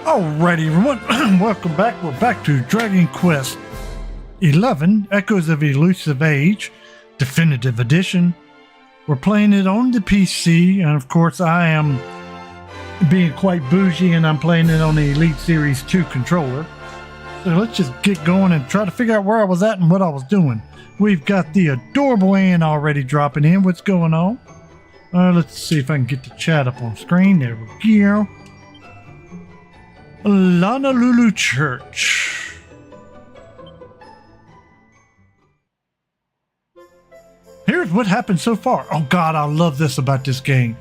Alrighty, everyone, welcome back. We're back to Dragon Quest 11, Echoes of Elusive Age, Definitive Edition. We're playing it on the PC, and of course I am being quite bougie, and I'm playing it on the Elite Series 2 controller. So let's just get going and try to figure out where I was at and what I was doing. We've got the adorable Anne already dropping in. What's going on? Let's see if I can get the chat up on screen. There we go. Lanalulu Church. Here's what happened so far. Oh God, I love this about this game.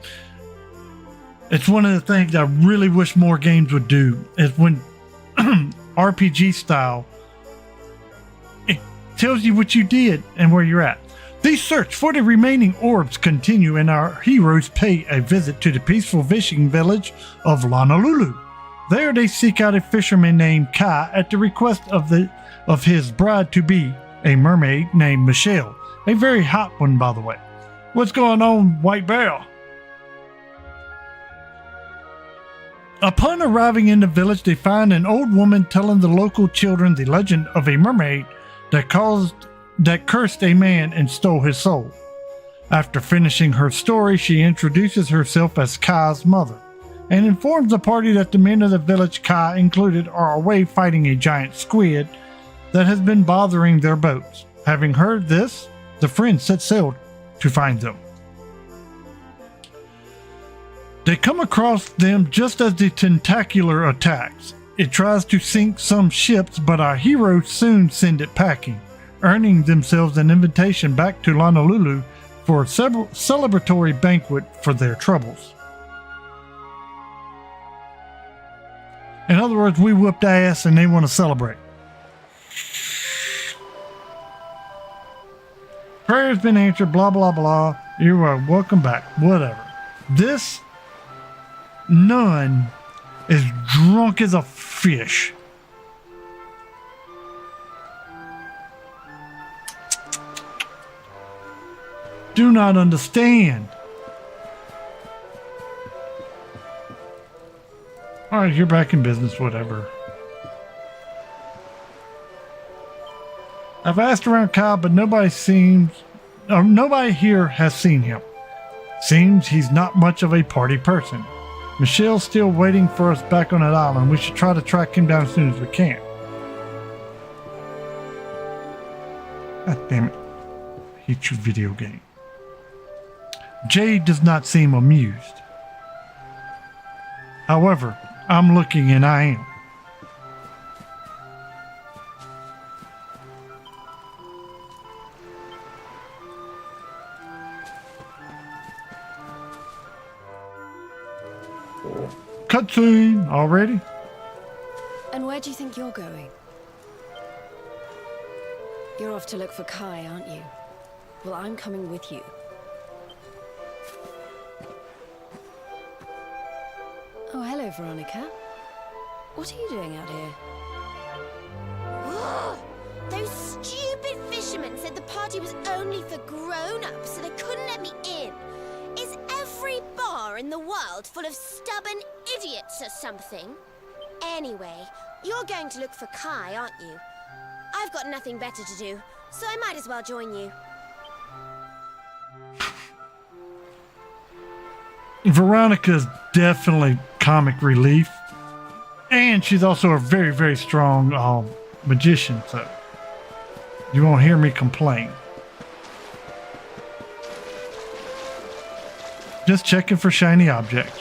It's one of the things I really wish more games would do. Is when RPG style, it tells you what you did and where you're at. The search for the remaining orbs continue, and our heroes pay a visit to the peaceful fishing village of Lanalulu. There they seek out a fisherman named Kai at the request of his bride-to-be, a mermaid named Michelle. A very hot one, by the way. What's going on, White Bear? Upon arriving in the village, they find an old woman telling the local children the legend of a mermaid that cursed a man and stole his soul. After finishing her story, she introduces herself as Kai's mother and informs the party that the men of the village, Kai included, are away fighting a giant squid that has been bothering their boats. Having heard this, the friends set sail to find them. They come across them just as the tentacular attacks. It tries to sink some ships, but our heroes soon send it packing, earning themselves an invitation back to Lanalulu for a celebratory banquet for their troubles. In other words, we whooped ass and they want to celebrate. Prayer's been answered, blah, blah, blah. You are welcome back. Whatever. This nun is drunk as a fish. Do not understand. Alright, you're back in business, whatever. I've asked around Kyle, but nobody here has seen him. Seems he's not much of a party person. Michelle's still waiting for us back on that island. We should try to track him down as soon as we can. God damn it. I hate you, video game. Jade does not seem amused. However, I'm looking and I am. Cutscene already? And where do you think you're going? You're off to look for Kai, aren't you? Well, I'm coming with you. Oh, hello, Veronica. What are you doing out here? Those stupid fishermen said the party was only for grown-ups, so they couldn't let me in. Is every bar in the world full of stubborn idiots or something? Anyway, you're going to look for Kai, aren't you? I've got nothing better to do, so I might as well join you. Veronica's definitely comic relief, and she's also a very, very strong magician, so you won't hear me complain. Just checking for shiny objects.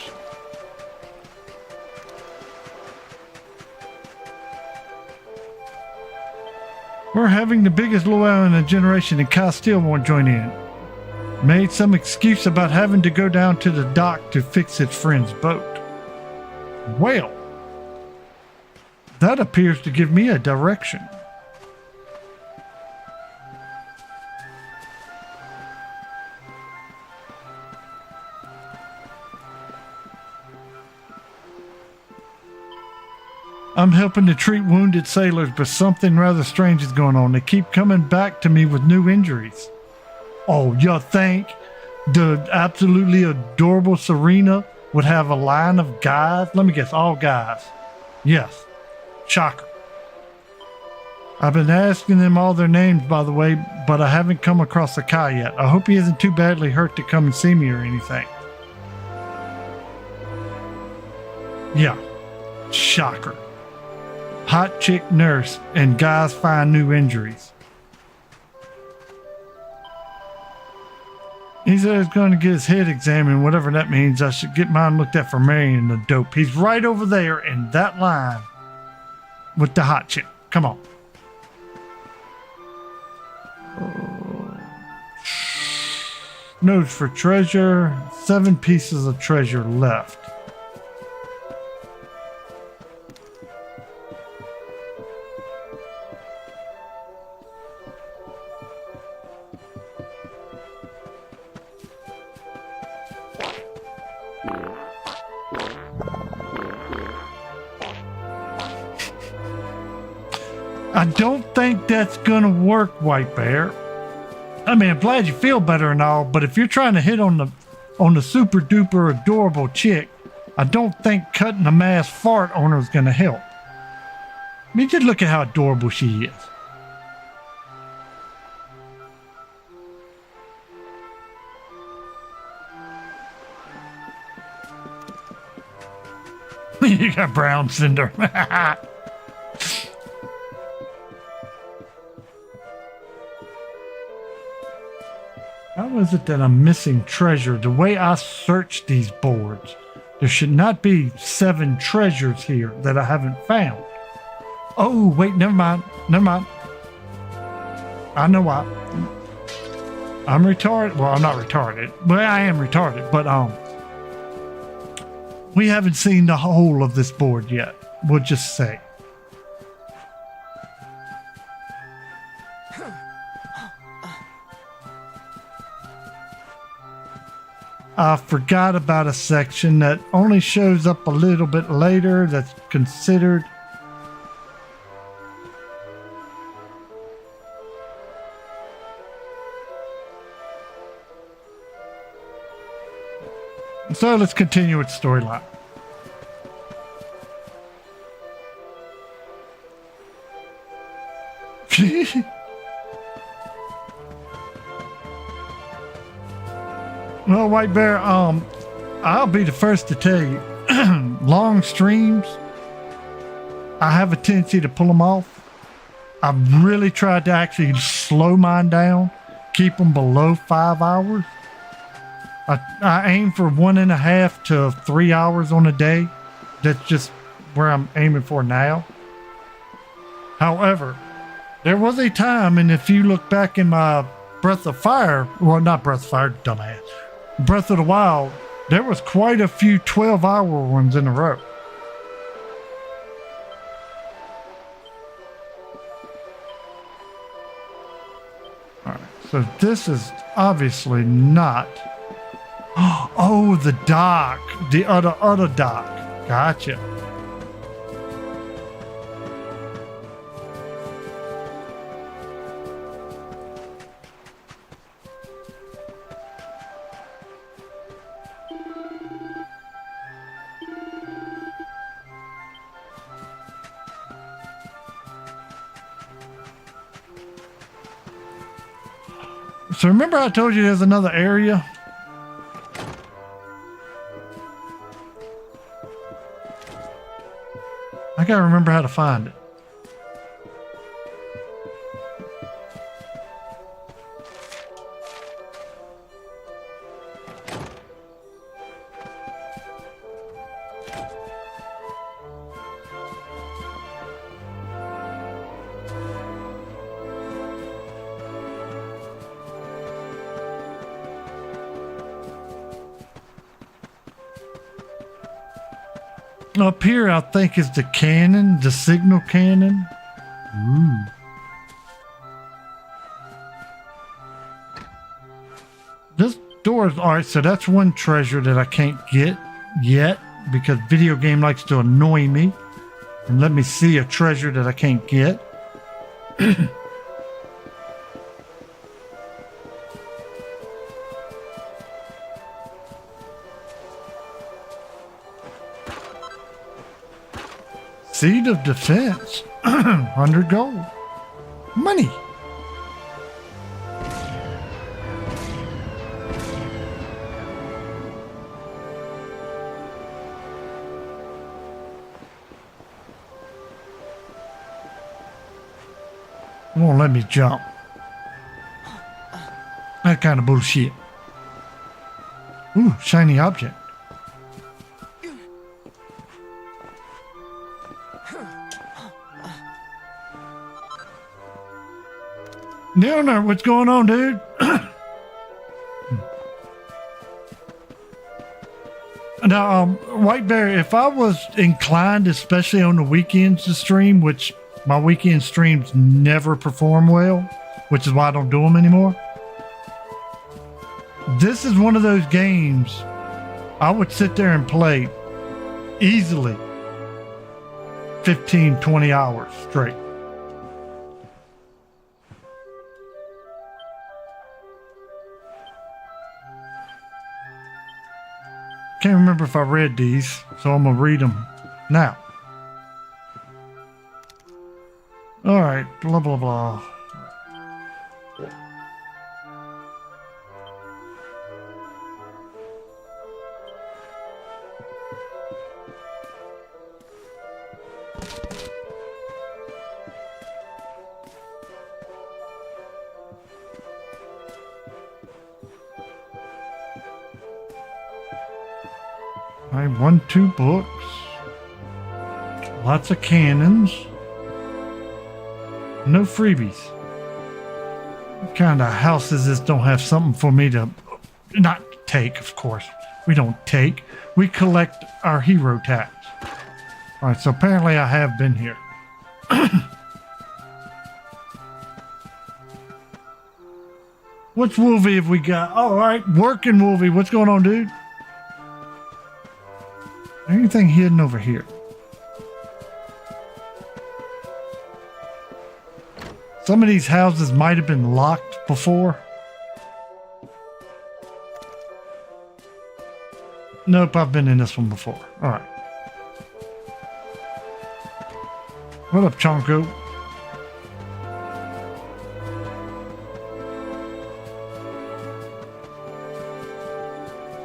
We're having the biggest luau in a generation, and Kai still won't join in. Made some excuse about having to go down to the dock to fix his friend's boat. Well, that appears to give me a direction. I'm helping to treat wounded sailors, but something rather strange is going on. They keep coming back to me with new injuries. Oh, you think the absolutely adorable Serena would have a line of guys? Let me guess, all guys. Yes. Shocker. I've been asking them all their names, by the way, but I haven't come across the Kai yet. I hope he isn't too badly hurt to come and see me or anything. Yeah. Shocker. Hot chick nurse and guys find new injuries. He said he's going to get his head examined, whatever that means. I should get mine looked at for marrying the dope. He's right over there in that line with the hot chick. Come on. Notes for treasure. 7 pieces of treasure left. I don't think that's gonna work, White Bear. I mean, I'm glad you feel better and all, but if you're trying to hit on the super duper adorable chick, I don't think cutting a mass fart on her is gonna help. I mean, just look at how adorable she is. You got brown cinder. How is it that I'm missing treasure? The way I search these boards, there should not be 7 treasures here that I haven't found. Oh, wait, never mind. Never mind. I know why. I'm retarded. Well, I'm not retarded. Well, I am retarded, but we haven't seen the whole of this board yet. We'll just say. I forgot about a section that only shows up a little bit later that's considered. So let's continue with storyline. Well, White Bear, I'll be the first to tell you, long streams, I have a tendency to pull them off. I've really tried to actually slow mine down, keep them below 5 hours. I aim for 1.5 to 3 hours on a day. That's just where I'm aiming for now. However, there was a time, and if you look back in my Breath of Fire, well, not Breath of Fire, dumbass, Breath of the Wild, there was quite a few 12-hour ones in a row. All right, so this is obviously not. Oh, the dock, the other dock. Gotcha. So remember I told you there's another area? I gotta remember how to find it. Up here, I think, is the cannon, the signal cannon. Ooh. This door is alright, so that's one treasure that I can't get yet because video game likes to annoy me and let me see a treasure that I can't get. Seed of Defense. 100 gold. Money. Won't let me jump. That kind of bullshit. Ooh, shiny object. Leonard, what's going on, dude? Now, Whiteberry, if I was inclined, especially on the weekends to stream, which my weekend streams never perform well, which is why I don't do them anymore. This is one of those games I would sit there and play easily 15, 20 hours straight. Can't remember if I read these, so I'm gonna read them now. All right, blah, blah, blah. I won 2 books. Lots of cannons. No freebies. What kind of houses this don't have something for me to not take, of course. We don't take. We collect our hero tax. Alright, so apparently I have been here. What's Wolvie have we got? Oh, alright, working Wolvie. What's going on, dude? Anything hidden over here? Some of these houses might have been locked before. Nope, I've been in this one before. All right. What up, Chonko?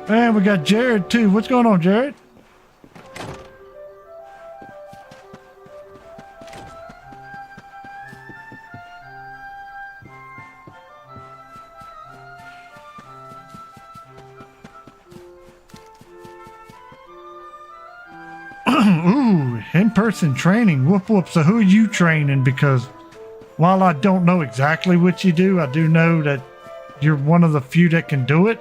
And we got Jared too. What's going on, Jared? Ooh, in-person training. Whoop whoop. So who are you training? Because while I don't know exactly what you do, I do know that you're one of the few that can do it.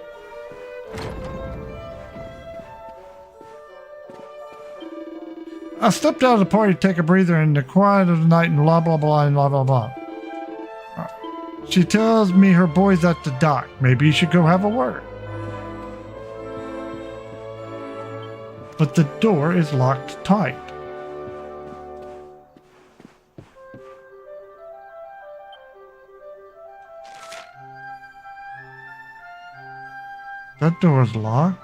I stepped out of the party to take a breather in the quiet of the night and blah, blah, blah, and blah, blah, blah. She tells me her boy's at the dock. Maybe you should go have a word. But the door is locked tight. That door is locked.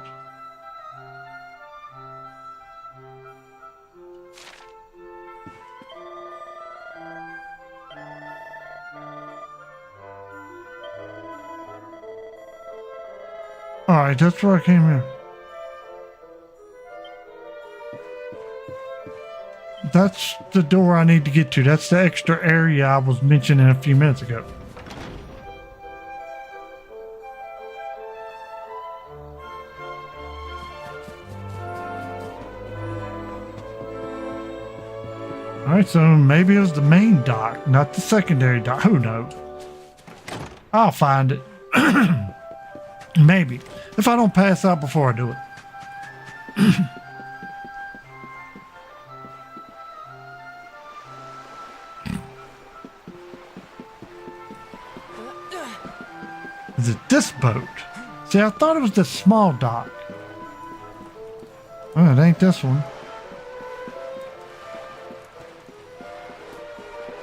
Alright, that's where I came in. That's the door I need to get to. That's the extra area I was mentioning a few minutes ago. Alright, so maybe it was the main dock, not the secondary dock. Who knows? I'll find it. Maybe. If I don't pass out before I do it. Is it this boat? See, I thought it was the small dock. Oh, it ain't this one.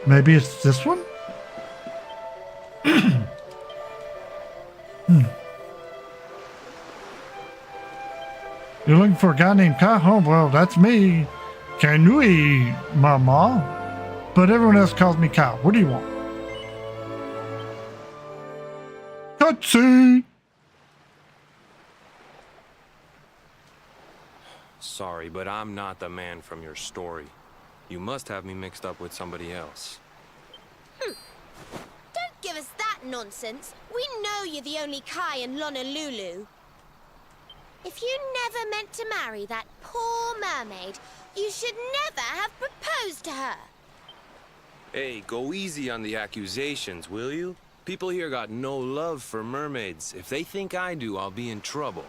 Maybe it's this one? You're looking for a guy named Kai? Oh, well, that's me. Kanui, Mama. But everyone else calls me Kyle. What do you want? Cutscene! Sorry, but I'm not the man from your story. You must have me mixed up with somebody else. Don't give us that nonsense. We know you're the only Kai in Honolulu. If you never meant to marry that poor mermaid, you should never have proposed to her. Hey, go easy on the accusations, will you? People here got no love for mermaids. If they think I do, I'll be in trouble.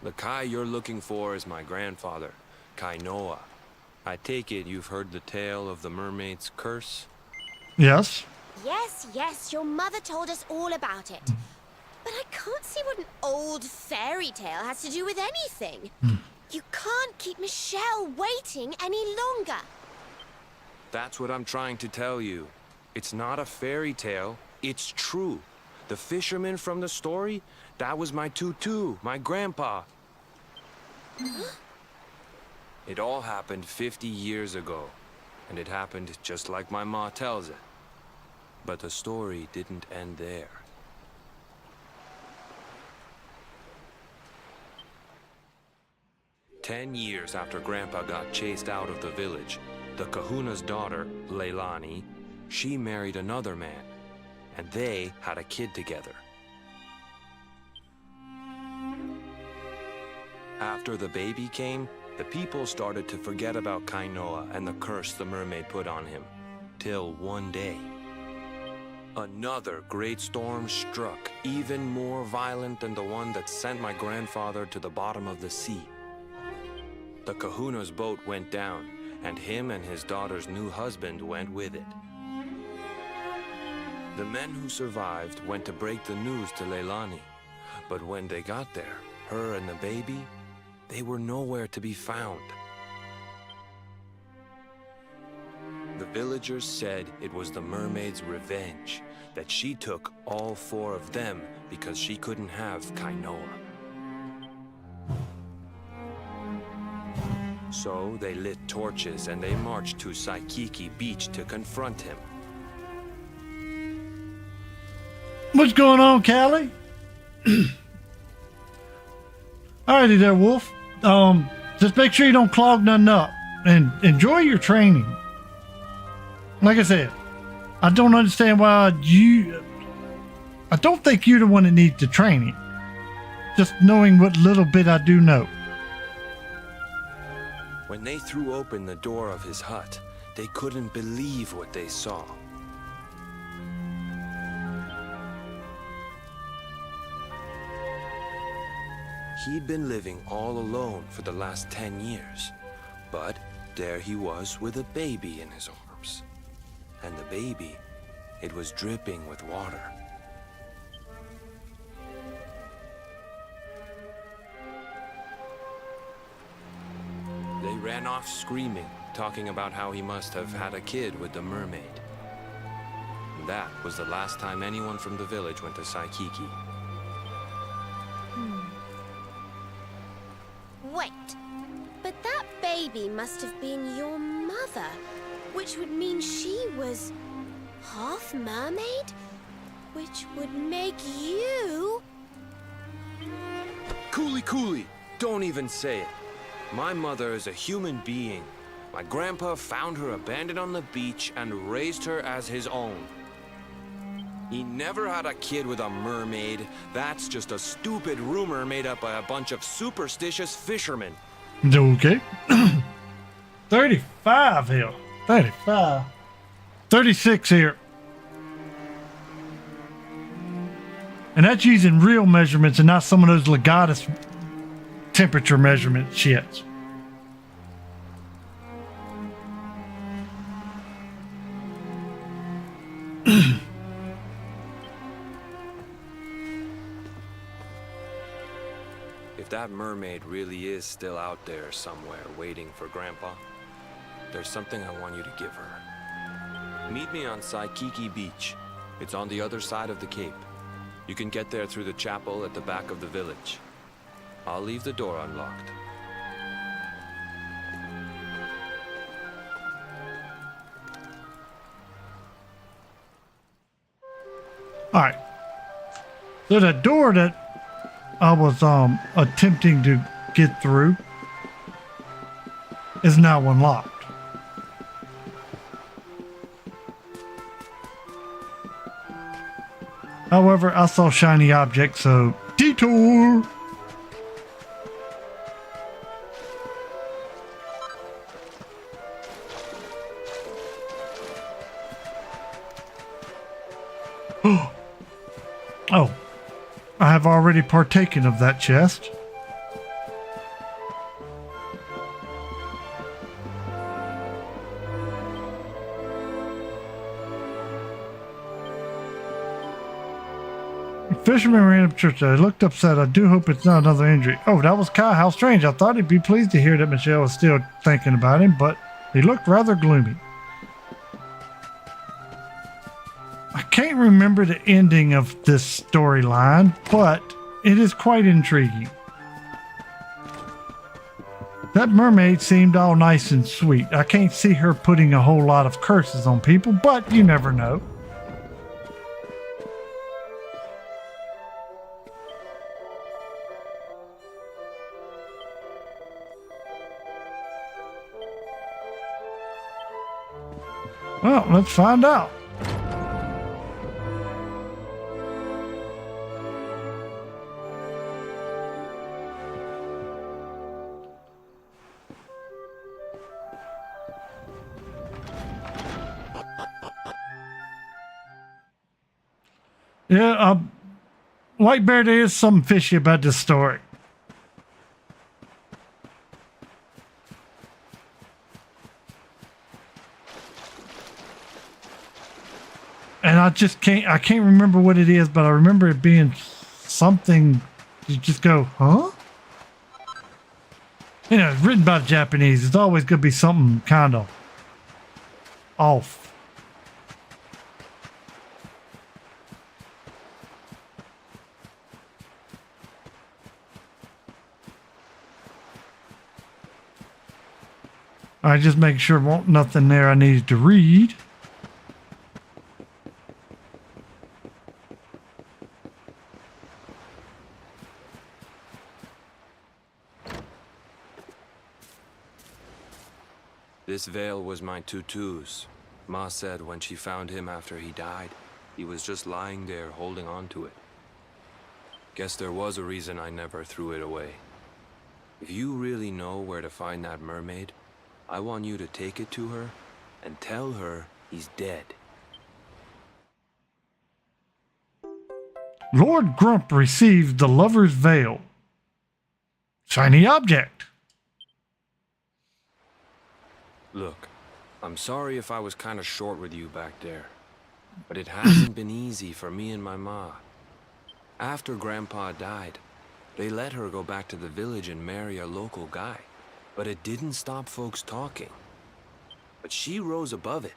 The Kai you're looking for is my grandfather, Kainoa. I take it you've heard the tale of the mermaid's curse? Yes. Yes, your mother told us all about it. But I can't see what an old fairy tale has to do with anything. You can't keep Michelle waiting any longer. That's what I'm trying to tell you. It's not a fairy tale, it's true. The fisherman from the story, that was my tutu, my grandpa. It all happened 50 years ago, and it happened just like my ma tells it. But the story didn't end there. "10 years after Grandpa got chased out of the village, the kahuna's daughter, Leilani, she married another man, and they had a kid together. After the baby came, the people started to forget about Kainoa and the curse the mermaid put on him. Till one day, another great storm struck, even more violent than the one that sent my grandfather to the bottom of the sea. The kahuna's boat went down, and him and his daughter's new husband went with it. The men who survived went to break the news to Leilani, but when they got there, her and the baby, they were nowhere to be found. The villagers said it was the mermaid's revenge, that she took all 4 of them because she couldn't have Kainoa. So they lit torches and they marched to Saikiki Beach to confront him. What's going on, Callie? Alrighty there, Wolf. Just make sure you don't clog nothing up and enjoy your training. Like I said, I don't understand why I don't think you're the one that needs the training. Just knowing what little bit I do know. When they threw open the door of his hut, they couldn't believe what they saw. He'd been living all alone for the last 10 years, but there he was with a baby in his arms. And the baby, it was dripping with water. They ran off screaming, talking about how he must have had a kid with the mermaid. And that was the last time anyone from the village went to Saikiki. Wait, but that baby must have been your mother, which would mean she was half mermaid, which would make you... Cooley, don't even say it. My mother is a human being. My grandpa found her abandoned on the beach and raised her as his own. He never had a kid with a mermaid. That's just a stupid rumor made up by a bunch of superstitious fishermen. Okay. 35 here. 35. 36 here. And that's using real measurements and not some of those Legatus temperature measurement shits. If that mermaid really is still out there somewhere waiting for Grandpa, there's something I want you to give her. Meet me on Saikiki Beach. It's on the other side of the cape. You can get there through the chapel at the back of the village. I'll leave the door unlocked. All right. So the door that I was attempting to get through is now unlocked. However, I saw shiny objects, so detour. Oh, I have already partaken of that chest. Fisherman ran up to church. I looked upset. I do hope it's not another injury. Oh, that was Kai. How strange. I thought he'd be pleased to hear that Michelle was still thinking about him, but he looked rather gloomy. I can't remember the ending of this storyline, but it is quite intriguing. That mermaid seemed all nice and sweet. I can't see her putting a whole lot of curses on people, but you never know. Well, let's find out. Yeah, White Bear, there is something fishy about this story. And I can't remember what it is, but I remember it being something you just go, huh? You know, it's written by the Japanese. It's always going to be something kind of off. I just make sure there won't nothing there I needed to read. This veil was my tutu's. Ma said when she found him after he died, he was just lying there holding on to it. Guess there was a reason I never threw it away. If you really know where to find that mermaid, I want you to take it to her and tell her he's dead. Lord Grump received the lover's veil. Shiny object. Look, I'm sorry if I was kind of short with you back there, but it hasn't been easy for me and my ma. After Grandpa died, they let her go back to the village and marry a local guy, but it didn't stop folks talking. But she rose above it,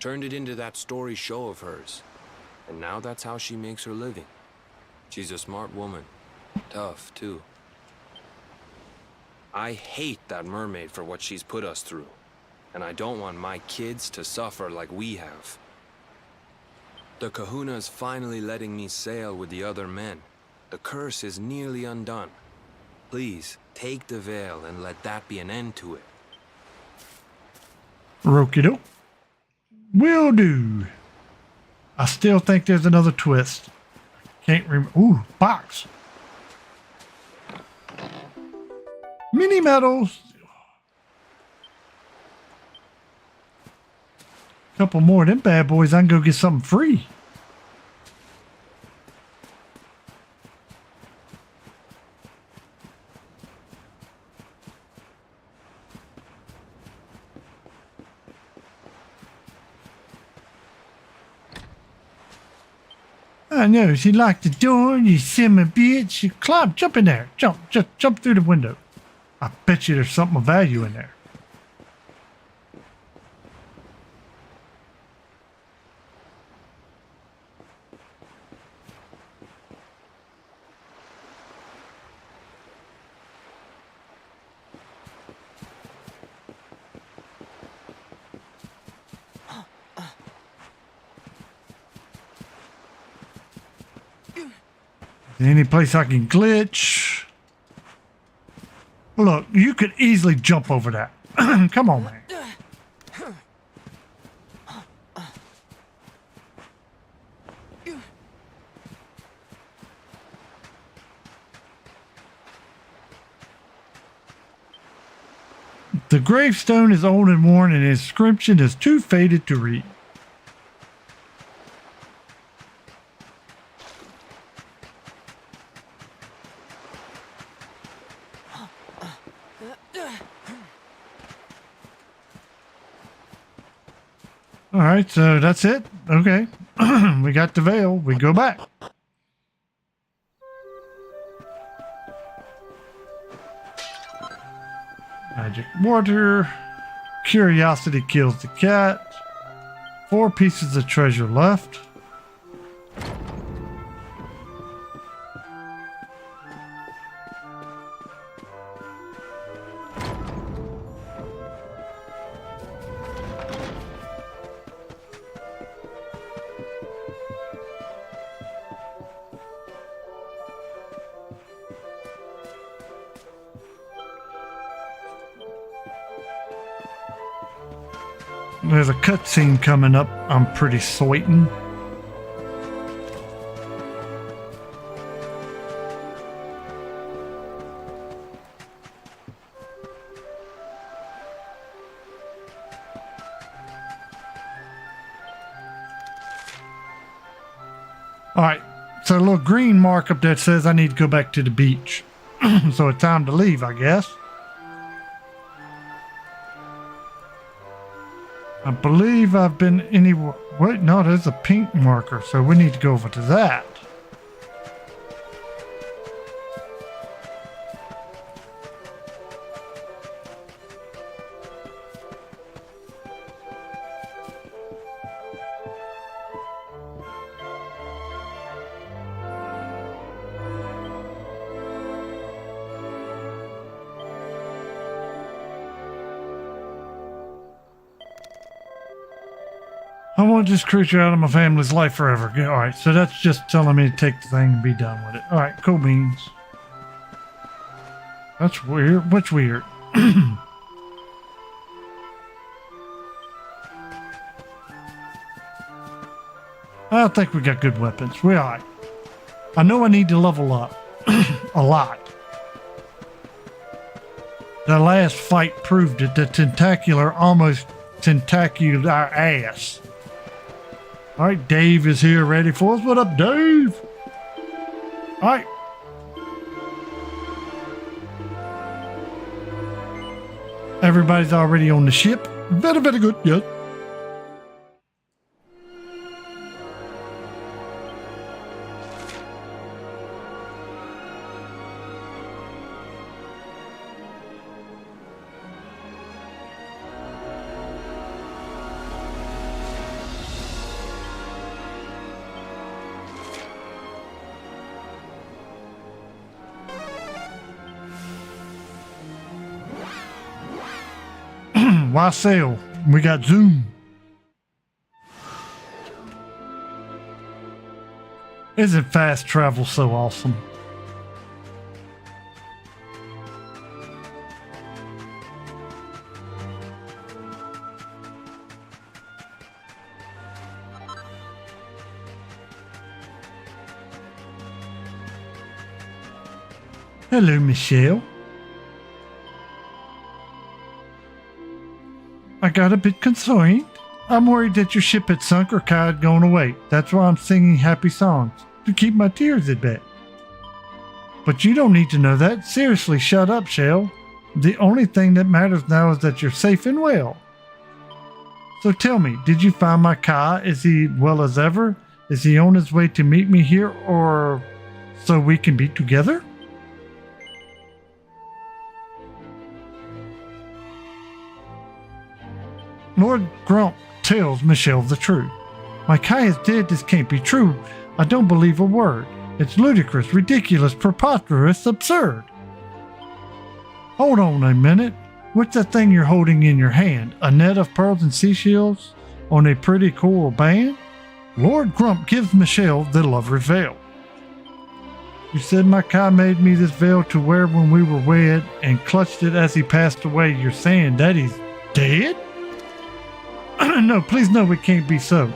turned it into that story show of hers, and now that's how she makes her living. She's a smart woman, tough too. I hate that mermaid for what she's put us through. And I don't want my kids to suffer like we have. The Kahuna's finally letting me sail with the other men. The curse is nearly undone. Please, take the veil and let that be an end to it. Rokido. Will do. I still think there's another twist. Can't remember. Ooh, box. Mini medals. Couple more of them bad boys, I can go get something free. I know, she locked the door, you simmer bitch. You climb, jump in there. Just jump through the window. I bet you there's something of value in there. Any place I can glitch? Look, you could easily jump over that. Come on, man. The gravestone is old and worn, and its inscription is too faded to read. All right, so that's it. Okay. We got the veil. We go back. Magic water. Curiosity kills the cat. 4 pieces of treasure left. There's a cutscene coming up, I'm pretty certain. Alright, so a little green mark up there says I need to go back to the beach. So it's time to leave, I guess. I believe I've been anywhere. Wait, no, there's a pink marker, so we need to go over to that. I want this creature out of my family's life forever. All right, so that's just telling me to take the thing and be done with it. All right, cool beans. That's weird. What's weird? I think we got good weapons. We're all right. I know I need to level up a lot. The last fight proved it. The tentacular almost tentaculed our ass. All right, Dave is here ready for us. What up, Dave? All right. Everybody's already on the ship. Very, very good. Yes. Why sail? We got Zoom. Isn't fast travel so awesome? Hello, Michelle. I got a bit concerned. I'm worried that your ship had sunk or Kai had gone away. That's why I'm singing happy songs, to keep my tears at bay. But you don't need to know that. Seriously, shut up, Shell. The only thing that matters now is that you're safe and well. So tell me, did you find my Kai? Is he well as ever? Is he on his way to meet me here, or so we can be together? Lord Grump tells Michelle the truth. My Kai is dead. This can't be true. I don't believe a word. It's ludicrous, ridiculous, preposterous, absurd. Hold on a minute. What's that thing you're holding in your hand? A net of pearls and seashells on a pretty coral band? Lord Grump gives Michelle the lover's veil. You said my Kai made me this veil to wear when we were wed and clutched it as he passed away. You're saying that he's dead? No, please no, it can't be so.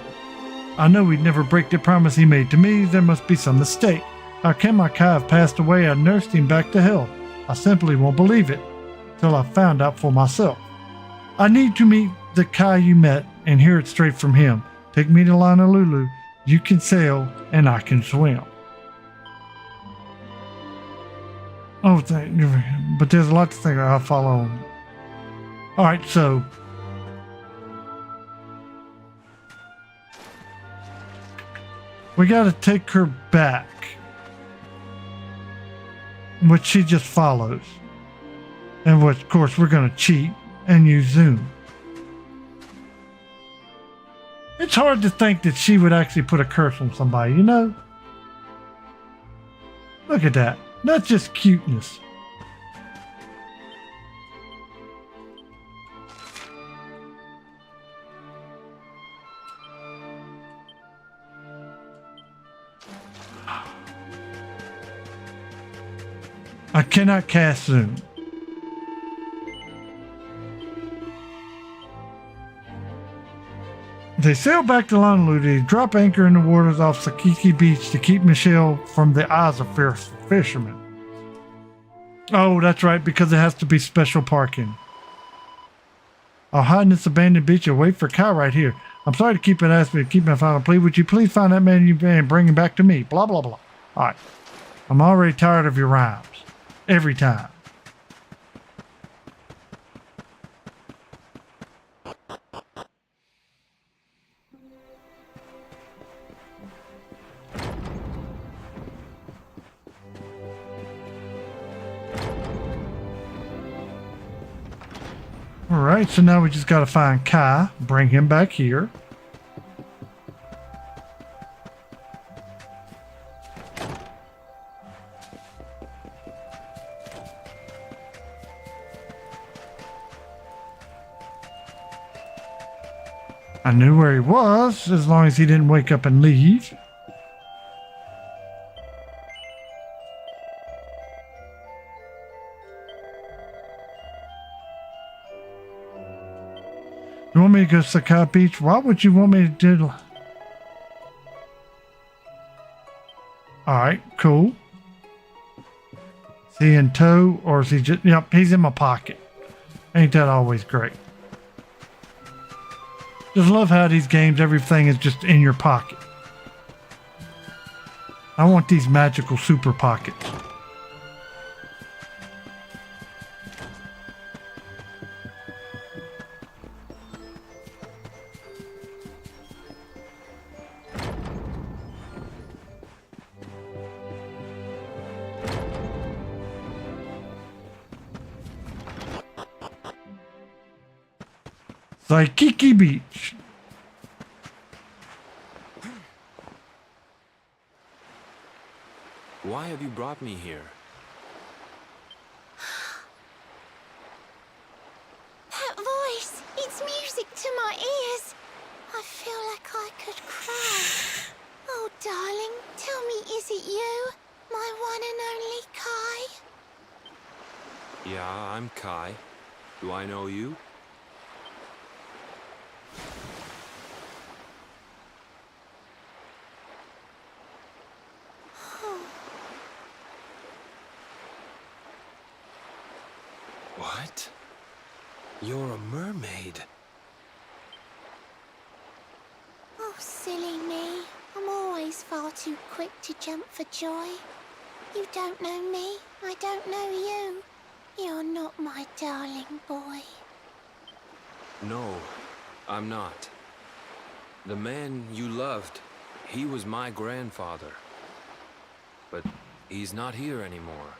I know he'd never break the promise he made to me. There must be some mistake. How can my Kai have passed away? I nursed him back to health. I simply won't believe it till I found out for myself. I need to meet the Kai you met and hear it straight from him. Take me to Honolulu. You can sail and I can swim. Oh, thank you. But there's a lot to think I'll follow. All right, so we got to take her back, which she just follows. And which, of course, we're going to cheat and use Zoom. It's hard to think that she would actually put a curse on somebody, you know? Look at that. That's just cuteness. I cannot cast Zoom. They sail back to Honolulu. They drop anchor in the waters off Sakiki Beach to keep Michelle from the eyes of fearful fishermen. Oh, that's right, because it has to be special parking. I'll hide in this abandoned beach and wait for Kai right here. I'm sorry to keep it asking me to keep my final plea. Would you please find that man and bring him back to me? Blah, blah, blah. All right. I'm already tired of your rhymes. Every time. Alright, so now we just gotta find Kai, bring him back here. I knew where he was, as long as he didn't wake up and leave. You want me to go to Sakai Beach? Why would you want me to do? Alright, cool. Is he in tow or is he just... Yep, he's in my pocket. Ain't that always great? Just love how these games, everything is just in your pocket. I want these magical super pockets. Waikiki Beach. Why have you brought me here? That voice! It's music to my ears. I feel like I could cry. Oh, darling, tell me, is it you? My one and only Kai? Yeah, I'm Kai. Do I know you? What? You're a mermaid. Oh, silly me. I'm always far too quick to jump for joy. You don't know me, I don't know you. You're not my darling boy. No, I'm not. The man you loved, he was my grandfather. But he's not here anymore.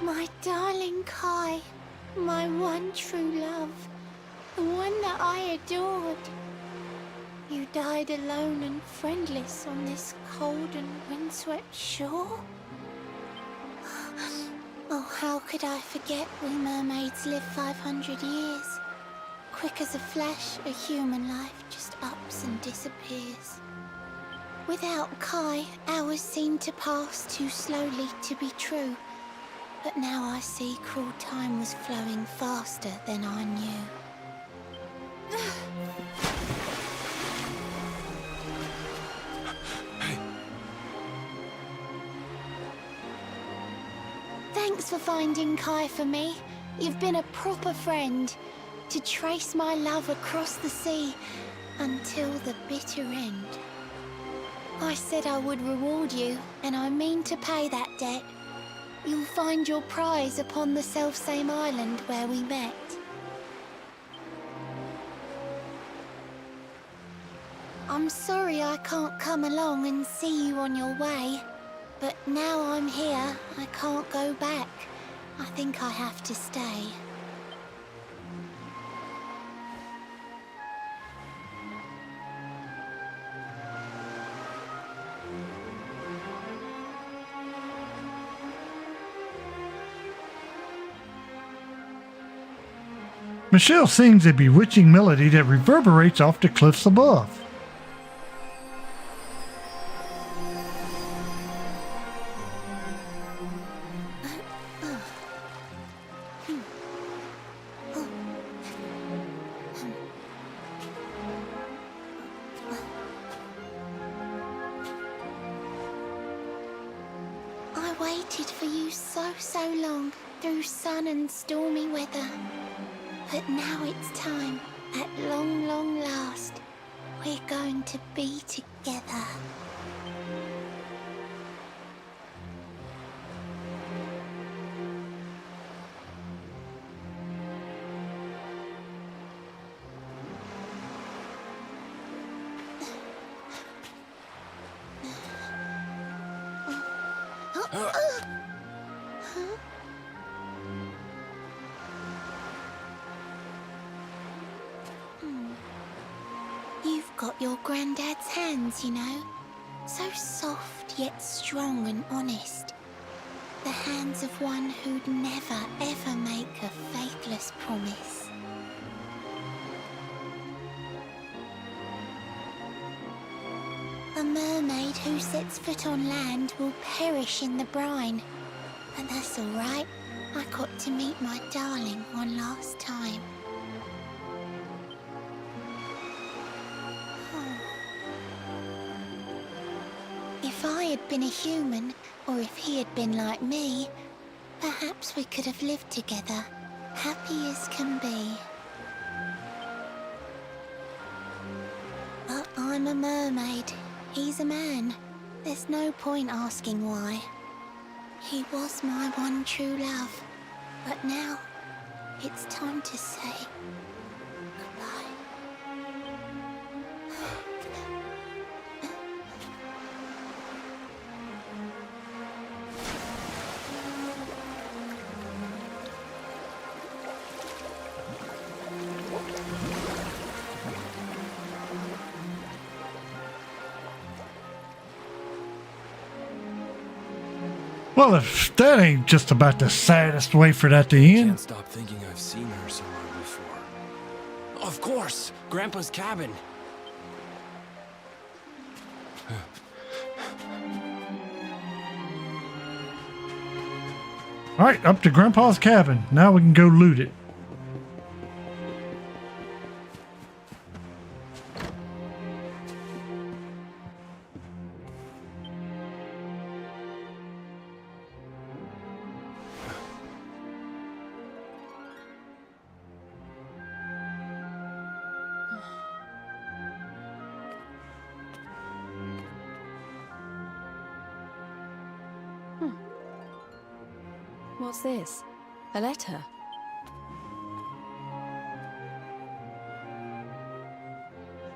My darling Kai, my one true love, the one that I adored. You died alone and friendless on this cold and windswept shore? Oh, how could I forget we mermaids live 500 years? Quick as a flash, a human life just ups and disappears. Without Kai, hours seem to pass too slowly to be true. But now I see cruel time was flowing faster than I knew. Thanks for finding Kai for me. You've been a proper friend. To trace my love across the sea until the bitter end. I said I would reward you, and I mean to pay that debt. You'll find your prize upon the selfsame island where we met. I'm sorry I can't come along and see you on your way, but now I'm here, I can't go back. I think I have to stay. Michelle sings a bewitching melody that reverberates off the cliffs above. I waited for you so long, through sun and stormy weather. But now it's time, at long last, we're going to be together. You've got your granddad's hands, you know. So soft yet strong and honest. The hands of one who'd never ever make a faithless promise. A mermaid who sets foot on land will perish in the brine. But that's all right. I got to meet my darling one last time. If I had been a human, or if he had been like me, perhaps we could have lived together, happy as can be. But I'm a mermaid, he's a man. There's no point asking why. He was my one true love, but now it's time to say goodbye. Well, if that ain't just about the saddest way for that to end. Can't stop thinking I've seen her somewhere before. Of course! Grandpa's cabin! Alright, up to Grandpa's cabin. Now we can go loot it. What's this? A letter?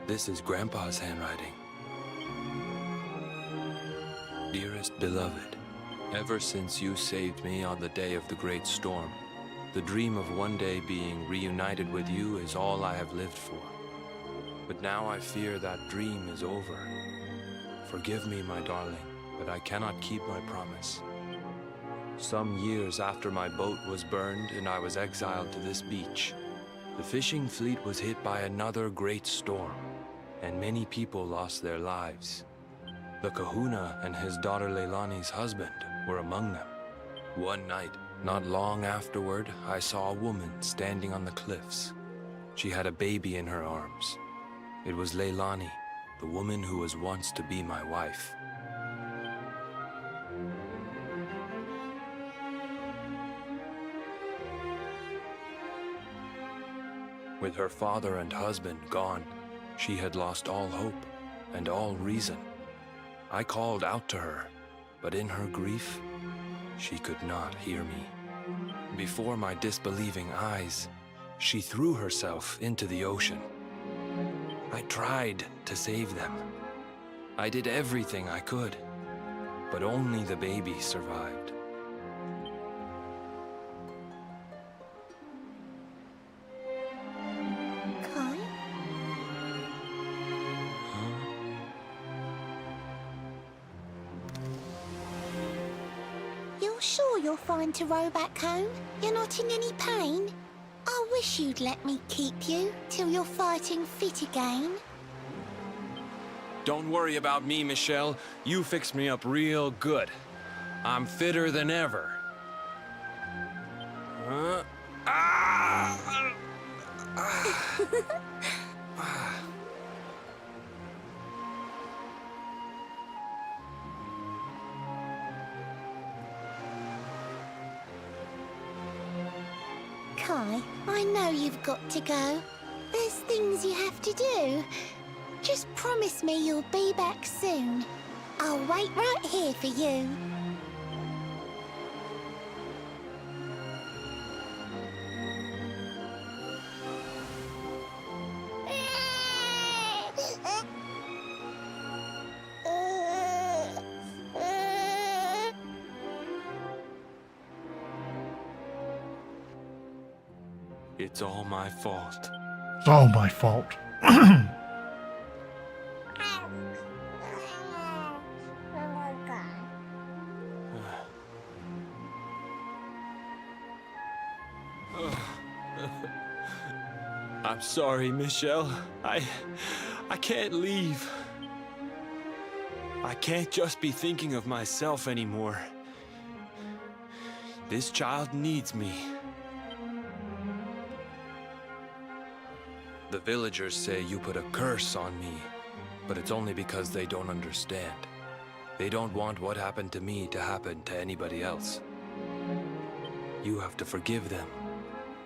This is Grandpa's handwriting. Dearest beloved, ever since you saved me on the day of the great storm, the dream of one day being reunited with you is all I have lived for. But now I fear that dream is over. Forgive me, my darling, but I cannot keep my promise. Some years after my boat was burned and I was exiled to this beach, The fishing fleet was hit by another great storm, and many people lost their lives. The kahuna and his daughter Leilani's husband were among them. One night, not long afterward, I saw a woman standing on the cliffs. She had a baby in her arms. It was Leilani, the woman who was once to be my wife. With her father and husband gone, she had lost all hope and all reason. I called out to her, but in her grief, she could not hear me. Before my disbelieving eyes, she threw herself into the ocean. I tried to save them. I did everything I could, but only the baby survived. Kai? You're sure you're fine to row back home? You're not in any pain? I wish you'd let me keep you till you're fighting fit again. Don't worry about me, Michelle. You fixed me up real good. I'm fitter than ever. Kai, I know you've got to go. There's things you have to do. Just promise me you'll be back soon. I'll wait right here for you. It's all my fault. It's all my fault. I'm sorry, Michelle. I can't leave. I can't just be thinking of myself anymore. This child needs me. The villagers say you put a curse on me, but it's only because they don't understand. They don't want what happened to me to happen to anybody else. You have to forgive them.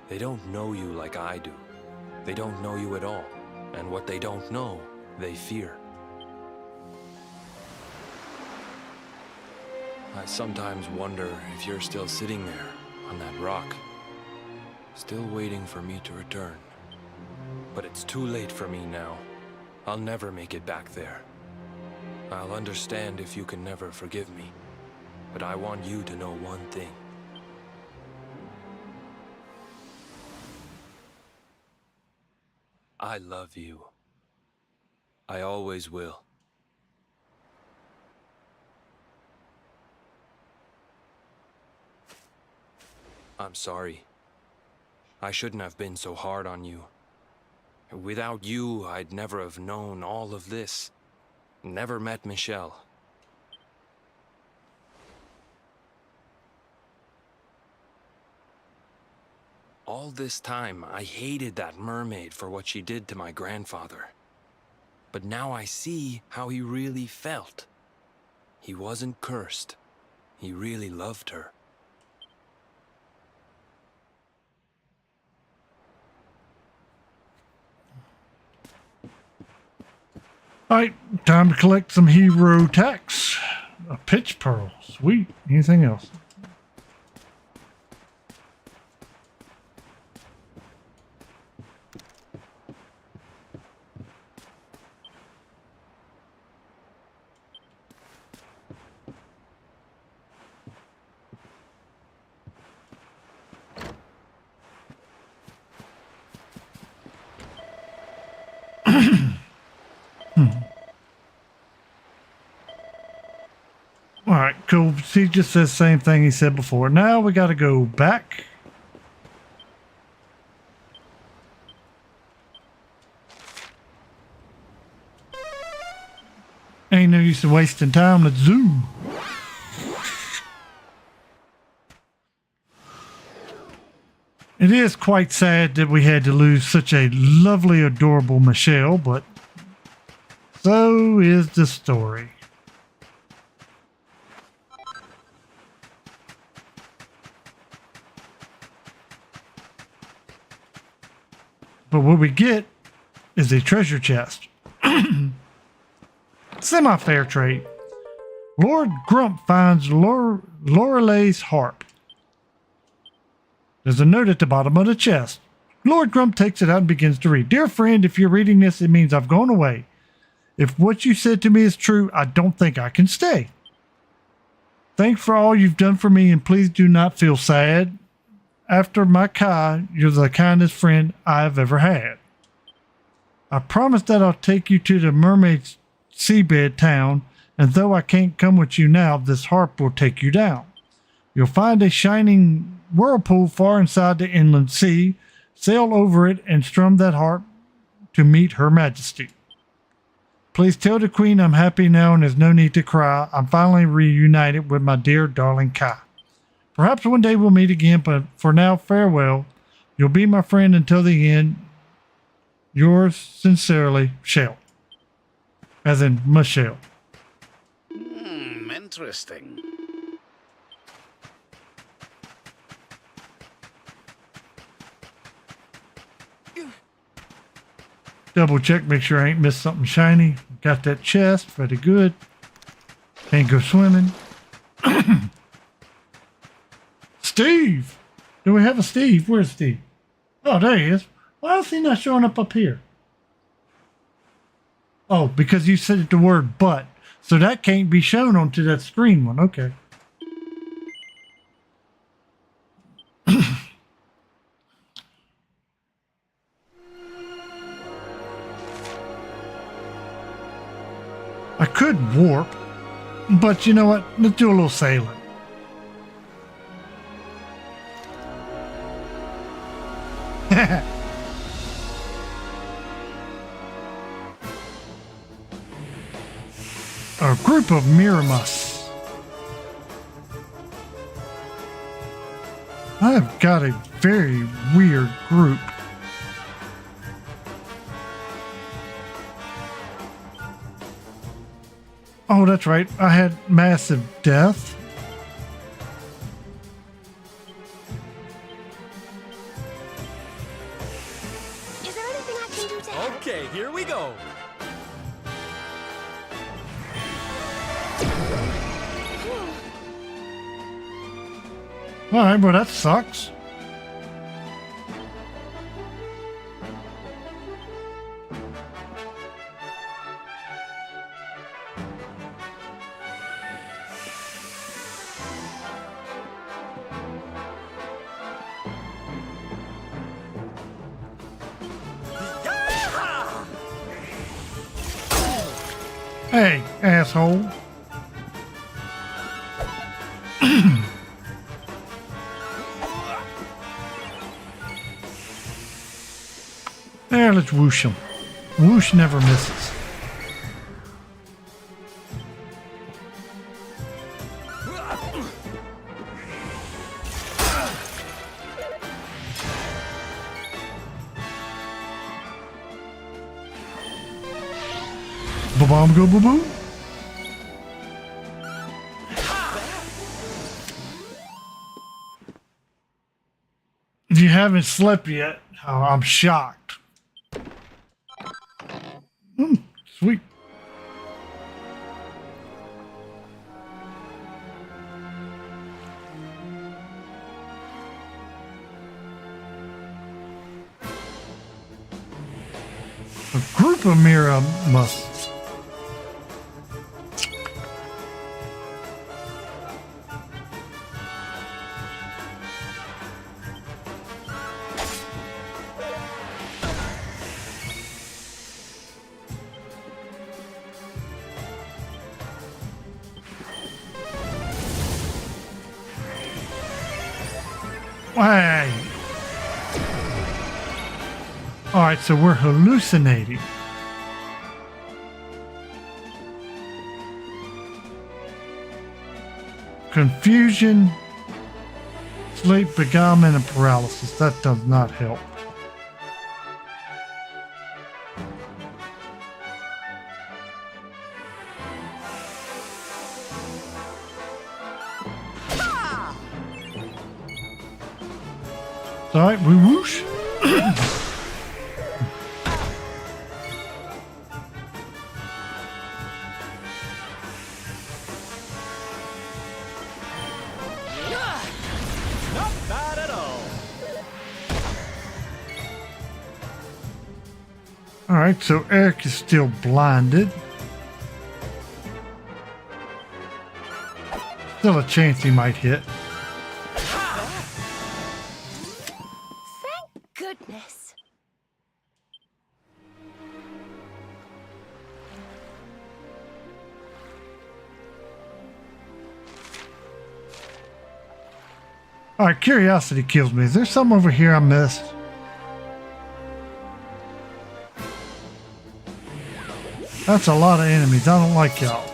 They don't know you like I do. They don't know you at all, and what they don't know, they fear. I sometimes wonder if you're still sitting there on that rock, still waiting for me to return. But it's too late for me now. I'll never make it back there. I'll understand if you can never forgive me, but I want you to know one thing. I love you. I always will. I'm sorry. I shouldn't have been so hard on you. Without you, I'd never have known all of this. Never met Michelle. All this time, I hated that mermaid for what she did to my grandfather. But now I see how he really felt. He wasn't cursed. He really loved her. Alright, time to collect some hero tax. A pitch pearl. Sweet. Anything else? Alright, cool. He just says the same thing he said before. Now we gotta go back. use of wasting time. Let's zoom. It is quite sad that we had to lose such a lovely, adorable Michelle, but so is the story. But what we get is a treasure chest. Semi-fair trade. Lord Grump finds Lorelei's harp. There's a note at the bottom of the chest. Lord Grump takes it out and begins to read. Dear friend, if you're reading this, it means I've gone away. If what you said to me is true, I don't think I can stay. Thanks for all you've done for me, and please do not feel sad. After my Kai, you're the kindest friend I have ever had. I promise that I'll take you to the mermaid's seabed town, and though I can't come with you now, this harp will take you down. You'll find a shining whirlpool far inside the inland sea. Sail over it and strum that harp to meet her majesty. Please tell the queen I'm happy now and there's no need to cry. I'm finally reunited with my dear darling Kai. Perhaps one day we'll meet again, but for now, farewell. You'll be my friend until the end. Yours sincerely, Shell. As in Michelle. Interesting. Double check, make sure I ain't missed something shiny. Got that chest, very good. Can't go swimming. Steve! Do we have a Steve? Where's Steve? Oh, there he is. Why is he not showing up here? Oh, because you said the word but. So that can't be shown onto that screen one. Okay. I could warp, but you know what? Let's do a little sailing. A group of Miramus. I have got a very weird group. Oh, that's right. I had massive death. Is there anything I can do to help? Okay, here we go. All right, well, that sucks. Hey, asshole. There, let's whoosh him. Whoosh never misses. Ba-bomb go boo-boo. If you haven't slept yet, oh, I'm shocked. Sweet. A group of Miramus. Hey. All right, so we're hallucinating. confusion, sleep, beguilement, and paralysis. That does not help. All right, we whoosh. Not bad at all. All right, so Eric is still blinded. Still a chance he might hit. Thank goodness. All right, curiosity kills me. Is there something over here I missed? That's a lot of enemies. I don't like y'all.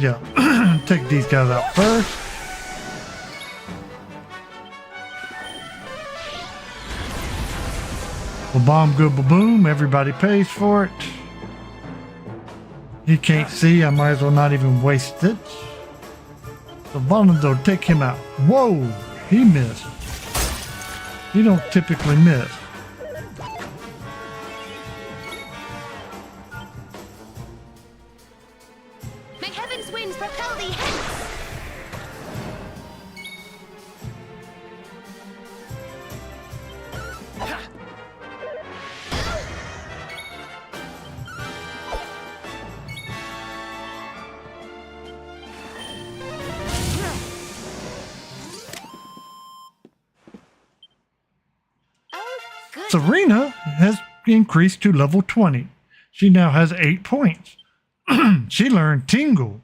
Yeah. Take these guys out first. Ba-bomb, go ba-boom. Everybody pays for it. He can't see. I might as well not even waste it. So Vonado, take him out. Whoa! He missed. He don't typically miss. May heaven's winds propel thee hence! Serena has increased to level 20. She now has 8 points. She learned Tingle.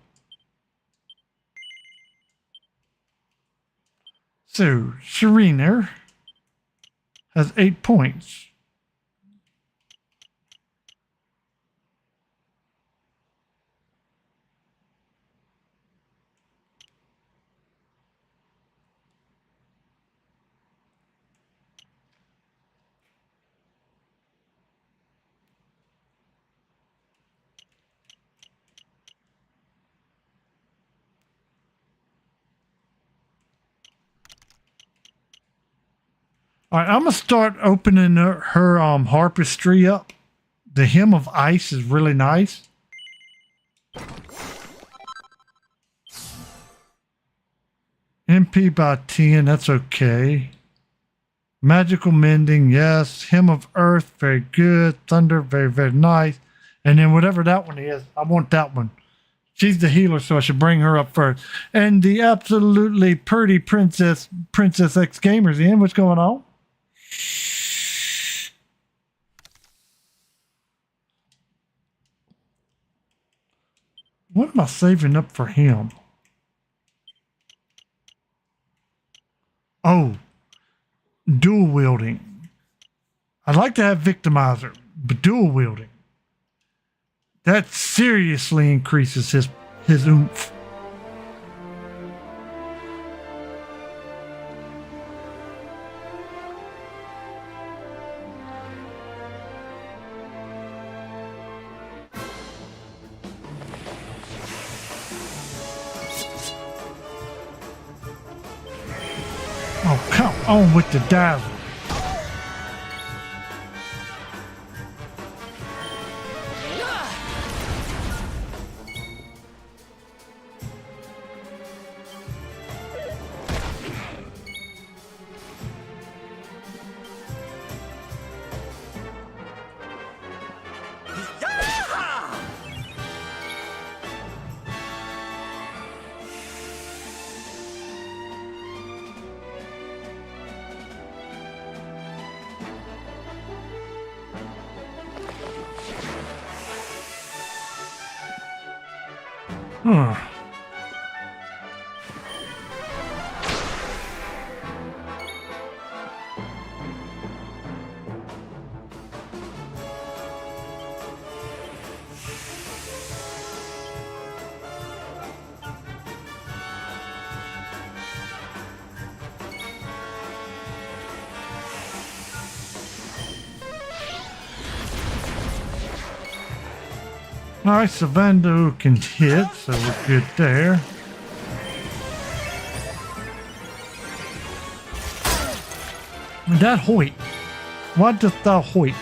So, Serena has 8 points. All right, I'm going to start opening her harpistry up. The Hymn of Ice is really nice. MP by 10, that's okay. Magical Mending, yes. Hymn of Earth, very good. Thunder, very, very nice. And then whatever that one is, I want that one. She's the healer, so I should bring her up first. And the absolutely pretty Princess X Gamer's in. What's going on? What am I saving up for him? Oh, dual wielding. I'd like to have Victimizer, but dual wielding. That seriously increases his oomph. Oh, come on with the dazzle. Huh. Alright, Savando can hit, so we're good there. That hoit. What doth thou hoit?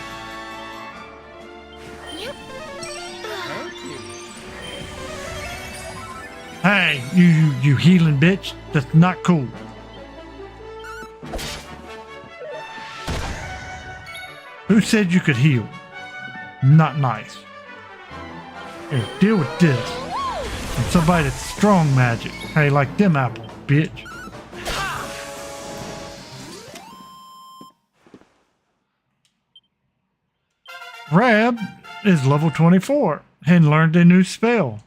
Hey, you healing bitch. That's not cool. Who said you could heal? Not nice. Here, deal with this. And somebody that's strong magic. Hey, like them apples, bitch. Rab is level 24 and learned a new spell.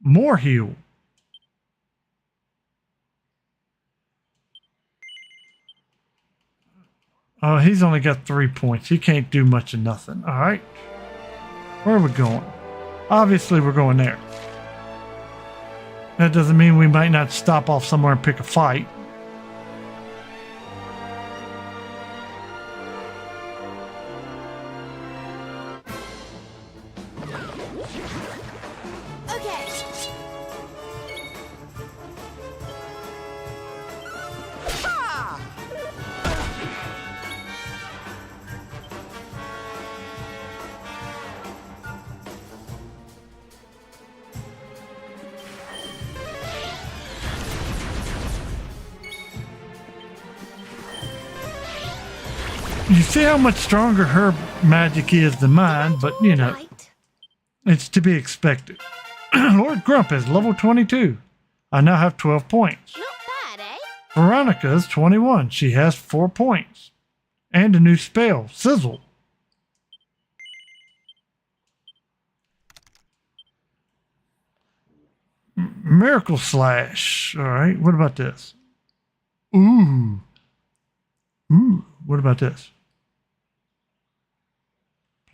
More heal. Oh, he's only got 3 points. He can't do much of nothing. All right. Where are we going? Obviously, we're going there. That doesn't mean we might not stop off somewhere and pick a fight. Okay. You see how much stronger her magic is than mine, but you know, Right. it's to be expected. Lord Grump is level 22. I now have 12 points. Not bad, eh? Veronica is 21. She has 4 points. And a new spell, Sizzle. Miracle Slash. All right, what about this? Ooh. Ooh, what about this?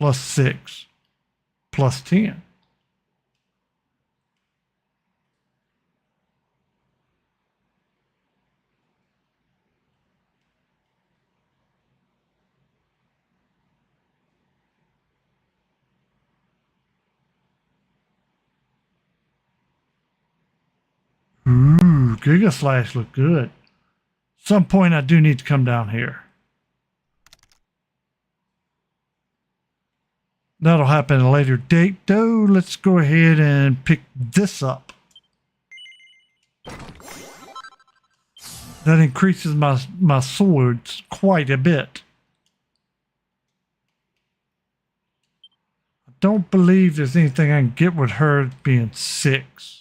+6, +10. Ooh, Giga Slash look good. Some point I do need to come down here. That'll happen at a later date, though. Let's go ahead and pick this up. That increases my swords quite a bit. I don't believe there's anything I can get with her being 6.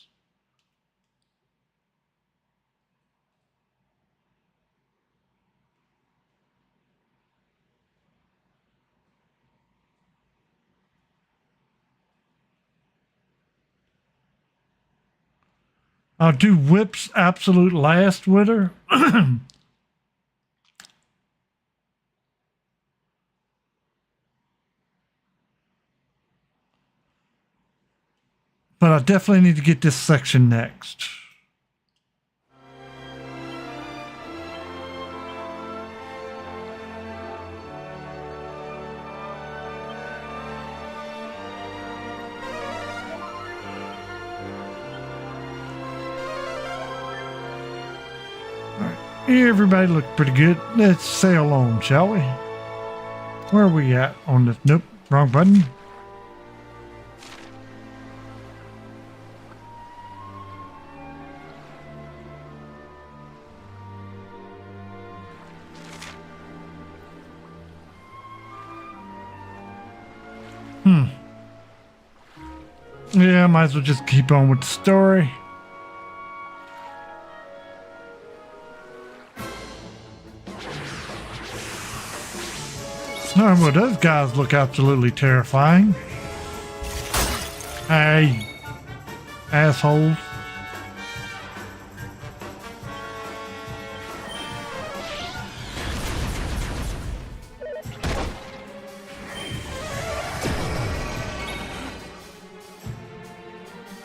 I'll do Whip's absolute last with her. But I definitely need to get this section next. Everybody looked pretty good. Let's sail on, shall we? Where are we at on this? Nope, wrong button. Yeah, might as well just keep on with the story. Oh, well, those guys look absolutely terrifying. Hey. Assholes.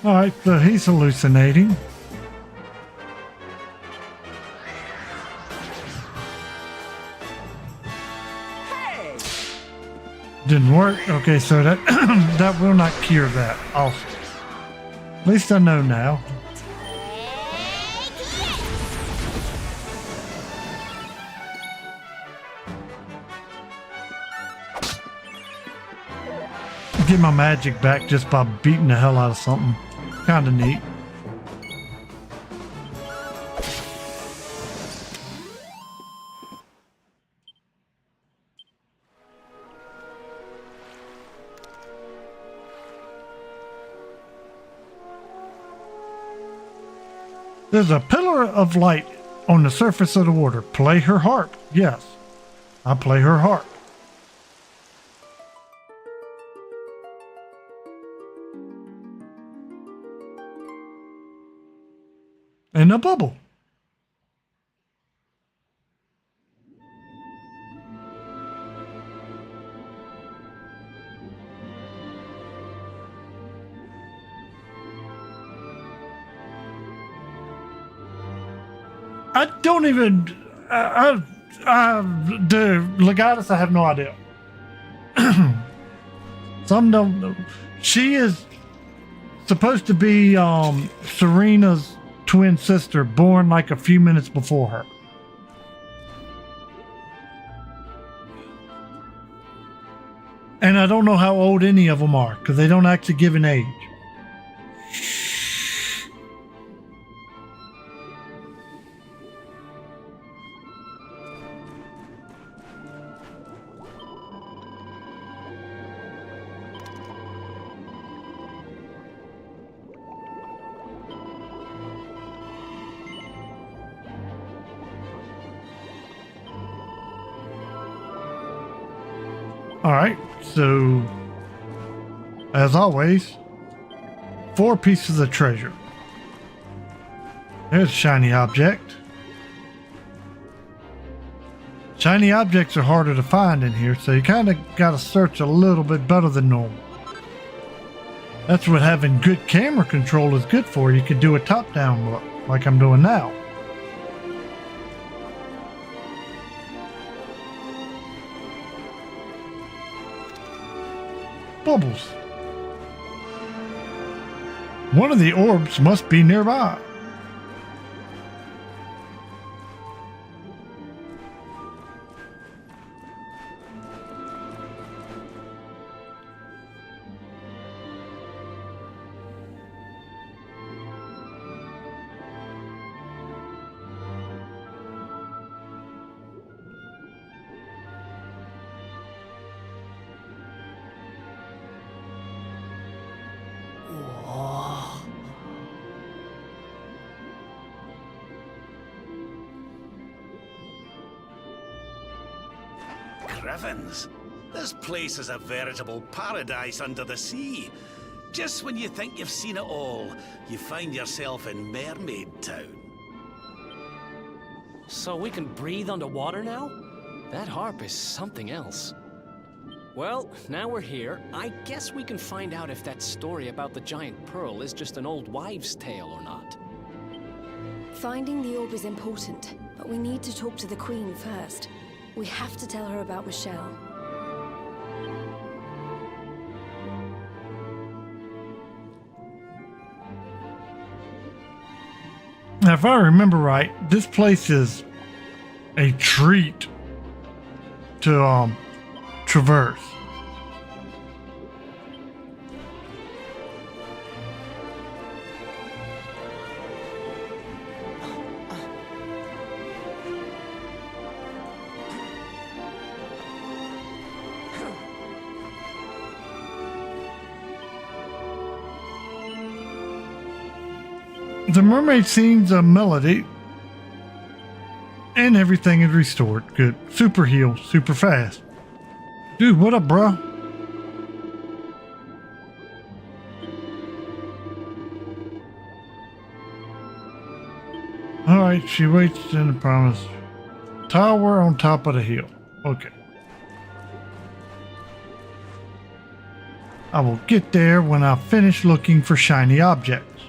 Alright, so he's hallucinating. Didn't work. Okay, so that that will not cure that. Also, at least I know now. Get my magic back just by beating the hell out of something. Kinda neat. There's a pillar of light on the surface of the water. Play her harp. Yes, I play her harp. In a bubble. I don't even. The Legatus, I have no idea. Some don't know. She is supposed to be Serena's twin sister, born like a few minutes before her. And I don't know how old any of them are because they don't actually give an age. Alright, so as always, 4 pieces of treasure. There's a shiny object. Shiny objects are harder to find in here, so you kind of got to search a little bit better than normal. That's what having good camera control is good for. You can do a top-down look, like I'm doing now. Bubbles. One of the orbs must be nearby. Griffins, this place is a veritable paradise under the sea. Just when you think you've seen it all, you find yourself in Mermaid Town. So we can breathe underwater now? That harp is something else. Well, now we're here. I guess we can find out if that story about the giant pearl is just an old wives' tale or not. Finding the orb is important, but we need to talk to the Queen first. We have to tell her about Michelle. Now, if I remember right, this place is a treat to traverse. The mermaid sings a melody and everything is restored. Good. Super heal, super fast. Dude, what up, bro? Alright, she waits in the promise. Tower on top of the hill. Okay. I will get there when I finish looking for shiny objects.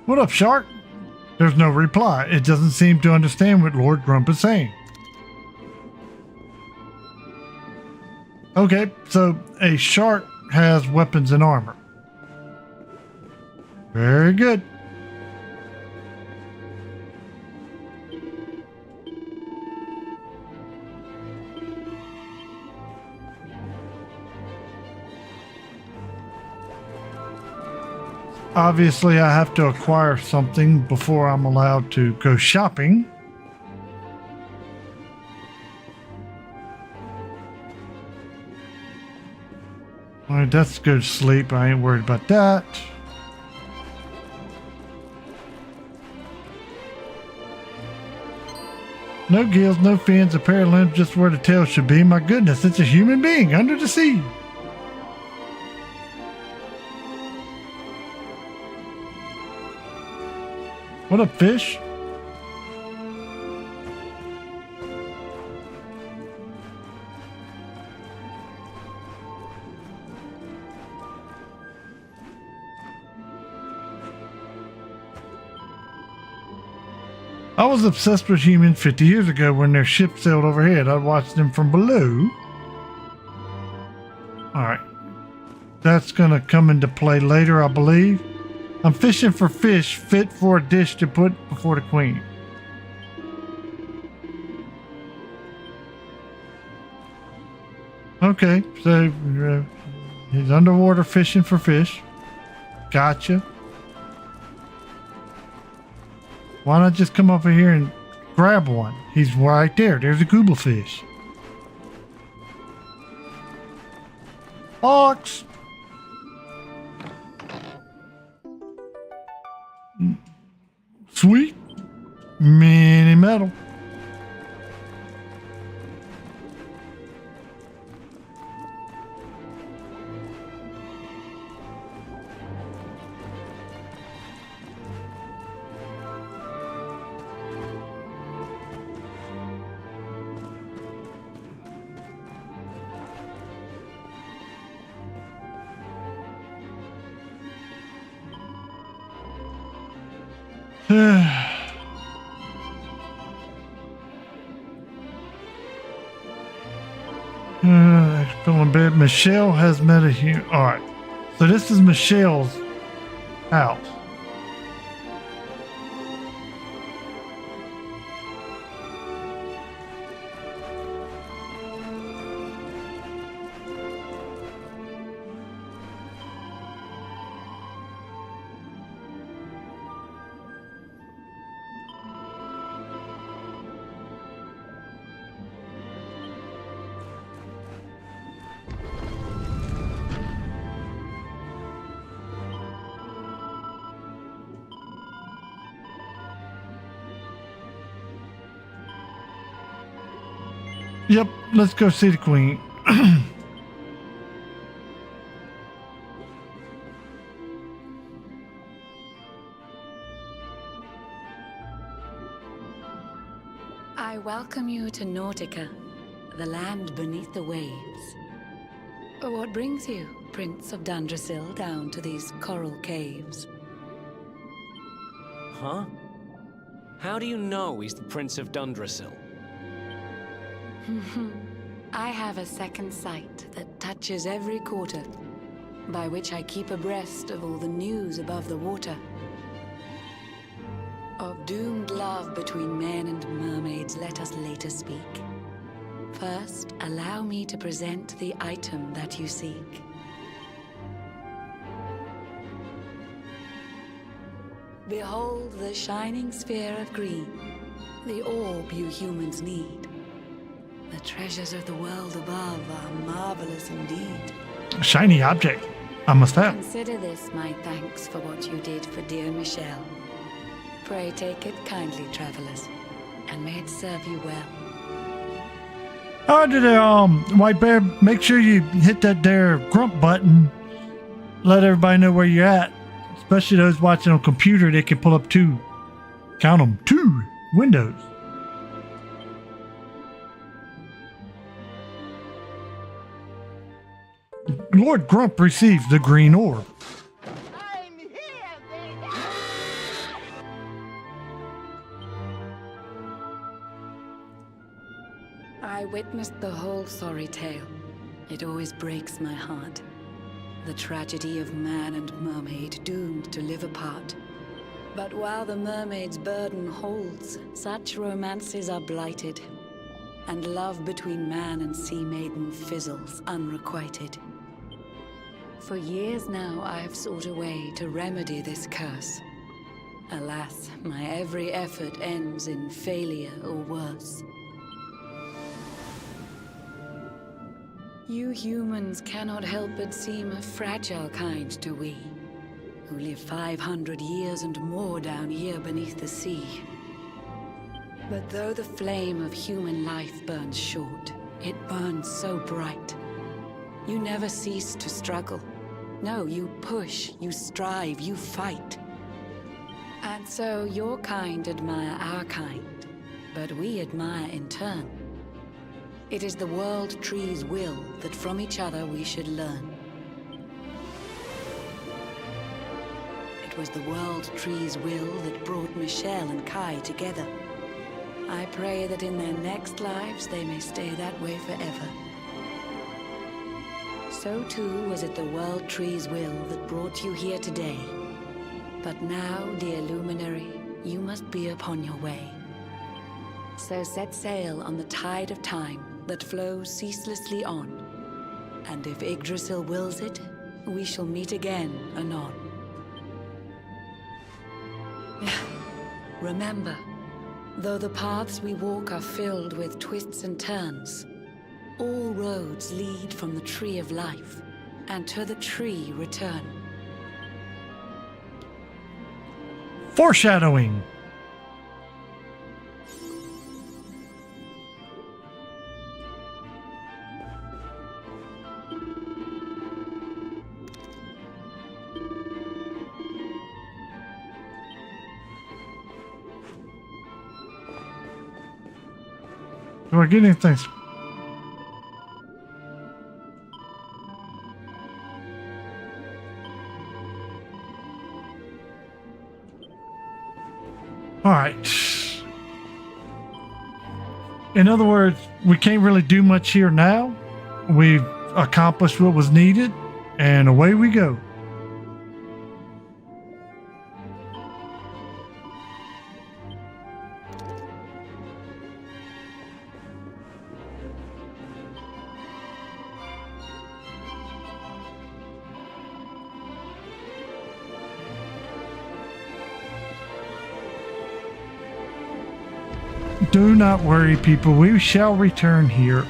What up, Shark? There's no reply. It doesn't seem to understand what Lord Grump is saying. Okay, so a shark has weapons and armor. Very good. Obviously, I have to acquire something before I'm allowed to go shopping. All right, that's good sleep. I ain't worried about that. No gills, no fins, a pair of limbs just where the tail should be. My goodness, it's a human being under the sea. What up, fish? I was obsessed with humans 50 years ago when their ship sailed overhead. I watched them from below. Alright. That's going to come into play later, I believe. I'm fishing for fish fit for a dish to put before the queen. Okay, so he's underwater fishing for fish. Gotcha. Why not just come over here and grab one? He's right there. There's a gooblefish. Fox! Sweet. Mini metal. Feeling bad. Michelle has met a human. Alright. So this is Michelle's house. Yep, let's go see the queen. I welcome you to Nautica, the land beneath the waves. What brings you, Prince of Dundrasil, down to these coral caves? Huh? How do you know he's the Prince of Dundrasil? I have a second sight that touches every quarter, by which I keep abreast of all the news above the water. Of doomed love between men and mermaids, let us later speak. First, allow me to present the item that you seek. Behold the shining sphere of green, the orb you humans need. The treasures of the world above are marvelous indeed. Shiny object. I must have. Consider this my thanks for what you did for dear Michelle. Pray take it kindly, travelers, and may it serve you well. Oh, did White Bear, make sure you hit that there grump button. Let everybody know where you're at. Especially those watching on computer, they can pull up 2. Count them, 2 windows. Lord Grump receives the green orb. I'm here, baby! I witnessed the whole sorry tale. It always breaks my heart. The tragedy of man and mermaid doomed to live apart. But while the mermaid's burden holds, such romances are blighted, and love between man and sea maiden fizzles unrequited. For years now I have sought a way to remedy this curse. Alas, my every effort ends in failure or worse. You humans cannot help but seem a fragile kind to we, who live 500 years and more down here beneath the sea. But though the flame of human life burns short, it burns so bright. You never cease to struggle. No, you push, you strive, you fight. And so your kind admire our kind, but we admire in turn. It is the World Tree's will that from each other we should learn. It was the World Tree's will that brought Michelle and Kai together. I pray that in their next lives they may stay that way forever. So too was it the World Tree's will that brought you here today. But now, dear Luminary, you must be upon your way. So set sail on the tide of time that flows ceaselessly on. And if Yggdrasil wills it, we shall meet again anon. Remember, though the paths we walk are filled with twists and turns, all roads lead from the Tree of Life, and to the tree return. Foreshadowing. Do I get anything? All right. In other words, we can't really do much here now. We've accomplished what was needed, and away we go. Do not worry, people. We shall return here.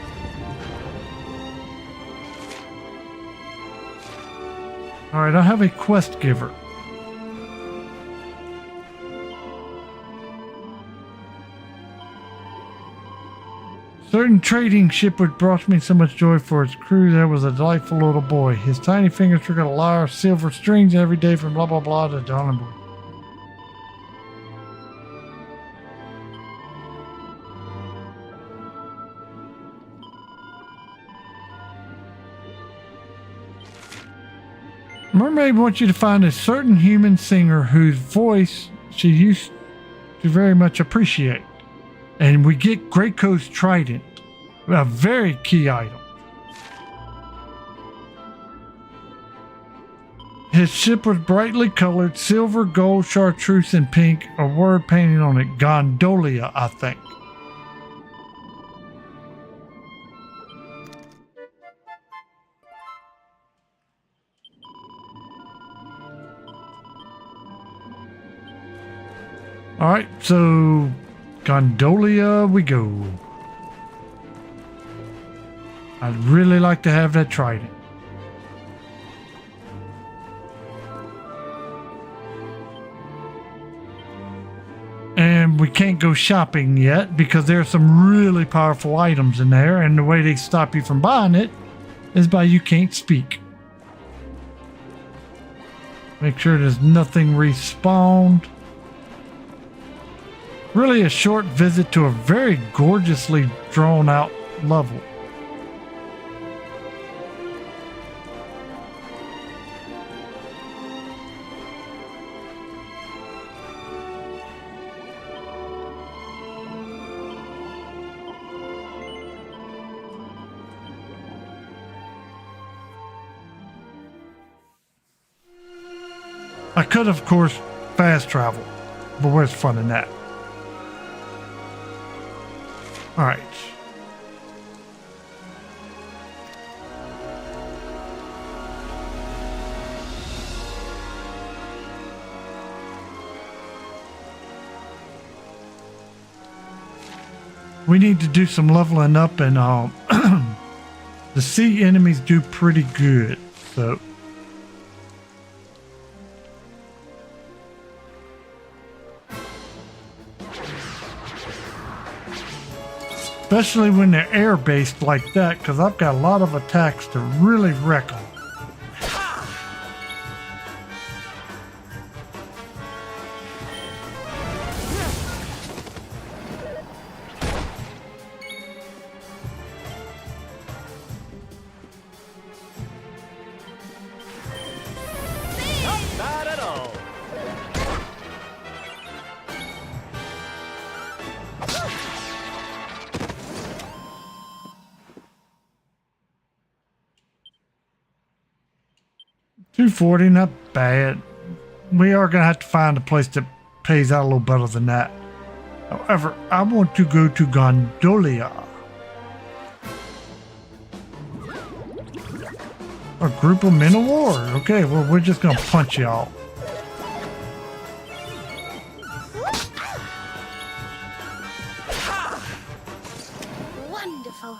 All right, I have a quest giver. Certain trading ship which brought me so much joy for its crew, there was a delightful little boy. His tiny fingers took a lyre of silver strings every day from blah blah blah to Donenberg. Mermaid wants you to find a certain human singer whose voice she used to very much appreciate. And we get Graco's trident, a very key item. His ship was brightly colored, silver, gold, chartreuse, and pink, a word painted on it, Gondolia, I think. All right, so Gondolia we go. I'd really like to have that trident. And we can't go shopping yet because there are some really powerful items in there, and the way they stop you from buying it is by you can't speak. Make sure there's nothing respawned. Really a short visit to a very gorgeously drawn out level. I could, of course, fast travel, but where's fun in that? All right. We need to do some leveling up, and the sea enemies do pretty good, so. Especially when they're air-based like that, because I've got a lot of attacks to really wreck them. Not at all. $240, not bad. We are going to have to find a place that pays out a little better than that. However, I want to go to Gondolia. A group of men of war. Okay, well, we're just going to punch y'all. Wonderful.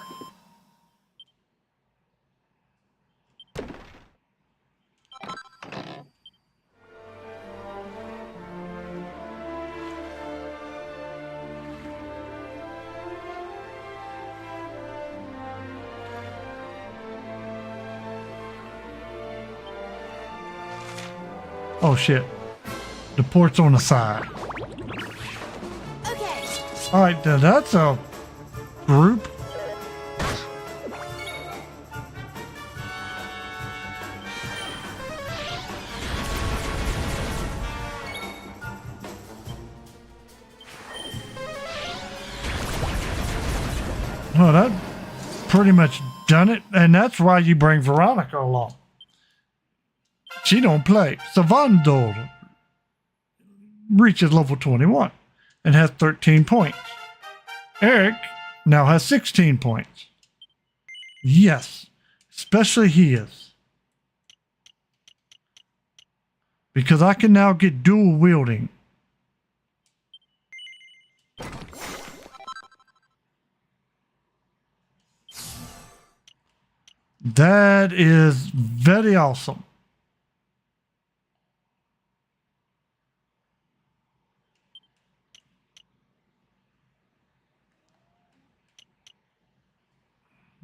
Oh shit. The port's on the side. Okay. Alright, now that's a group. Well, that pretty much done it, and that's why you bring Veronica along. She don't play. Savandor reaches level 21 and has 13 points. Eric now has 16 points. Yes, especially he is. Because I can now get dual wielding. That is very awesome.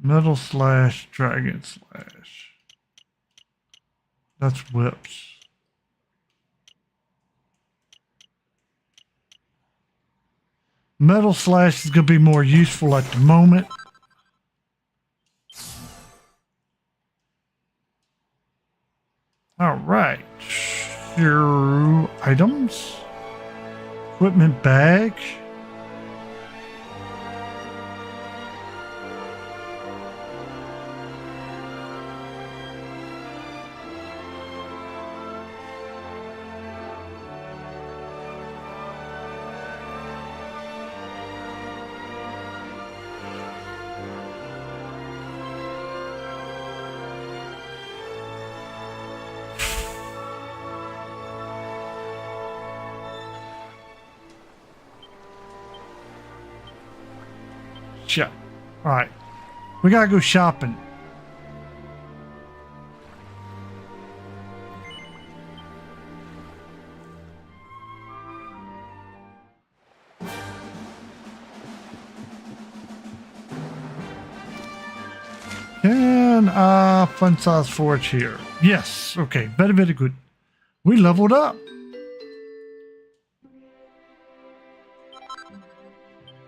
Metal slash, dragon slash. That's whips. Metal slash is going to be more useful at the moment. All right. Your items. Equipment bag. Shit. All right. We gotta go shopping. Can I fun size forge here? Yes. Okay. Very, very good. We leveled up.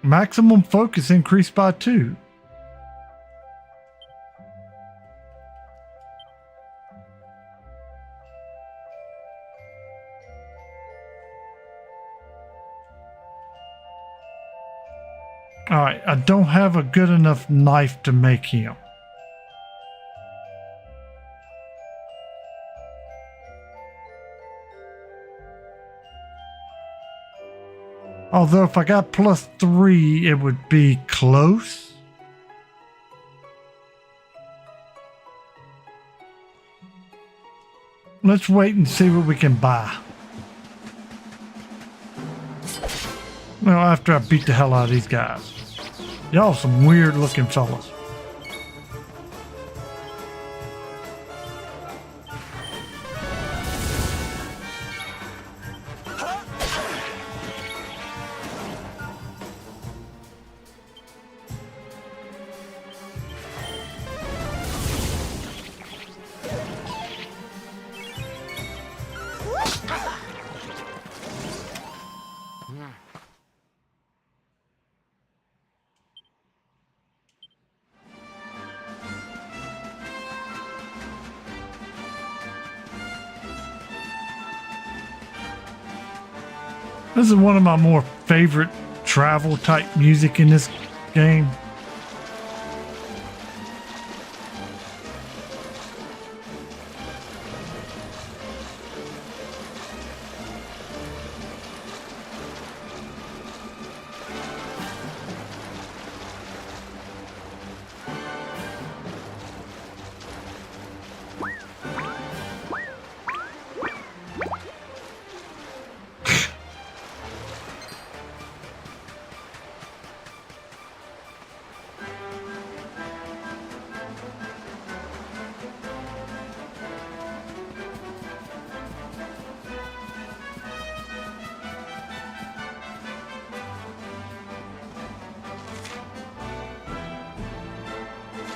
Maximum focus increased by 2. All right, I don't have a good enough knife to make him. Although if I got +3, it would be close. Let's wait and see what we can buy. Well, after I beat the hell out of these guys. Y'all some weird looking fellas. This is one of my more favorite travel type music in this game.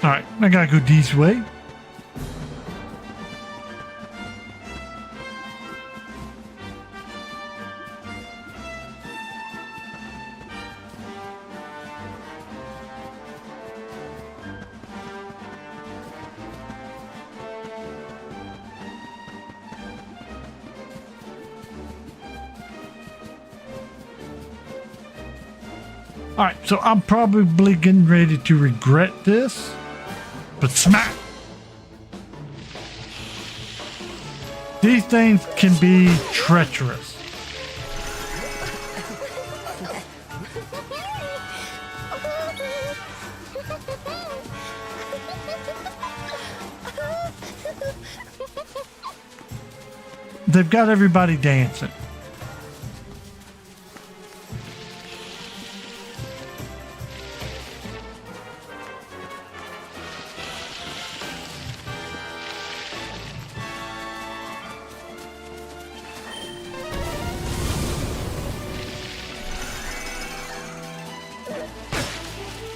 Alright, I gotta go this way. Alright, so I'm probably getting ready to regret this. But smack! These things can be treacherous. They've got everybody dancing.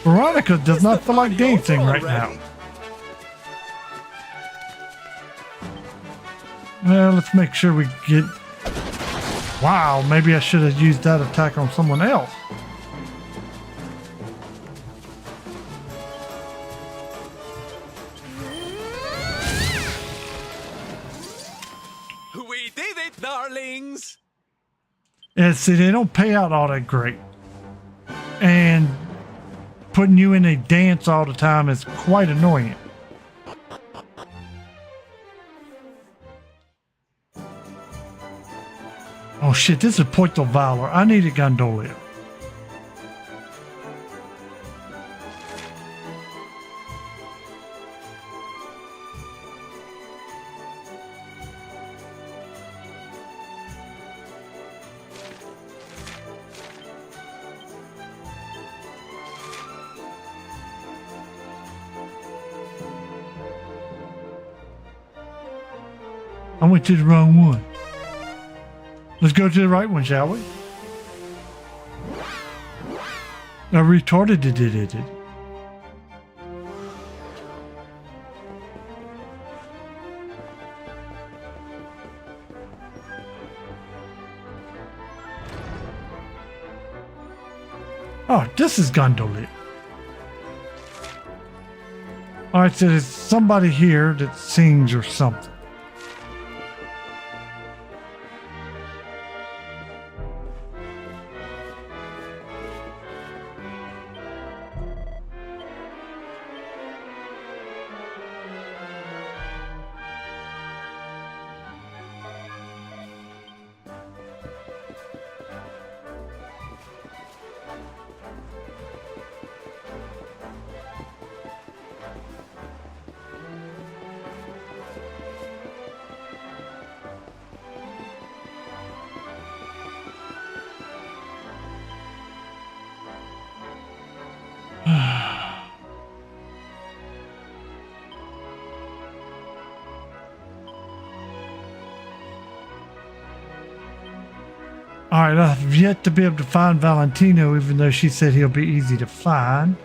Veronica does not feel like dancing right now. Well, let's make sure we get... Wow, maybe I should have used that attack on someone else. We did it, darlings! And see, they don't pay out all that great. And putting you in a dance all the time is quite annoying. Oh shit, this is Point of Valor. I need a Gondolia. I went to the wrong one. Let's go to the right one, shall we? I retarded it. Oh, this is Gondolin. Alright, so there's somebody here that sings or something. Alright, I've yet to be able to find Valentino, even though she said he'll be easy to find.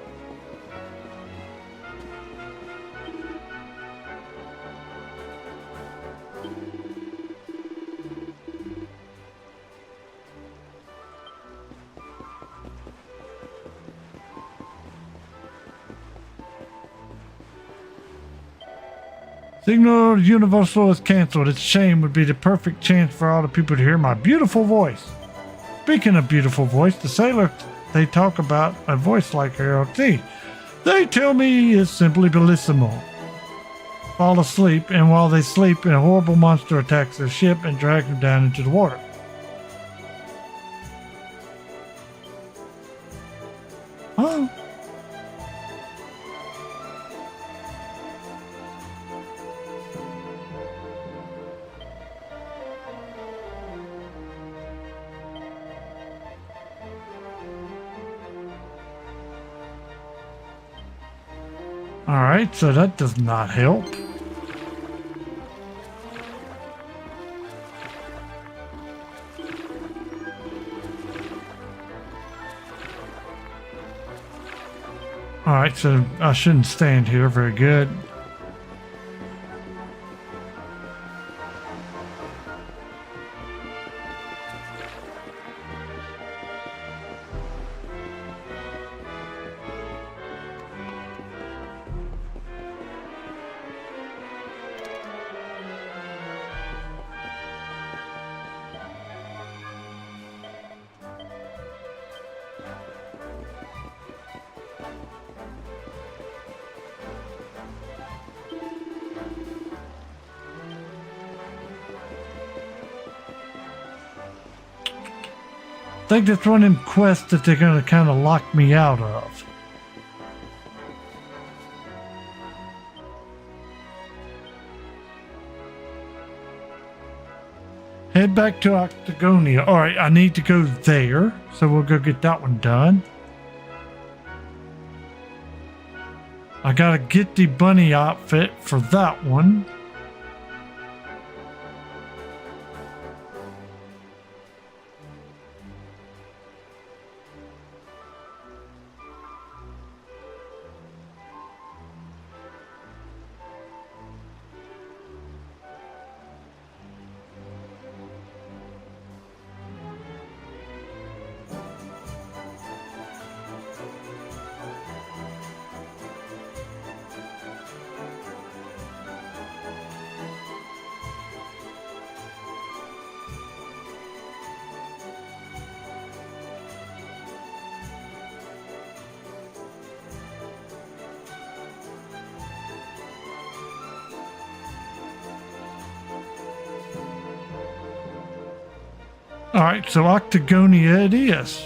Signal Universal is canceled. Its shame would be the perfect chance for all the people to hear my beautiful voice. Speaking of beautiful voice, the sailors, they talk about a voice like Harold T. They tell me it's simply bellissimo. Fall asleep, and while they sleep, a horrible monster attacks their ship and drags them down into the water. Oh. Alright, so that does not help. Alright, so I shouldn't stand here. Very good. I think that's one of them quests that they're going to kind of lock me out of. Head back to Octagonia. Alright, I need to go there, so we'll go get that one done. I gotta get the bunny outfit for that one. Alright, so Octagonia it is.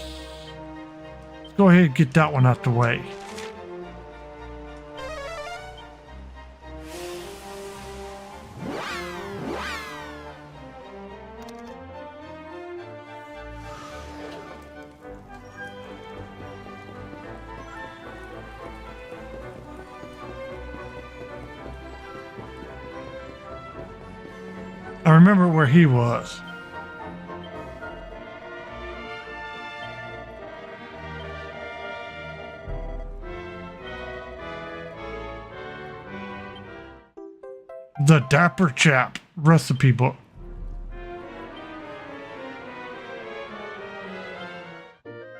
Let's go ahead and get that one out the way. I remember where he was. The Dapper Chap recipe book.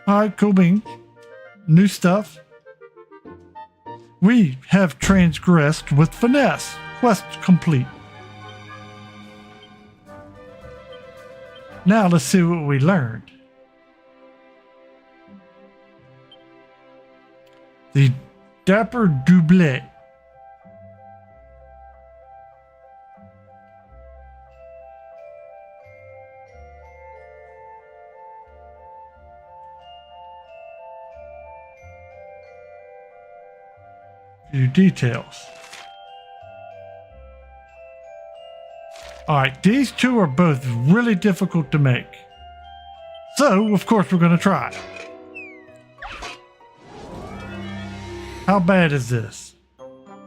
Alright, cool beans. new stuff. We have transgressed with finesse. Quest complete. Now let's see what we learned. The Dapper Doublet. Few details. Alright, these two are both really difficult to make. So, of course, we're going to try. How bad is this?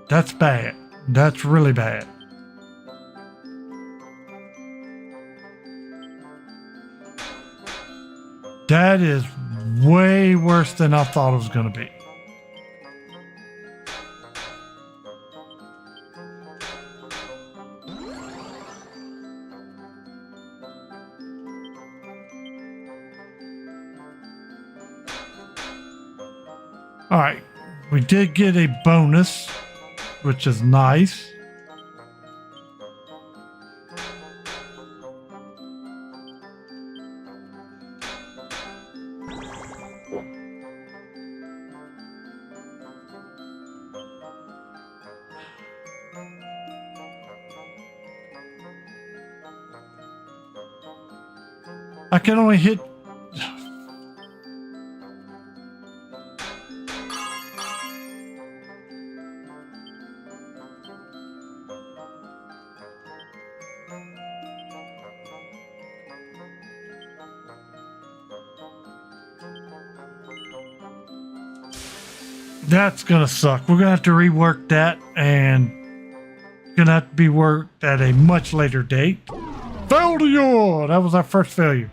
That's bad. That's really bad. That is way worse than I thought it was going to be. All right, we did get a bonus, which is nice. I can only hit. That's gonna suck. We're gonna have to rework that, and gonna have to be worked at a much later date. Failure! That was our first failure.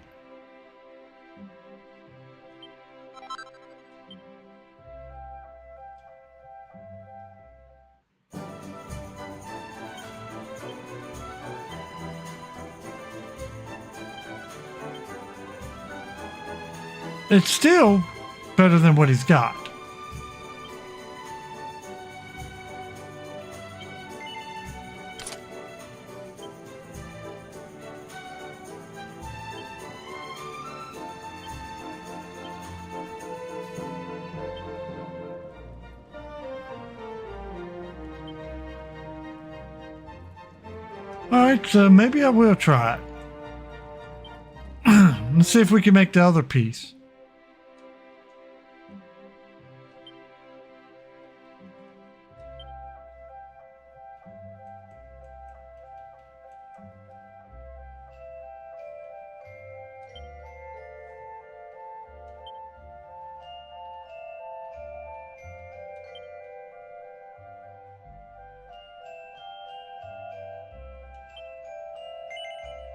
It's still better than what he's got. Alright, so maybe I will try it. Let's see if we can make the other piece.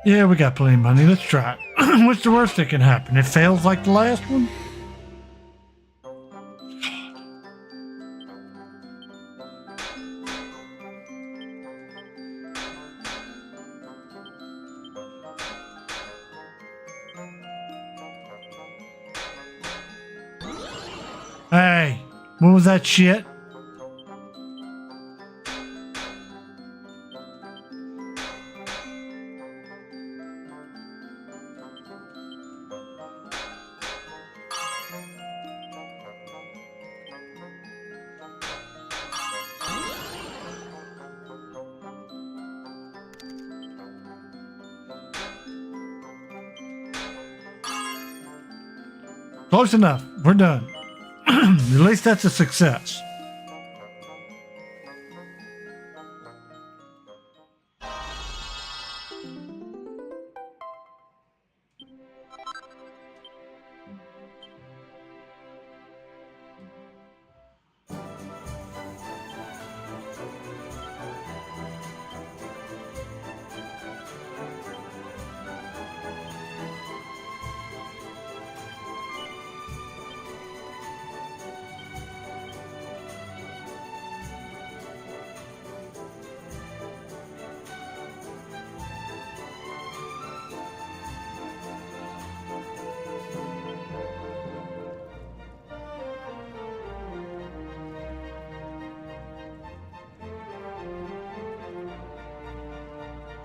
Yeah, we got plenty of money. Let's try it. What's the worst that can happen? It fails like the last one? Hey, what was that shit? Close enough. We're done. At least that's a success.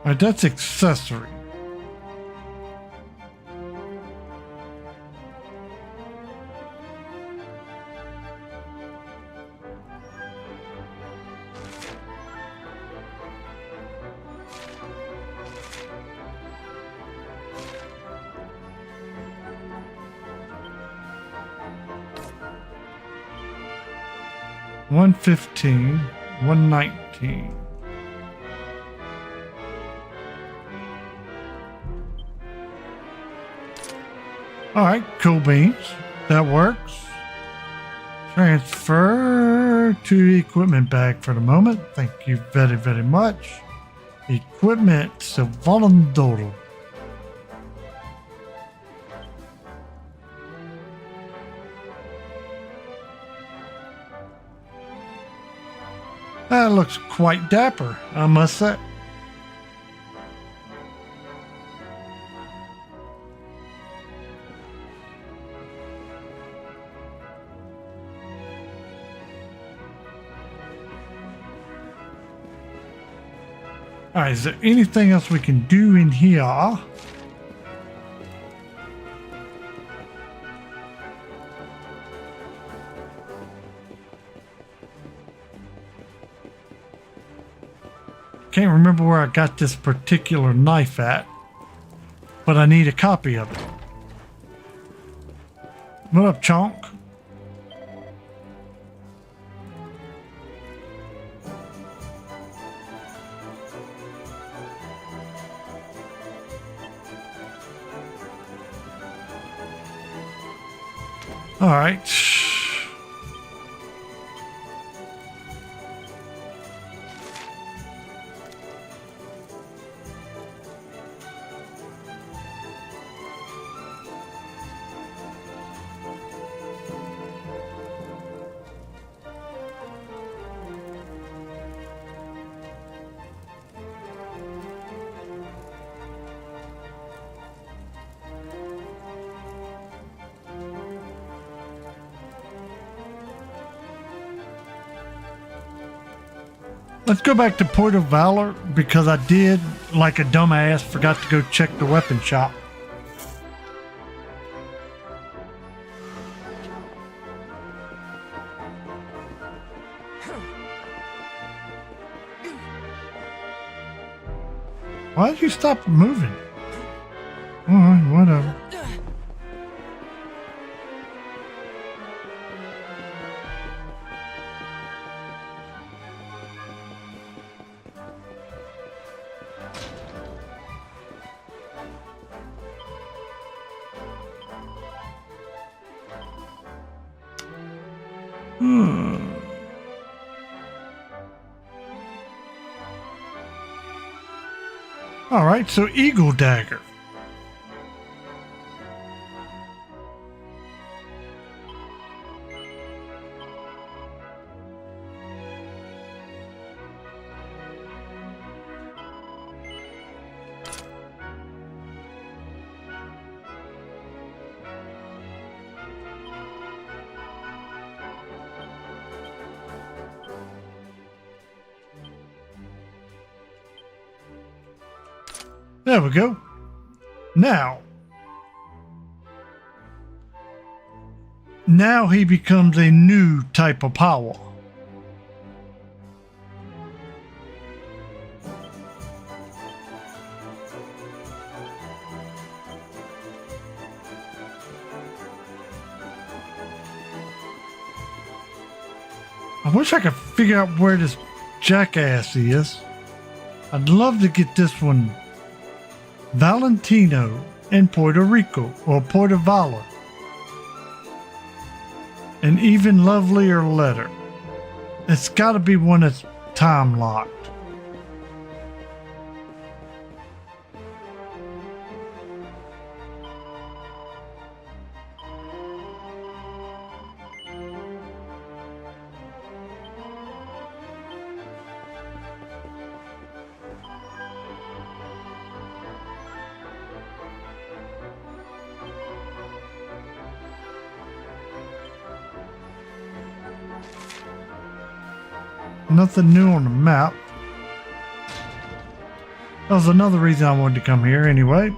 Alright, that's accessory. $115, $119. All right, cool beans. That works. Transfer to equipment bag for the moment. Thank you very, very much. Equipment Silvanandoro. That looks quite dapper, I must say. Alright, is there anything else we can do in here? Can't remember where I got this particular knife at, but I need a copy of it. What up, Chonk? All right. Let's go back to Port of Valor because I did, like a dumbass, forgot to go check the weapon shop. Why did you stop moving? Alright, whatever. All right, so Eagle Dagger. There we go. Now he becomes a new type of power. I wish I could figure out where this jackass is. I'd love to get this one. Valentino in Puerto Rico or Puerto Valor. An even lovelier letter. It's got to be one that's time locked. Nothing new on the map. That was another reason I wanted to come here anyway.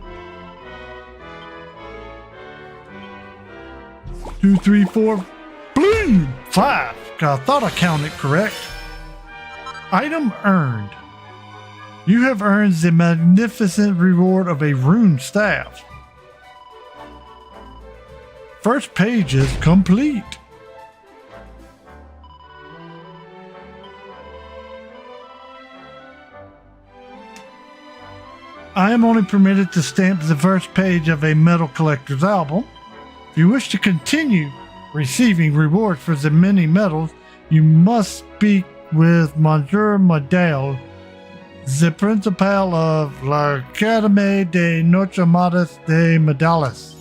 2, 3, 4, boom! 5. I thought I counted correct. Item earned. You have earned the magnificent reward of a rune staff. First page is complete. I am only permitted to stamp the first page of a Metal Collector's album. If you wish to continue receiving rewards for the many medals, you must speak with Monsieur Madel, the principal of La Academie de Notre Dame de Medallas.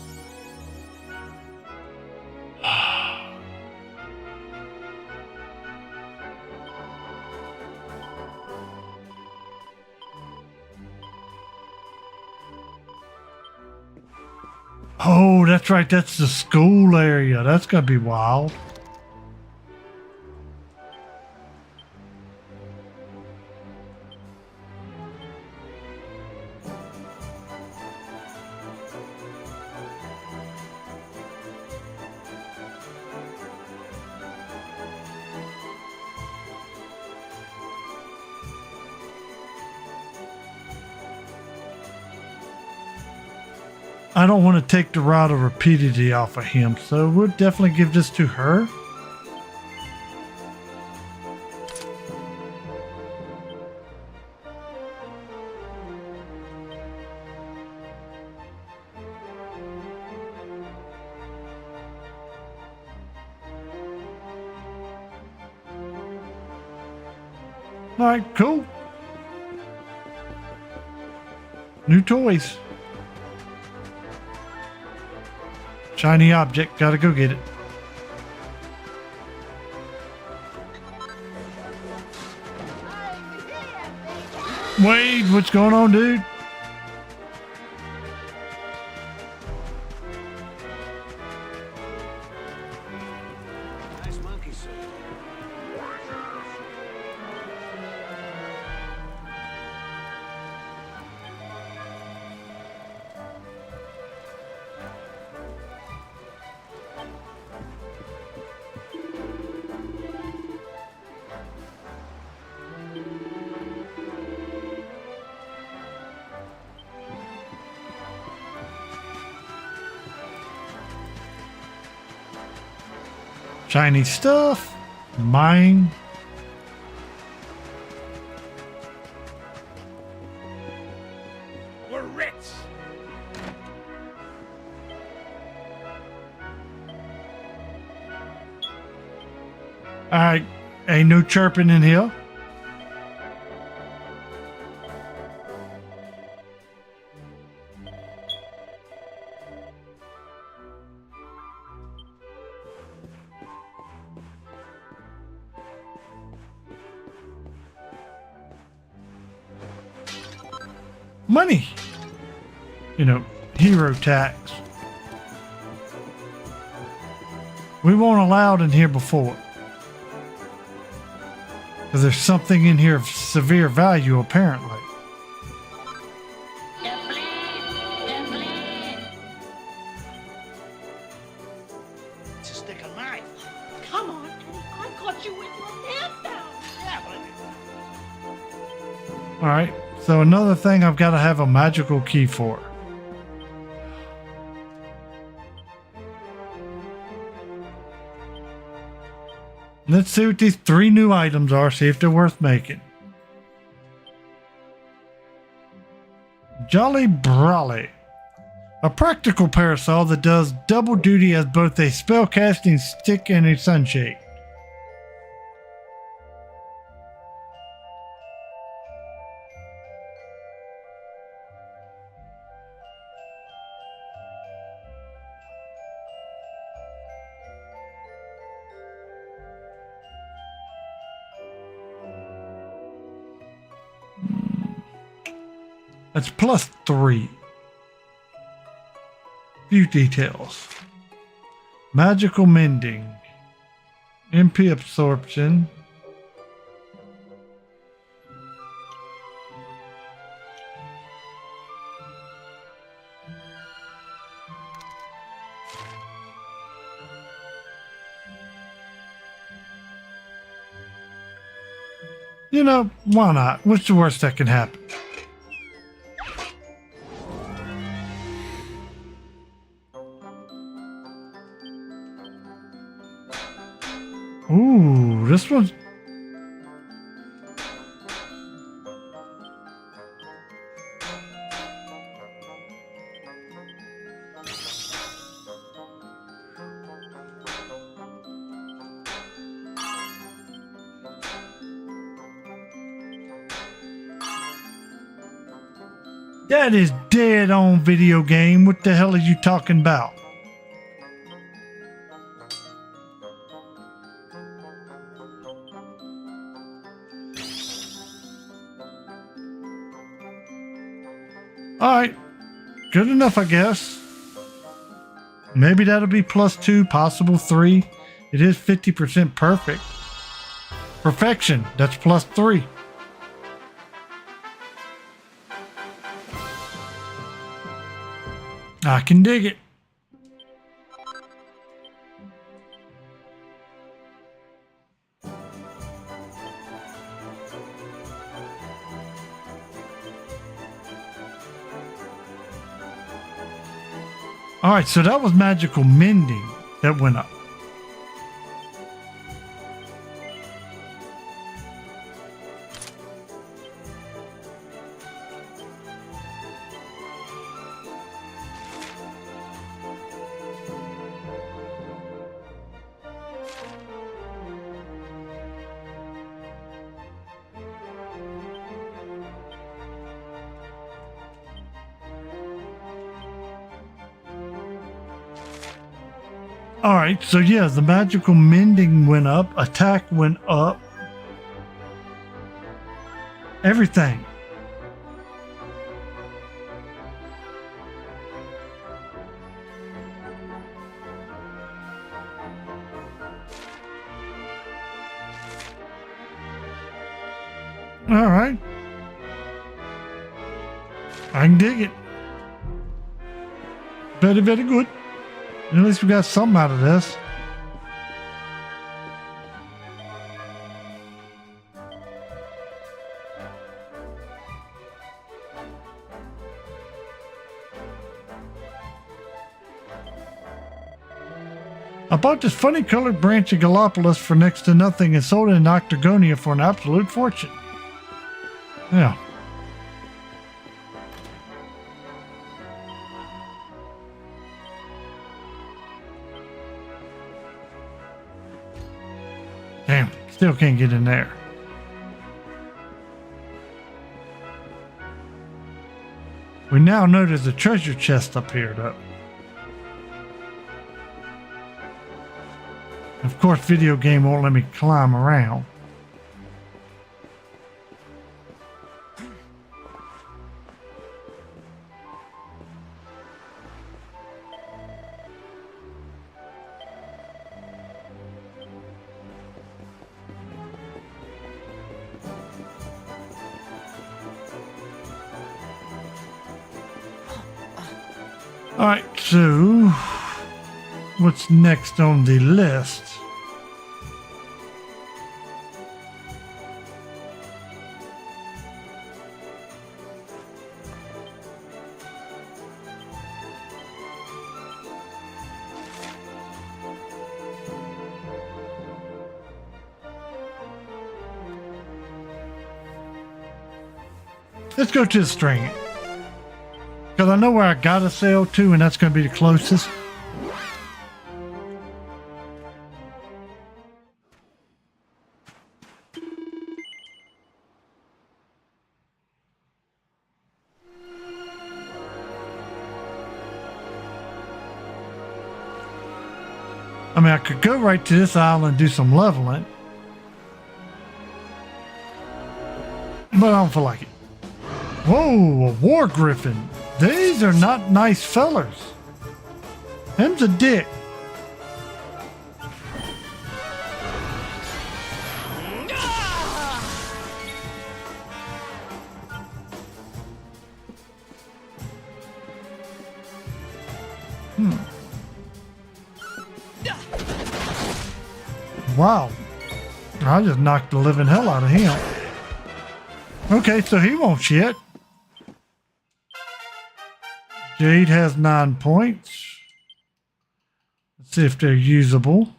Oh, that's right. That's the school area. That's gonna be wild. I don't want to take the rod of rapidity off of him, so we'll definitely give this to her. All right, cool. New toys. Shiny object, gotta go get it. Wade, what's going on, dude? Nice monkey suit. Shiny stuff. Mine. We're rich. Alright, ain't no chirping in here. Money. You know, hero tax. We weren't allowed in here before. Because there's something in here of severe value, apparently. It's a stick of knife. Come on, Eddie. I caught you with your hands down. Yeah, but Alright, so another thing I've got to have a magical key for. Let's see what these 3 new items are, see if they're worth making. Jolly Brawly. A practical parasol that does double duty as both a spellcasting stick and a sunshade. That's +3. Few details. Magical mending. MP absorption. You know, why not? What's the worst that can happen? Ooh, this one's... That is dead on video game. What the hell are you talking about? Alright. Good enough, I guess. Maybe that'll be +2, possible 3. It is 50% perfect. Perfection. That's +3. I can dig it. All right, so that was magical mending that went up. All right, so yeah, the magical mending went up, attack went up, everything. All right, I can dig it. Very, very good. At least we got something out of this. I bought this funny colored branch of Gallopolis for next to nothing and sold it in Octagonia for an absolute fortune. Yeah. Damn, still can't get in there. We now know there's a treasure chest up here, though. Of course, video game won't let me climb around. Alright, so what's next on the list? Let's go to the string. Because I know where I gotta sail to, and that's going to be the closest. I mean, I could go right to this island and do some leveling. But I don't feel like it. Whoa, a war griffin. These are not nice fellers. Him's a dick. Wow. I just knocked the living hell out of him. Okay, so he won't shit. Jade has 9 points. Let's see if they're usable.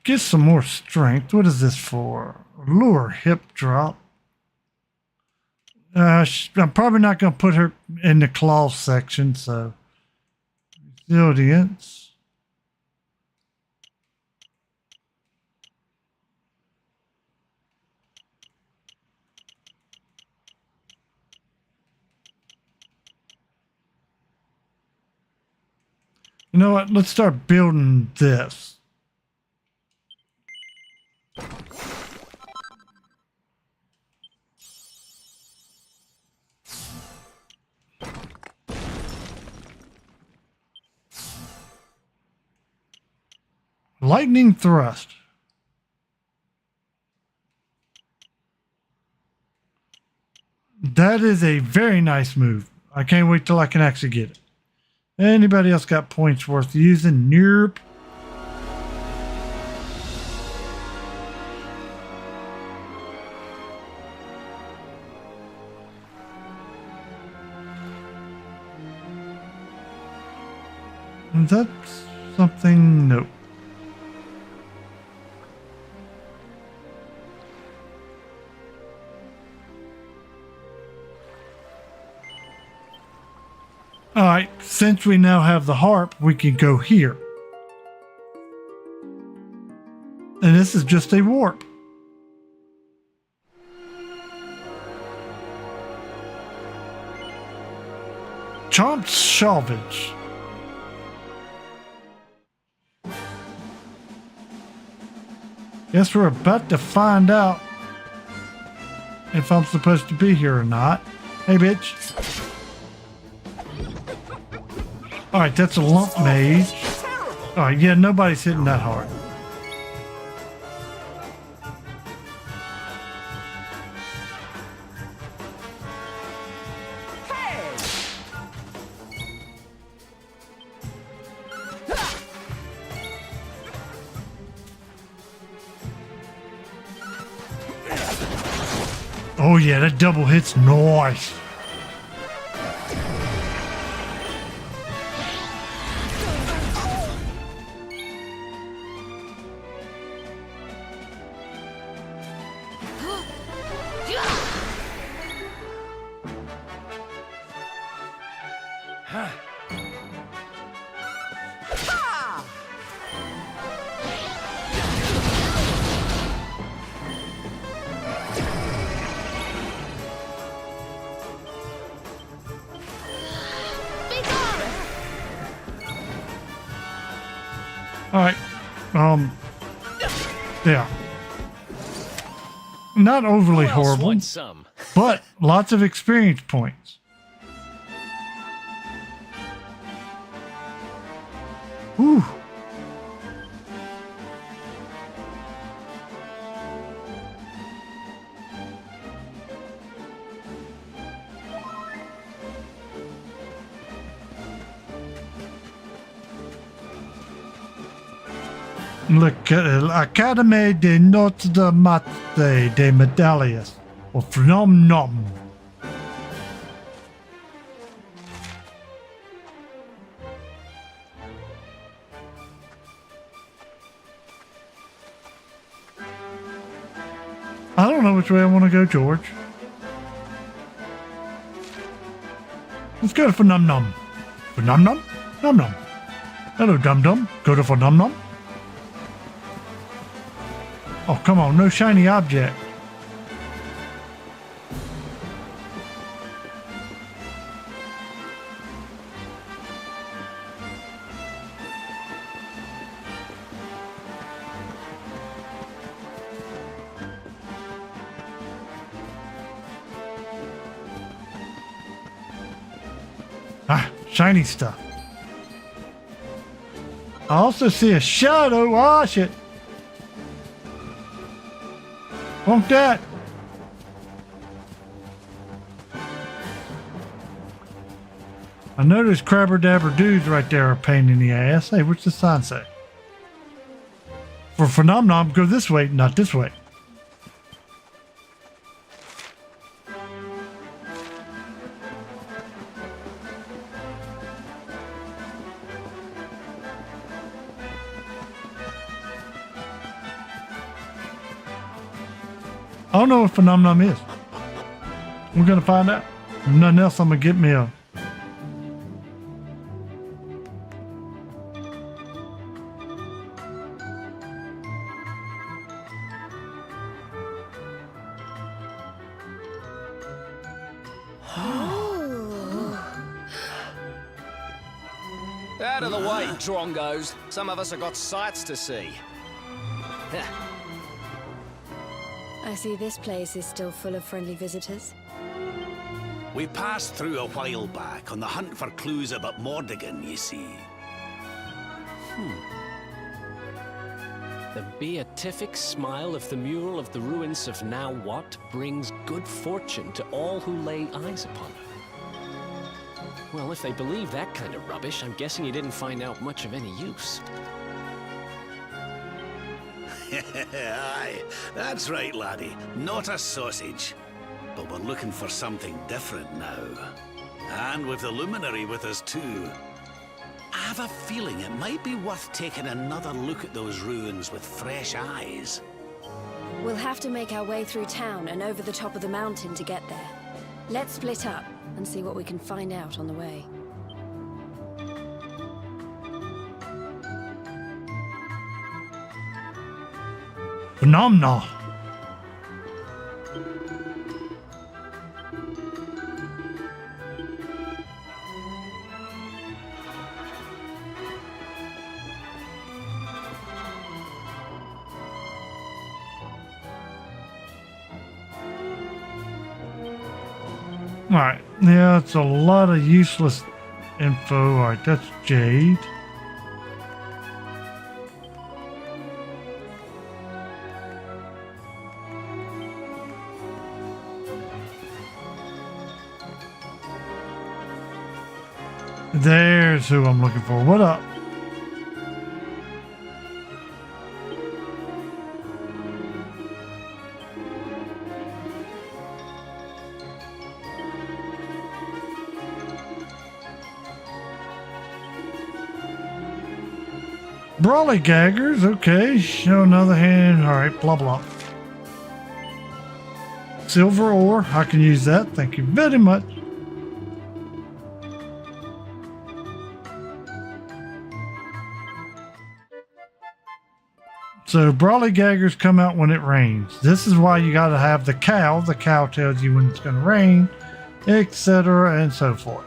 Get some more strength. What is this for? Lure hip drop. I'm probably not going to put her in the claw section, so resilience. You know what? Let's start building this. Lightning thrust. That is a very nice move. I can't wait till I can actually get it. Anybody else got points worth using? Nope. Is that something? Nope. All right, since we now have the harp, we can go here. And this is just a warp. Chomp's salvage. Guess we're about to find out if I'm supposed to be here or not. Hey, bitch. All right, that's a lump mage. All right, yeah, nobody's hitting that hard. Oh yeah, that double hit's nice. All right. Yeah. Not overly horrible, but lots of experience points. Ooh. L'Académie de Notre-Dame des Médailles, or Phnom Nom. I don't know which way I want to go, George. Let's go to Phnom Nom. Phnom Nom? Nom Nom. Hello, Dum Dum. Go to Phnom Nom. Oh, come on, no shiny object. shiny stuff. I also see a shadow. Oh, shit. Want that? I noticed Crabber Dabber dudes right there are a pain in the ass. Hey, what's the sign say? For Phenomenon, go this way, not this way. I don't know what Phenomenon is. We're gonna find out. If nothing else, I'm gonna get me a Out of the way, drongos. Some of us have got sights to see. I see this place is still full of friendly visitors. We passed through a while back on the hunt for clues about Mordigan, you see. The beatific smile of the mural of the ruins of Now What brings good fortune to all who lay eyes upon her. Well, if they believe that kind of rubbish, I'm guessing you didn't find out much of any use. Aye, that's right, laddie. Not a sausage. But we're looking for something different now. And with the Luminary with us too. I have a feeling it might be worth taking another look at those ruins with fresh eyes. We'll have to make our way through town and over the top of the mountain to get there. Let's split up and see what we can find out on the way. Phenomenal. Alright, yeah, it's a lot of useless info. Alright, that's Jade. There's who I'm looking for. What up? Brawly gaggers, okay. Show another hand. Alright, blah blah. Silver ore, I can use that. Thank you very much. So Brawly gaggers come out when it rains. This is why you got to have the cow. The cow tells you when it's going to rain, etc. and so forth.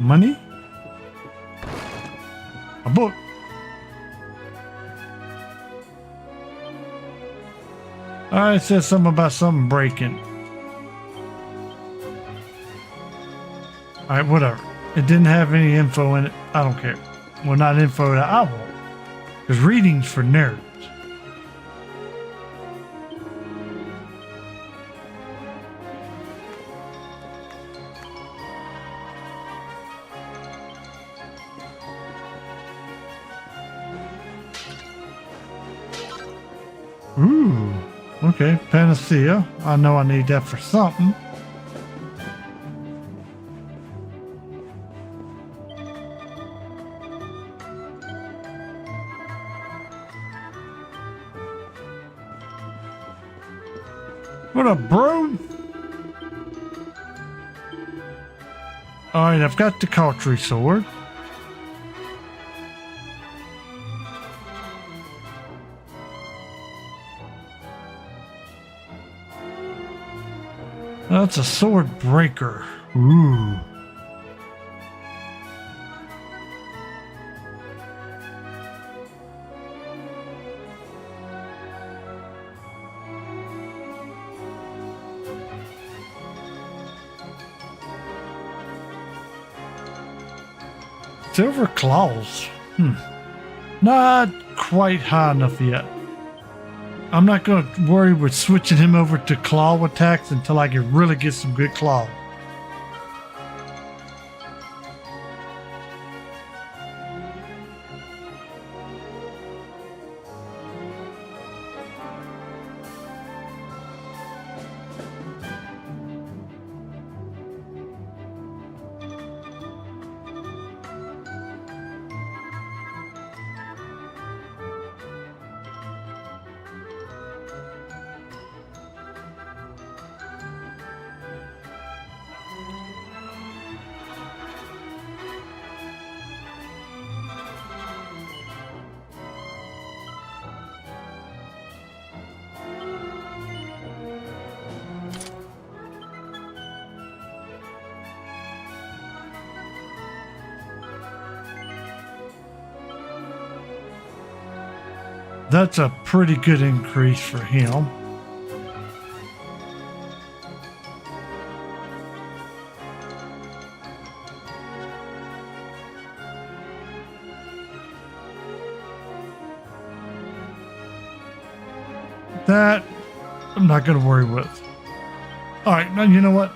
Money? A book. It says something about something breaking. Alright, whatever. It didn't have any info in it. I don't care. Well, not info that I want. Because reading's for nerds. Ooh. Okay, panacea. I know I need that for something. What up, bro? Alright, I've got the Cautry sword. That's a sword breaker. Ooh. Silver claws. Not quite high enough yet. I'm not going to worry with switching him over to claw attacks until I can really get some good claw. That's a pretty good increase for him. That I'm not going to worry with. All right, now you know what?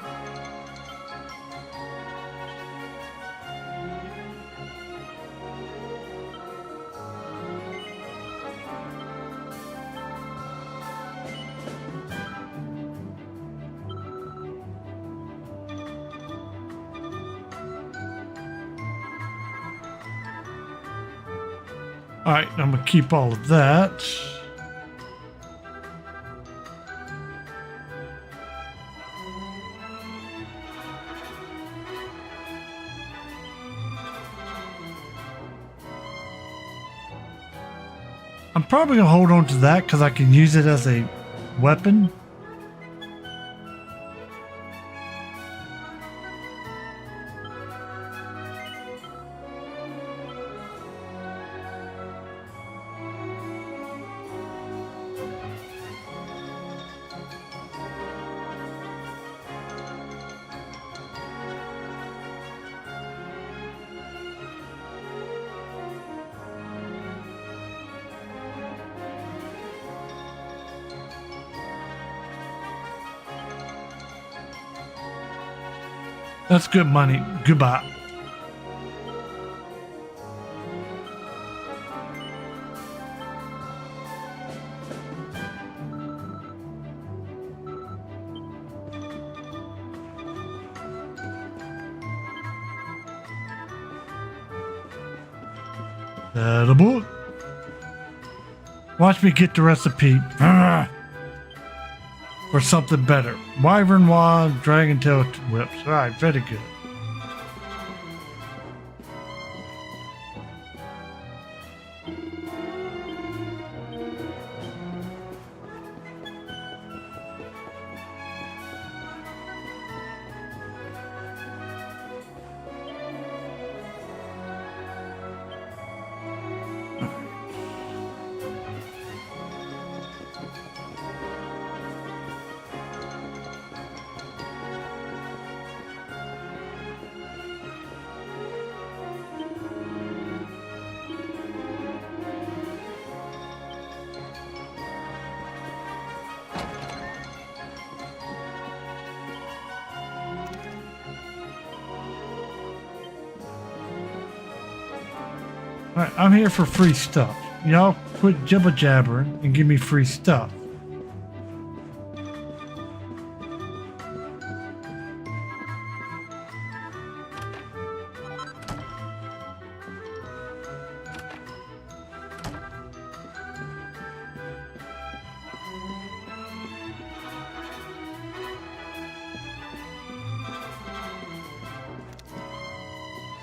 All right, I'm going to keep all of that. I'm probably going to hold on to that because I can use it as a weapon. That's good money. Goodbye. Edible. Watch me get the recipe for something better. Wyvern wand, dragon tail whips. All right, very good. Alright, I'm here for free stuff. Y'all quit jibber jabbering and give me free stuff.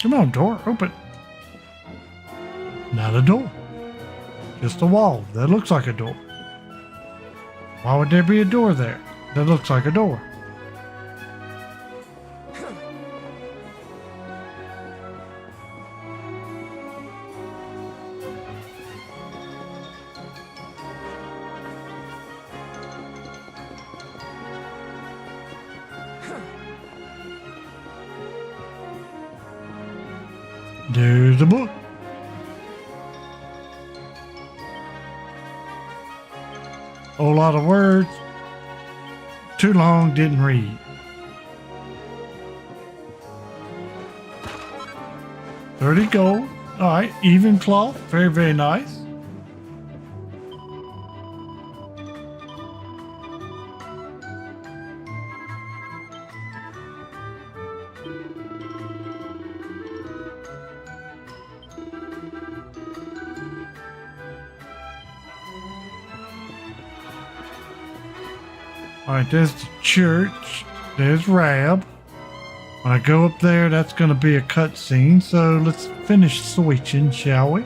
Come on, door, open. Not a door. Just a wall that looks like a door. Why would there be a door there that looks like a door? There's the book. Whole lot of words. Too long, didn't read. $30 gold. All right, even cloth. Very, very nice. All right, there's the church. There's Rab. When I go up there, that's going to be a cutscene. So let's finish switching, shall we?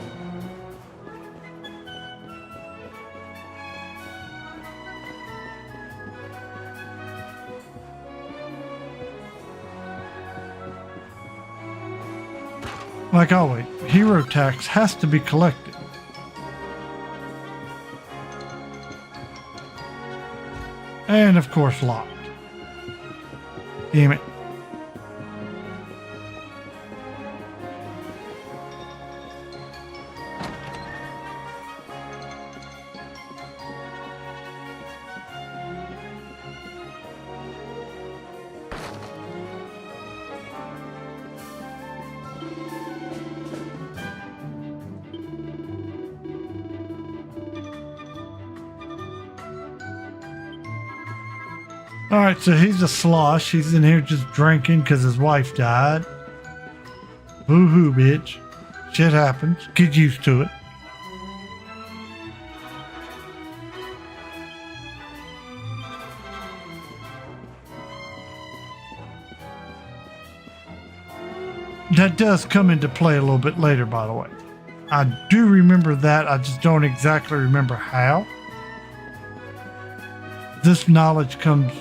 Like always, hero tax has to be collected. And of course locked. Damn it. Alright, so he's a slosh. He's in here just drinking because his wife died. Boo-hoo, bitch. Shit happens. Get used to it. That does come into play a little bit later, by the way. I do remember that. I just don't exactly remember how. This knowledge comes...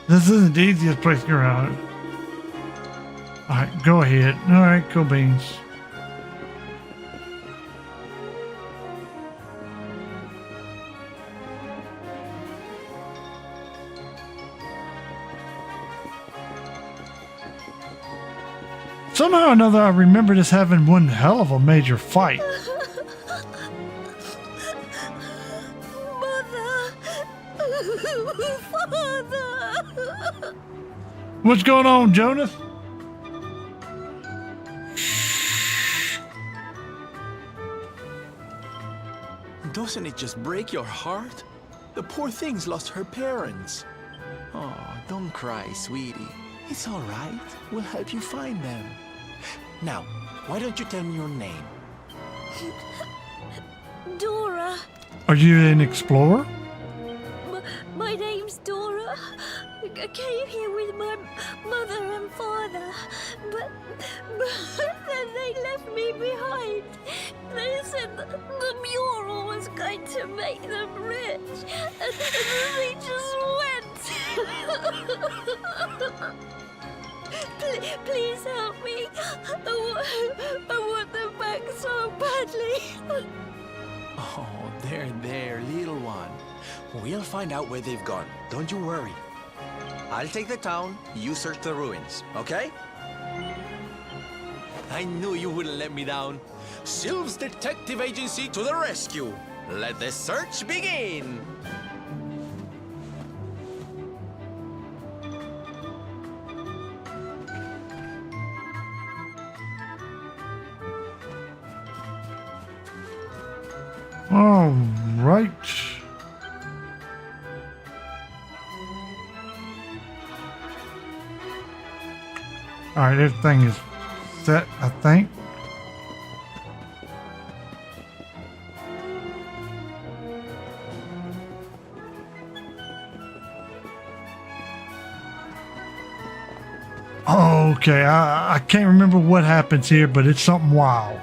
This isn't the easiest place to get around. Alright, go ahead. Alright, cool beans. Somehow or another, I remember this having one hell of a major fight. What's going on, Jonas? Doesn't it just break your heart? The poor thing's lost her parents. Oh, don't cry, sweetie. It's all right. We'll help you find them. Now, why don't you tell me your name? Dora. Are you an explorer? My name's Dora. I came here with my mother and father, but then they left me behind. They said that the mural was going to make them rich, and they just went. Please help me. I want them back so badly. Oh, there, little one. We'll find out where they've gone. Don't you worry. I'll take the town, you search the ruins, okay? I knew you wouldn't let me down. Sylph's Detective Agency to the rescue. Let the search begin. All right. All right, everything is set, I think. Okay, I can't remember what happens here, but it's something wild.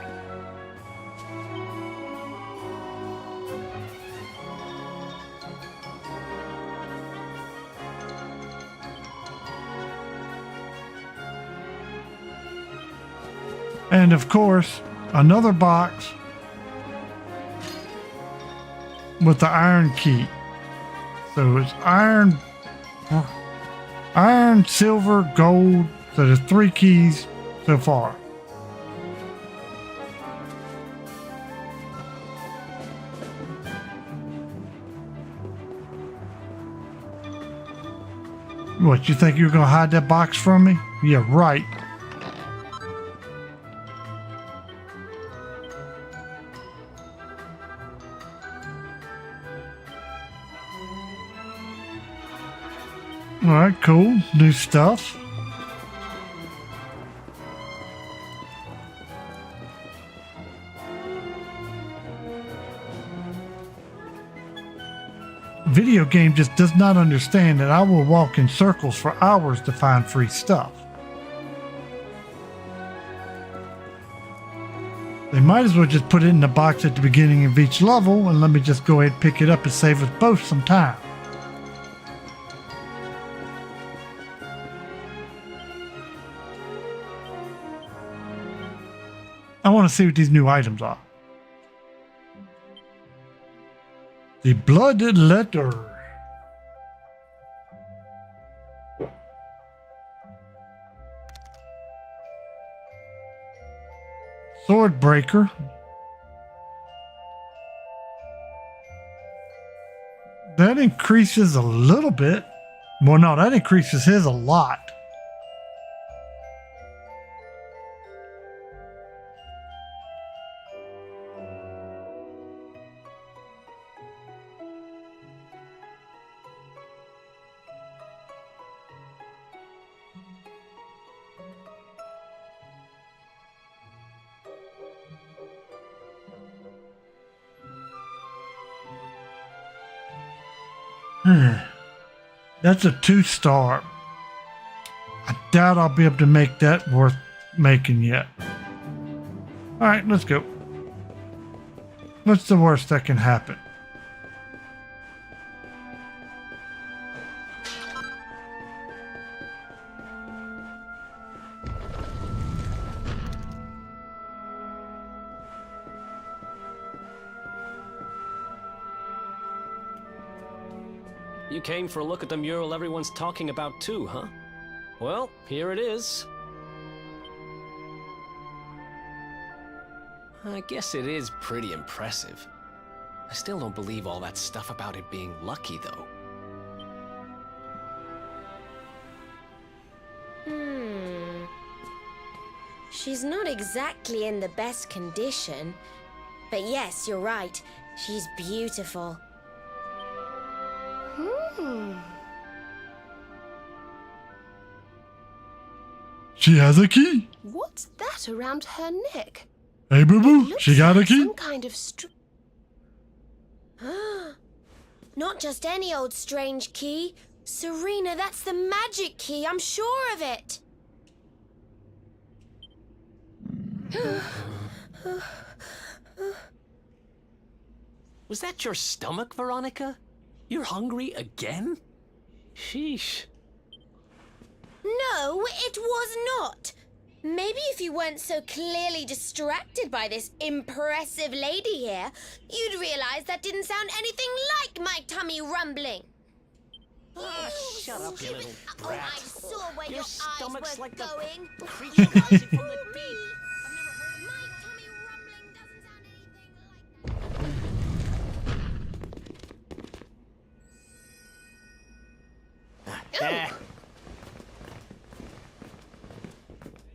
And of course, another box with the iron key. So it's iron Iron, silver, gold. So there's 3 keys so far. What, you think you were gonna hide that box from me? Yeah, right. Alright, cool. New stuff. Video game just does not understand that I will walk in circles for hours to find free stuff. They might as well just put it in the box at the beginning of each level and let me just go ahead and pick it up and save us both some time. I want to see what these new items are. The Blood Letter. Sword Breaker. That increases a little bit. Well, no, that increases his a lot. That's a 2-star. I doubt I'll be able to make that worth making yet. Alright, let's go. What's the worst that can happen? You came for a look at the mural everyone's talking about too, huh? Well, here it is. I guess it is pretty impressive. I still don't believe all that stuff about it being lucky, though. She's not exactly in the best condition. But yes, you're right. She's beautiful. She has a key. What's that around her neck? Hey, boo-boo, she got a key. Some kind of Not just any old strange key. Serena, that's the magic key. I'm sure of it. Was that your stomach, Veronica? You're hungry again? Sheesh. No, it was not. Maybe if you weren't so clearly distracted by this impressive lady here, you'd realize that didn't sound anything like my tummy rumbling. Shut up, you little Oh, brat. I saw where Your your stomach's eyes were like the going. creature rising from the deep. My tummy rumbling doesn't sound anything like that.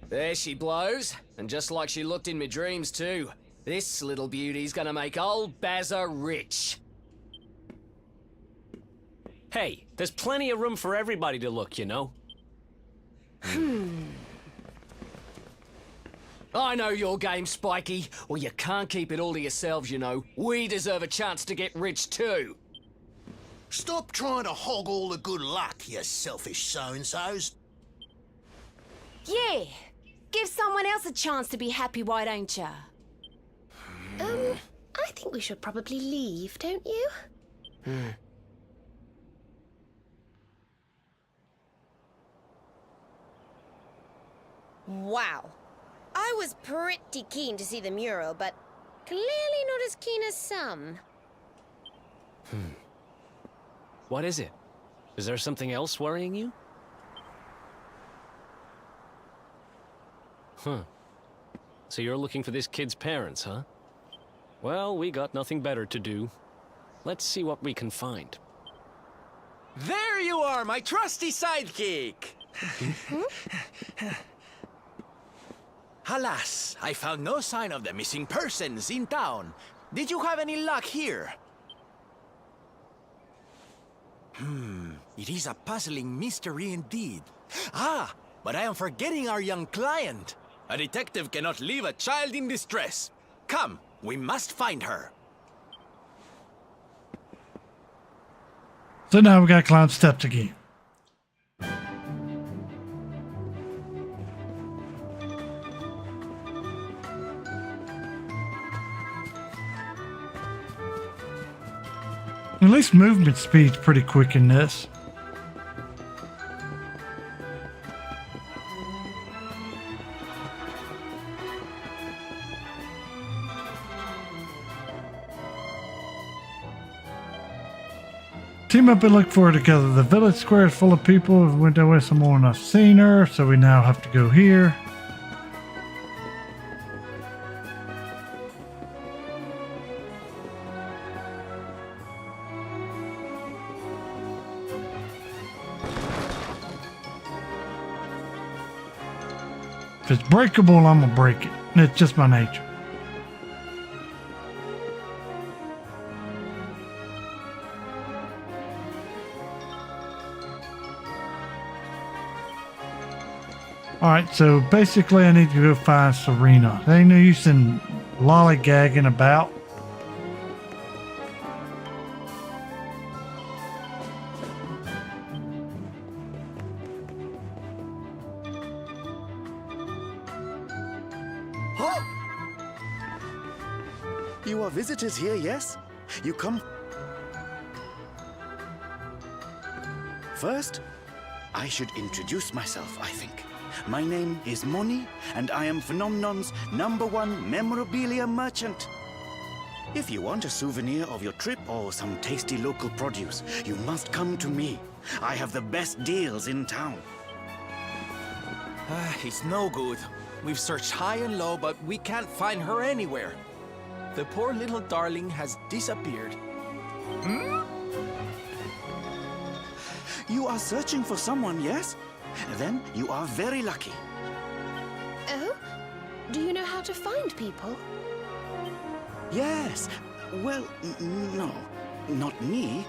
There she blows. And just like she looked in my dreams too. This little beauty's gonna make old Bazza rich. Hey, there's plenty of room for everybody to look, you know. I know your game, Spiky. Well, you can't keep it all to yourselves, you know. We deserve a chance to get rich too. Stop trying to hog all the good luck, you selfish so-and-sos. Yeah. Give someone else a chance to be happy, why don't ya? I think we should probably leave, don't you? Wow. I was pretty keen to see the mural, but clearly not as keen as some. What is it? Is there something else worrying you? Huh. So you're looking for this kid's parents, huh? Well, we got nothing better to do. Let's see what we can find. There you are, my trusty sidekick! Alas, I found no sign of the missing persons in town. Did you have any luck here? It is a puzzling mystery indeed. Ah, but I am forgetting our young client. A detective cannot leave a child in distress. Come, we must find her. So now we gotta climb steps again. At least movement speed's pretty quick in this. Team up and look for her together. The village square is full of people who went away some more than I've seen her, so we now have to go here. If it's breakable, I'm gonna break it. It's just my nature. Alright, so basically I need to go find Serena. There ain't no use in lollygagging about. You are visitors here, yes? You come... First, I should introduce myself, I think. My name is Moni, and I am Phenomenon's #1 memorabilia merchant. If you want a souvenir of your trip or some tasty local produce, you must come to me. I have the best deals in town. It's no good. We've searched high and low, but we can't find her anywhere. The poor little darling has disappeared. You are searching for someone, yes? Then you are very lucky. Oh? Do you know how to find people? Yes. Well, no. Not me,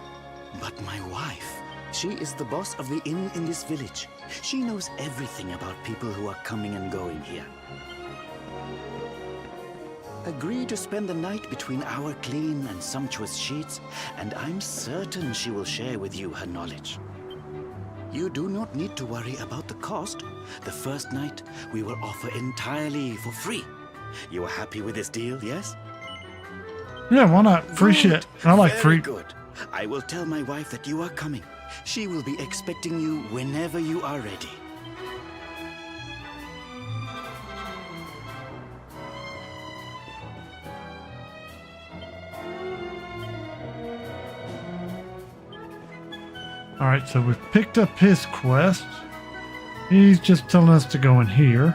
but my wife. She is the boss of the inn in this village. She knows everything about people who are coming and going here. Agree to spend the night between our clean and sumptuous sheets, and I'm certain she will share with you her knowledge. You do not need to worry about the cost. The first night we will offer entirely for free. You are happy with this deal, yes? Yeah, why not? Free shit. I like Very free. Good. I will tell my wife that you are coming. She will be expecting you whenever you are ready. Alright, so we've picked up his quest. He's just telling us to go in here.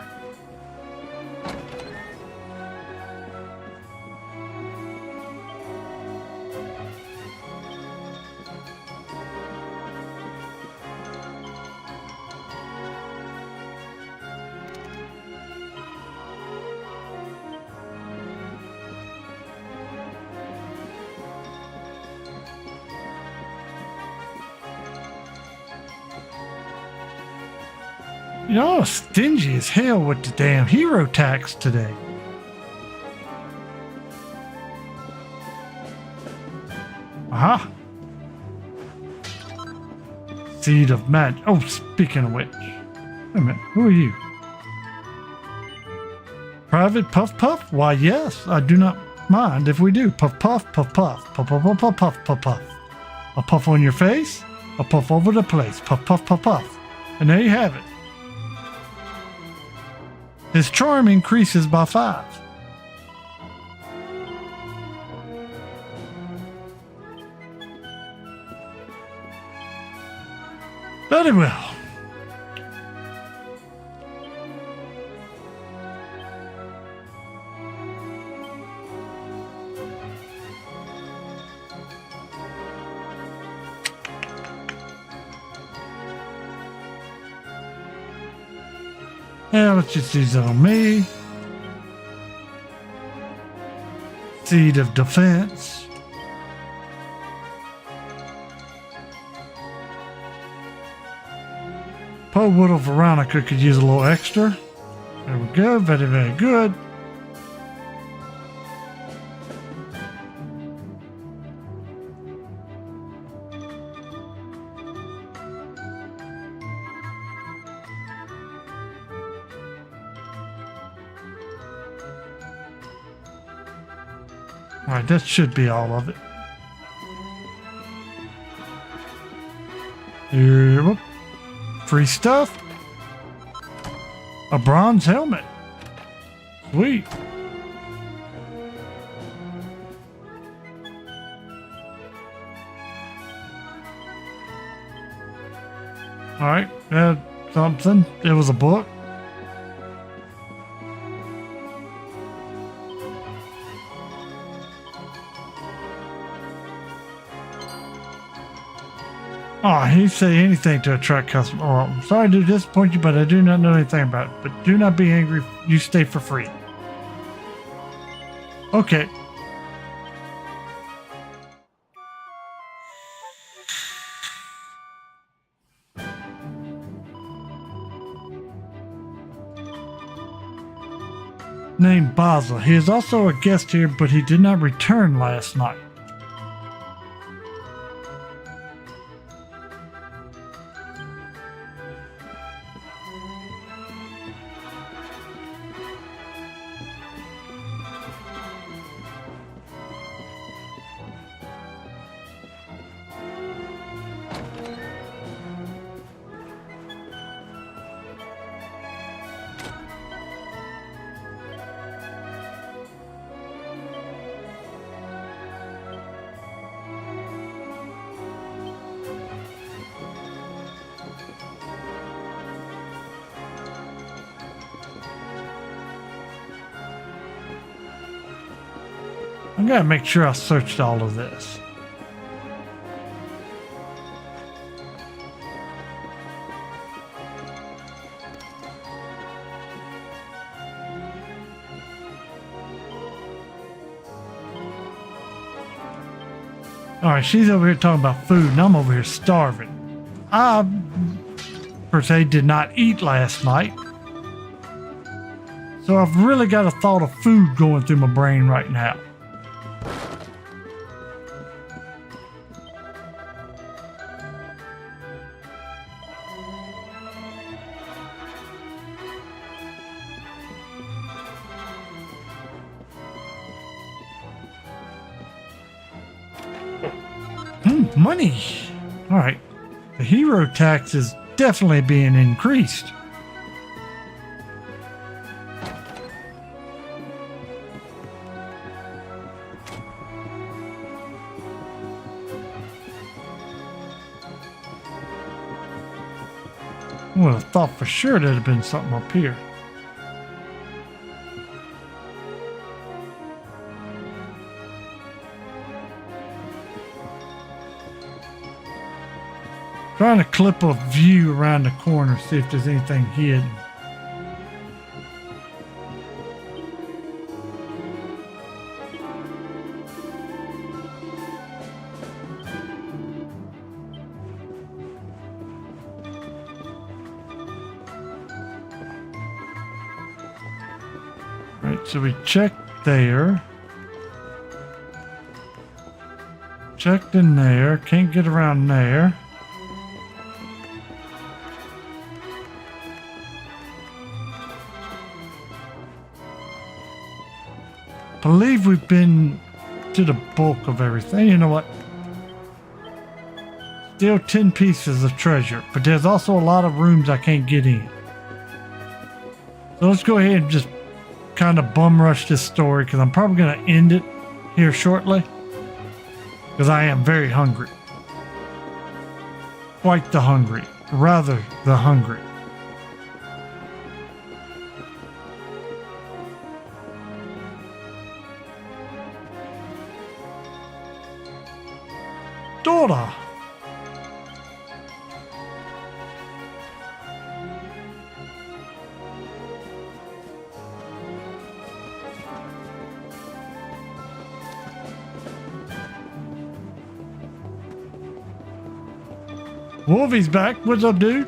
Y'all stingy as hell with the damn hero tax today. Aha. Seed of magic. Oh, speaking of which. Wait a minute. Who are you? Private Puff Puff? Why, yes. I do not mind if we do. Puff Puff, Puff Puff. Puff Puff, Puff Puff, Puff Puff, Puff. A puff on your face. A puff over the place. Puff Puff, Puff Puff. And there you have it. His charm increases by 5. Very well. Yeah, let's just use it on me. Seed of Defense. Poe Wood Veronica could use a little extra. There we go. Very, very good. Alright, that should be all of it. Whoop. Free stuff. A bronze helmet. Sweet. Alright, something. It was a book. Oh, he say anything to attract customers. Oh, I'm sorry to disappoint you, but I do not know anything about it. But do not be angry. You stay for free. Okay. Named Basil. He is also a guest here, but he did not return last night. I gotta make sure I searched all of this. Alright, she's over here talking about food, and I'm over here starving. I, per se, did not eat last night. So I've really got a thought of food going through my brain right now. Money. All right. The hero tax is definitely being increased. I would have thought for sure there'd have been something up here. Trying to clip a view around the corner, see if there's anything hidden. Right, so we checked there. Checked in there. Can't get around there. Believe we've been to the bulk of everything. You know what? Still 10 pieces of treasure, but there's also a lot of rooms I can't get in. So let's go ahead and just kind of bum rush this story, because I'm probably going to end it here shortly, because I am very hungry. Quite the hungry. rather the hungry. Dora! Wolfie's back. What's up, dude?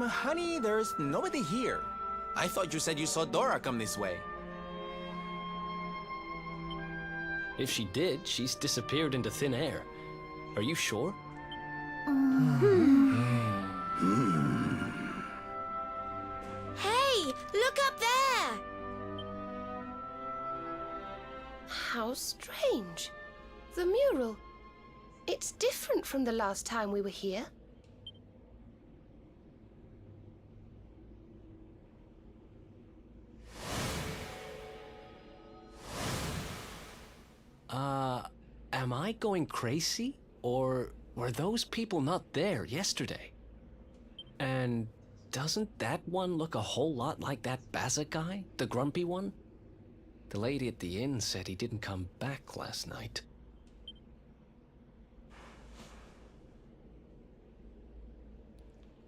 Honey, there's nobody here. I thought you said you saw Dora come this way. If she did, she's disappeared into thin air. Are you sure? Hey, look up there! How strange. The mural. It's different from the last time we were here. Am I going crazy? Or were those people not there yesterday? And doesn't that one look a whole lot like that Baza guy? The grumpy one? The lady at the inn said he didn't come back last night.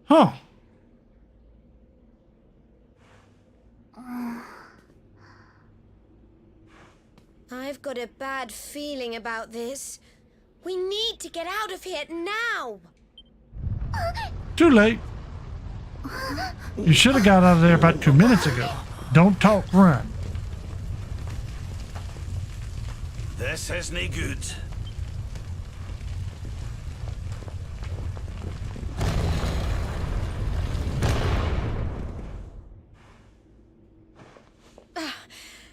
Huh. I've got a bad feeling about this. We need to get out of here now! Too late. You should have got out of there about 2 minutes ago. Don't talk, run. This isn't good.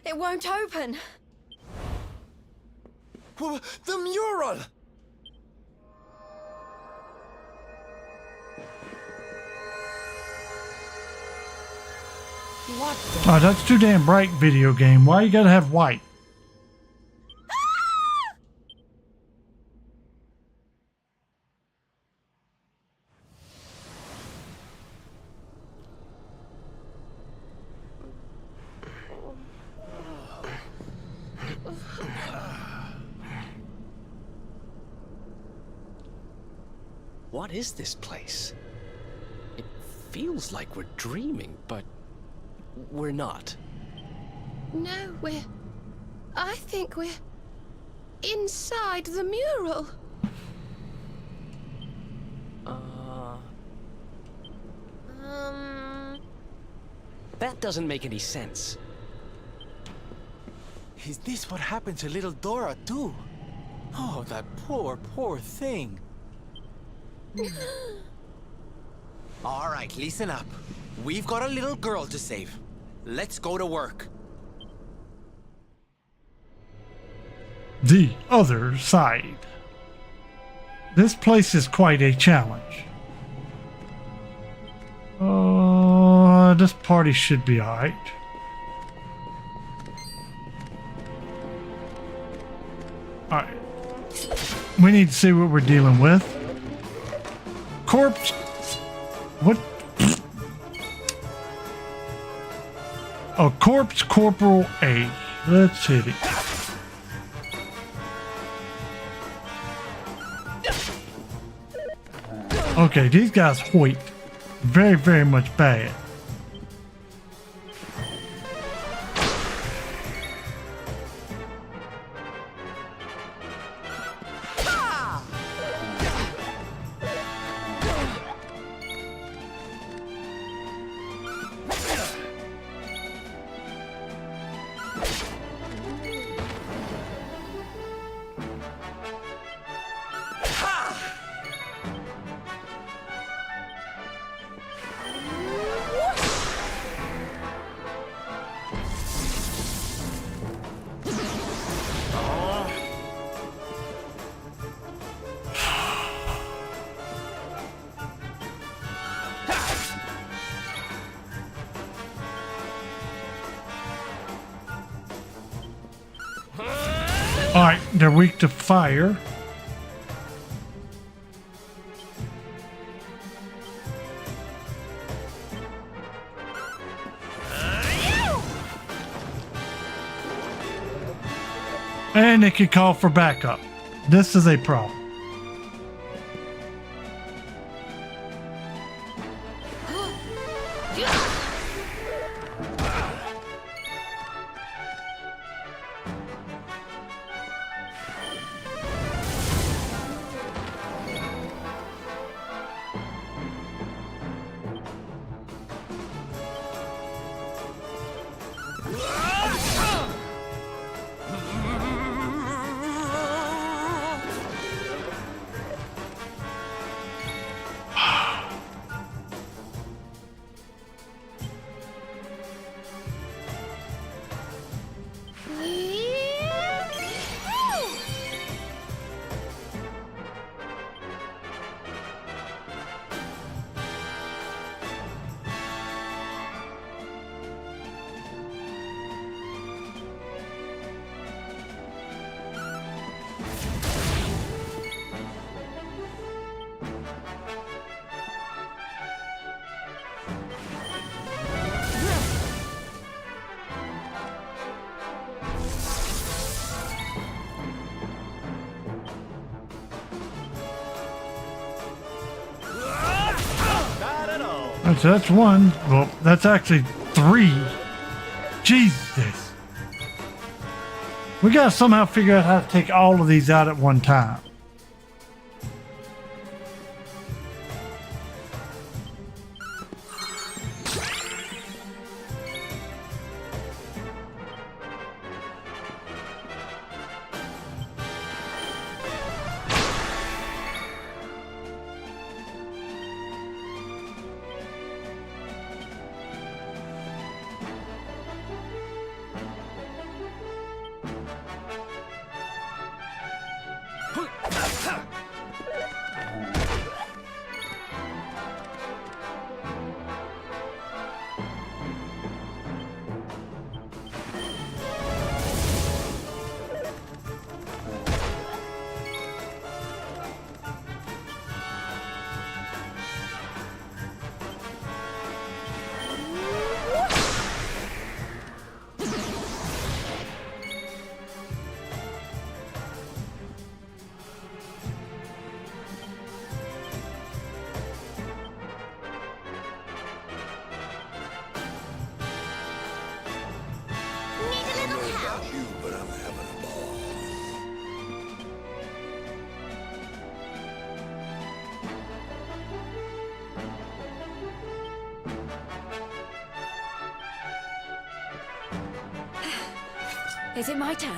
It won't open. The mural! What the? Oh, that's too damn bright, video game. Why you gotta have white? What is this place? It feels like we're dreaming, but we're not. No, I think we're inside the mural. That doesn't make any sense. Is this what happened to little Dora, too? Oh, that poor, poor thing. All right, listen up. We've got a little girl to save. Let's go to work. The other side. This place is quite a challenge. This party should be alright. Alright. We need to see what we're dealing with. Corpse. What? A corpse corporal A. Let's hit it. Okay, these guys hoit. Very, very much bad. Alright, they're weak to fire. And it can call for backup. This is a problem. So that's one. Well, that's actually three. Jesus. We gotta somehow figure out how to take all of these out at one time. Is it my turn?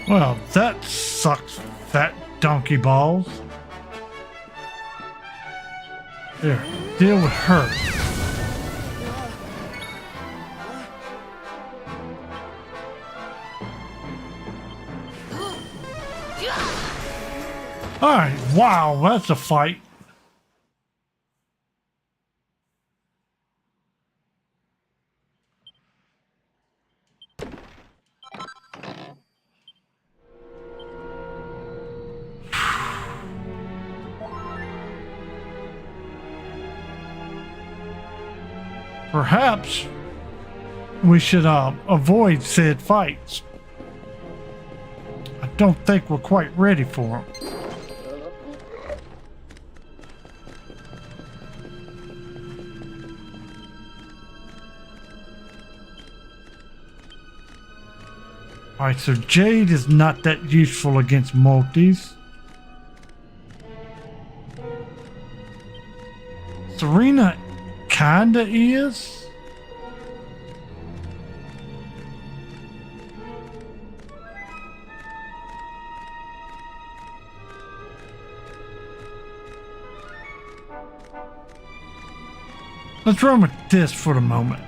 Well, that sucks, fat donkey balls. There, deal with her. Alright, wow, that's a fight. Perhaps we should avoid said fights. I don't think we're quite ready for them. Alright, so Jade is not that useful against multis. Serena kinda is. Let's run with this for the moment.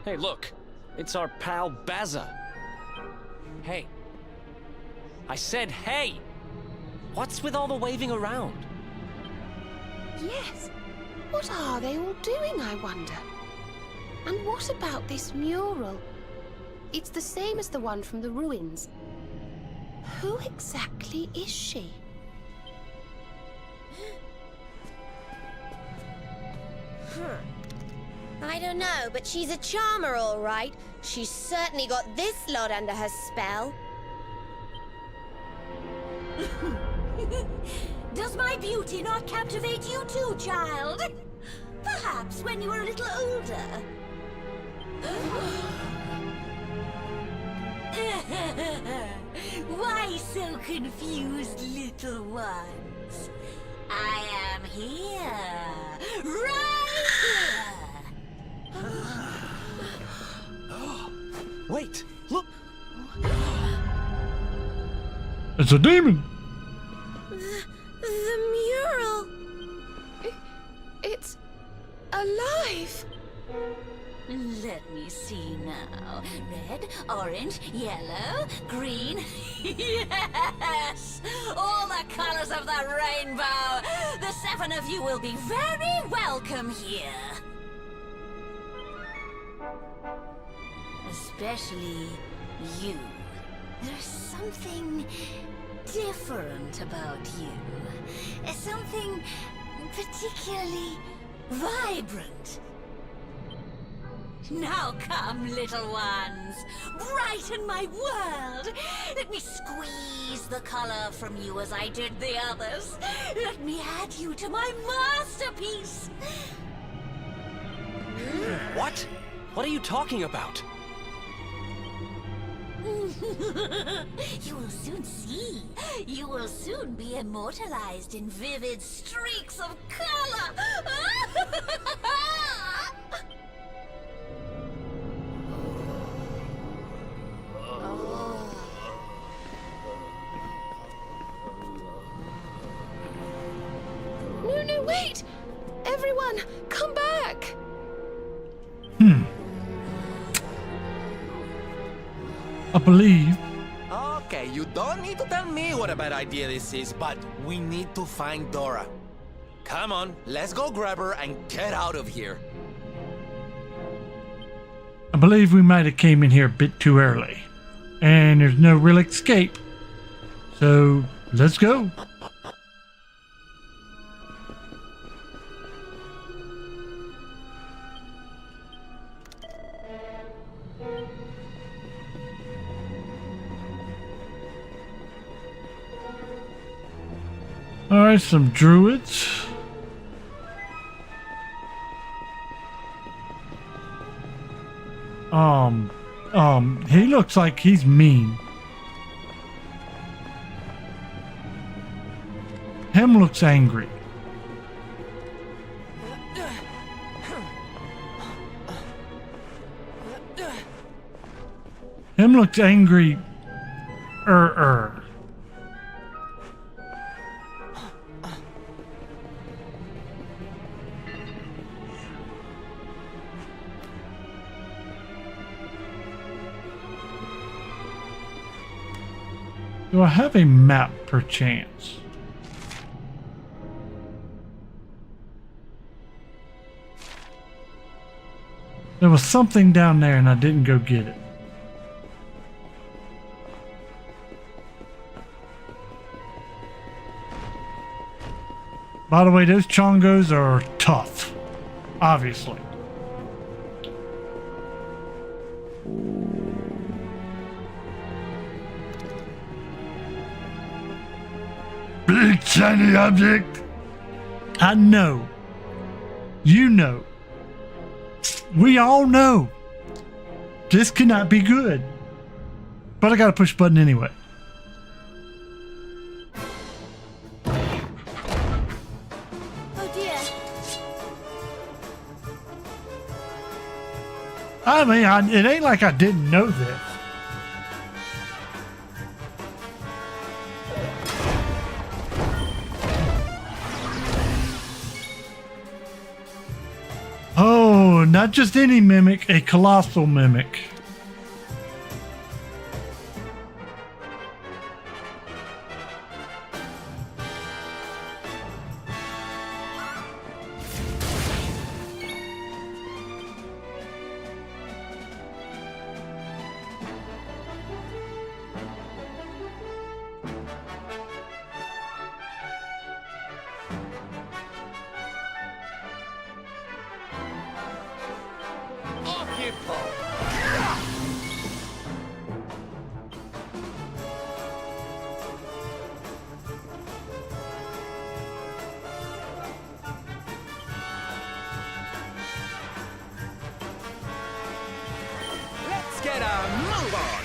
Hey, look. It's our pal Baza. Hey. I said hey! What's with all the waving around? Yes. What are they all doing, I wonder? And what about this mural? It's the same as the one from the ruins. Who exactly is she? I don't know, but she's a charmer, all right. She's certainly got this lot under her spell. Does my beauty not captivate you too, child? Perhaps when you were a little older. Why so confused, little ones? I am here, right here. Wait, look! It's a demon! The mural! It's alive! Let me see now. Red, orange, yellow, green. Yes! All the colors of the rainbow! The 7 of you will be very welcome here. Especially you. There's something different about you. Something particularly vibrant. Now come, little ones. Brighten my world. Let me squeeze the color from you as I did the others. Let me add you to my masterpiece. What? What are you talking about? You will soon see. You will soon be immortalized in vivid streaks of color. No, wait! Everyone, come back! I believe. Okay, you don't need to tell me what a bad idea this is, but we need to find Dora. Come on, let's go grab her and get out of here. I believe we might have came in here a bit too early. And there's no real escape. So, let's go. Alright, some druids. He looks like he's mean. Him looks angry. Him looks angry. Do I have a map perchance? There was something down there and I didn't go get it. By the way, those chongos are tough, obviously. Big shiny object. I know. You know. We all know. This cannot be good. But I gotta push a button anyway. Oh dear. I mean, it ain't like I didn't know this. Oh, not just any mimic, a colossal mimic. Let's get a move on!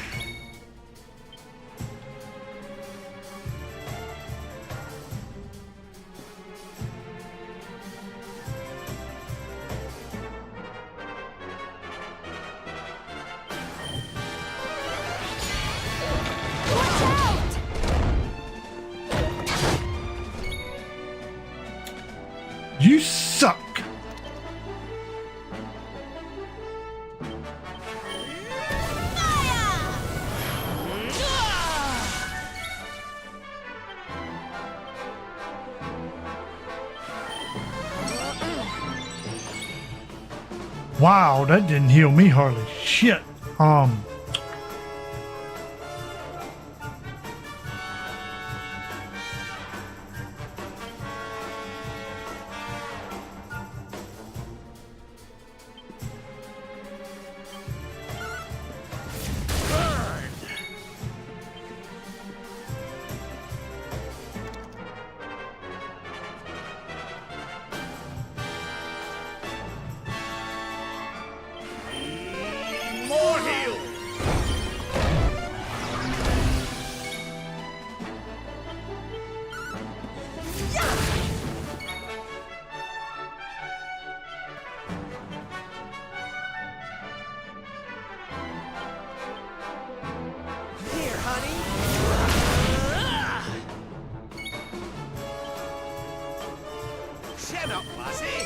You suck. Wow, that didn't heal me hardly shit. More heal! Here, honey. Chin up, lassie!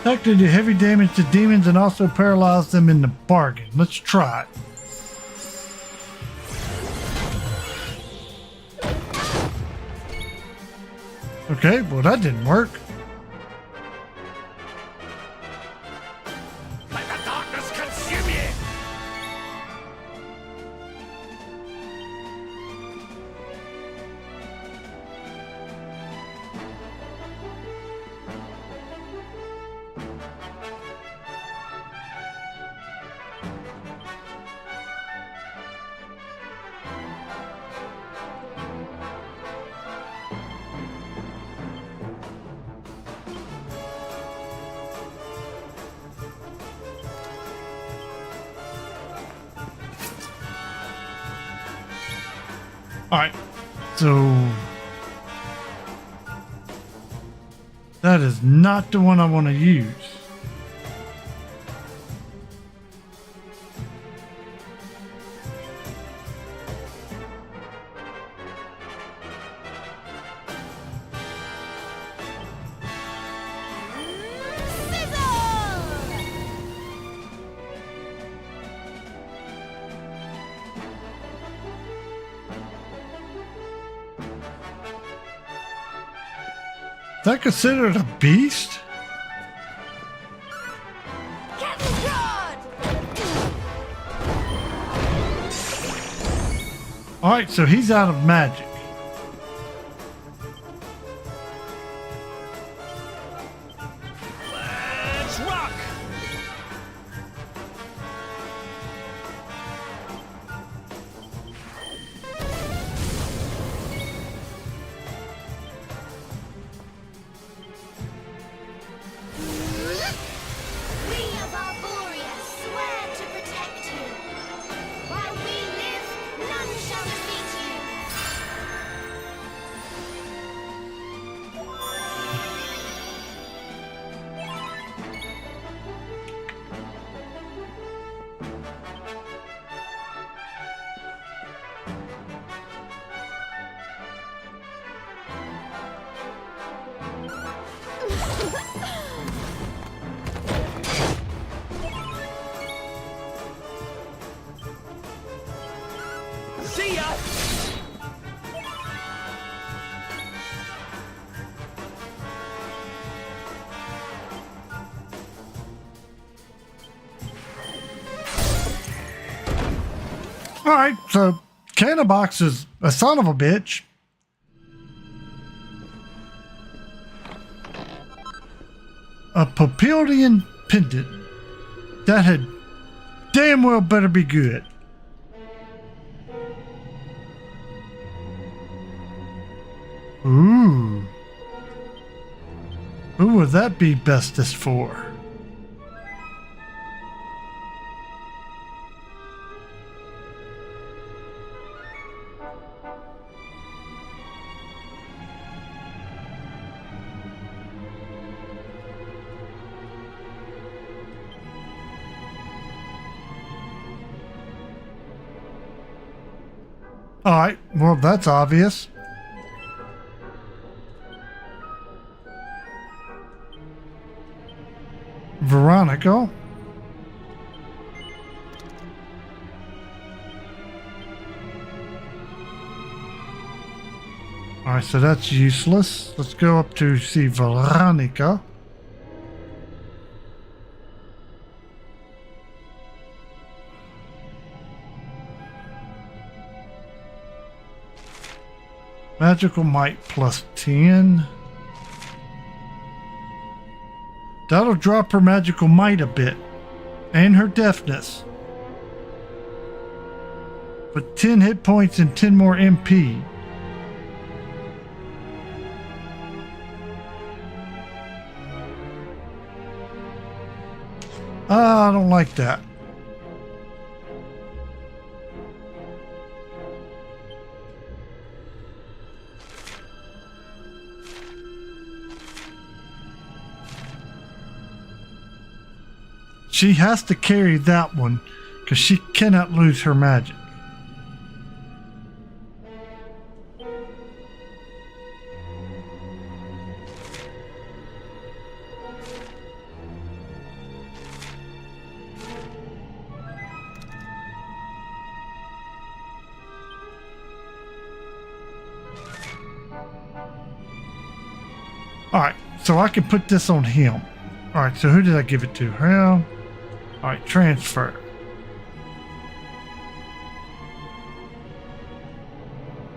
That did heavy damage to demons and also paralyzed them in the bargain. Let's try it. Okay, well that didn't work. Let the darkness consume you! Alright, so that is not the one I want to use. Is that considered a beast? Alright, so he's out of magic. Let's rock! See ya! Alright, so Canabox is a son of a bitch. A Papillion pendant. That had damn well better be good. Ooh. Who would that be bestest for? Alright, well that's obvious. Veronica. Alright, so that's useless. Let's go up to see Veronica. Magical Might plus 10. That'll drop her Magical Might a bit. And her deafness. But 10 hit points and 10 more MP. I don't like that. She has to carry that one because she cannot lose her magic. Alright, so I can put this on him. Alright, so who did I give it to? Well, alright, transfer.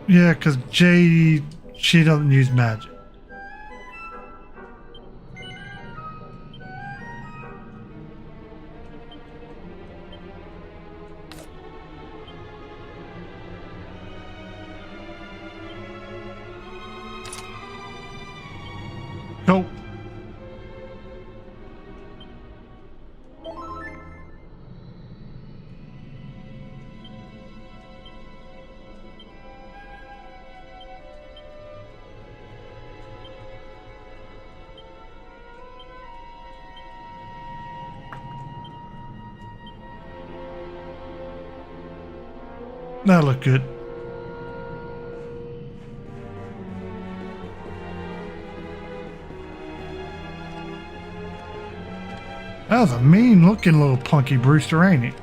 Yeah, because Jade, she doesn't use magic. Nope. That look good. That was a mean looking little punky Brewster, ain't it?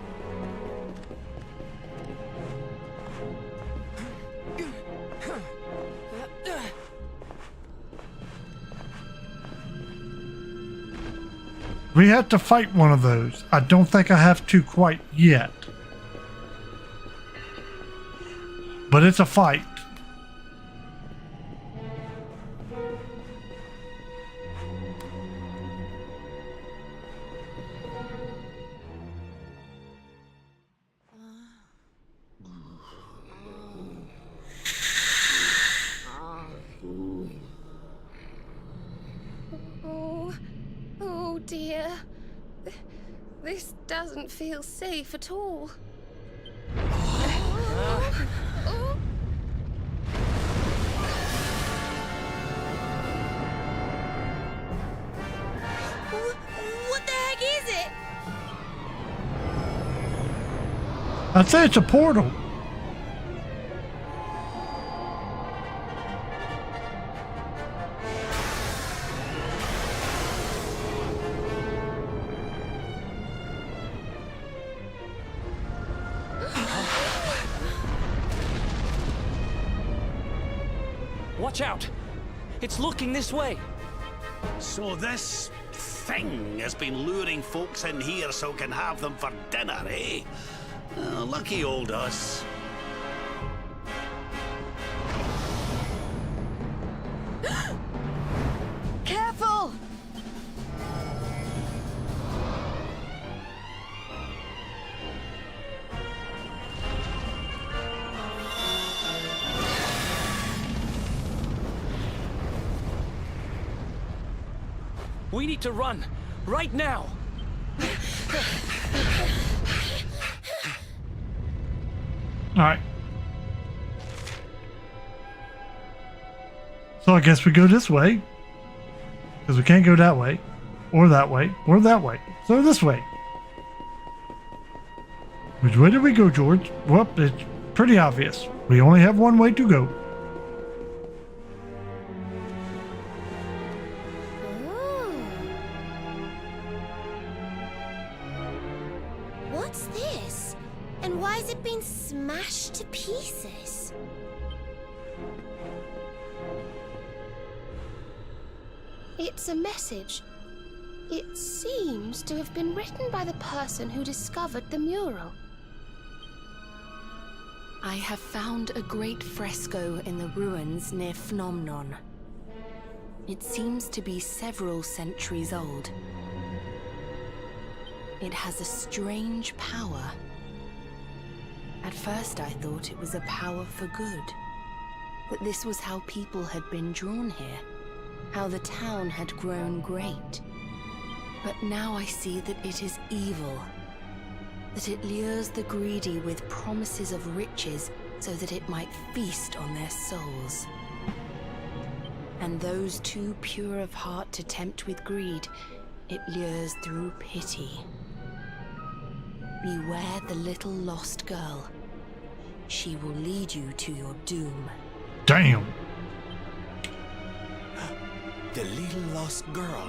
We have to fight one of those. I don't think I have to quite yet. But it's a fight. Oh dear. This doesn't feel safe at all. What the heck is it? I'd say it's a portal. Watch out! It's looking this way! So this thing has been luring folks in here so can have them for dinner, eh? Lucky old us. Careful! We need to run! Right now! Alright. So I guess we go this way. Because we can't go that way. Or that way. Or that way. So this way. Which way did we go, George? Well, it's pretty obvious. We only have one way to go. What's this? And why has it been smashed to pieces? It's a message. It seems to have been written by the person who discovered the mural. I have found a great fresco in the ruins near Phnomnon. It seems to be several centuries old. It has a strange power. At first I thought it was a power for good. That this was how people had been drawn here. How the town had grown great. But now I see that it is evil. That it lures the greedy with promises of riches so that it might feast on their souls. And those too pure of heart to tempt with greed, it lures through pity. Beware the little lost girl. She will lead you to your doom. Damn. The little lost girl.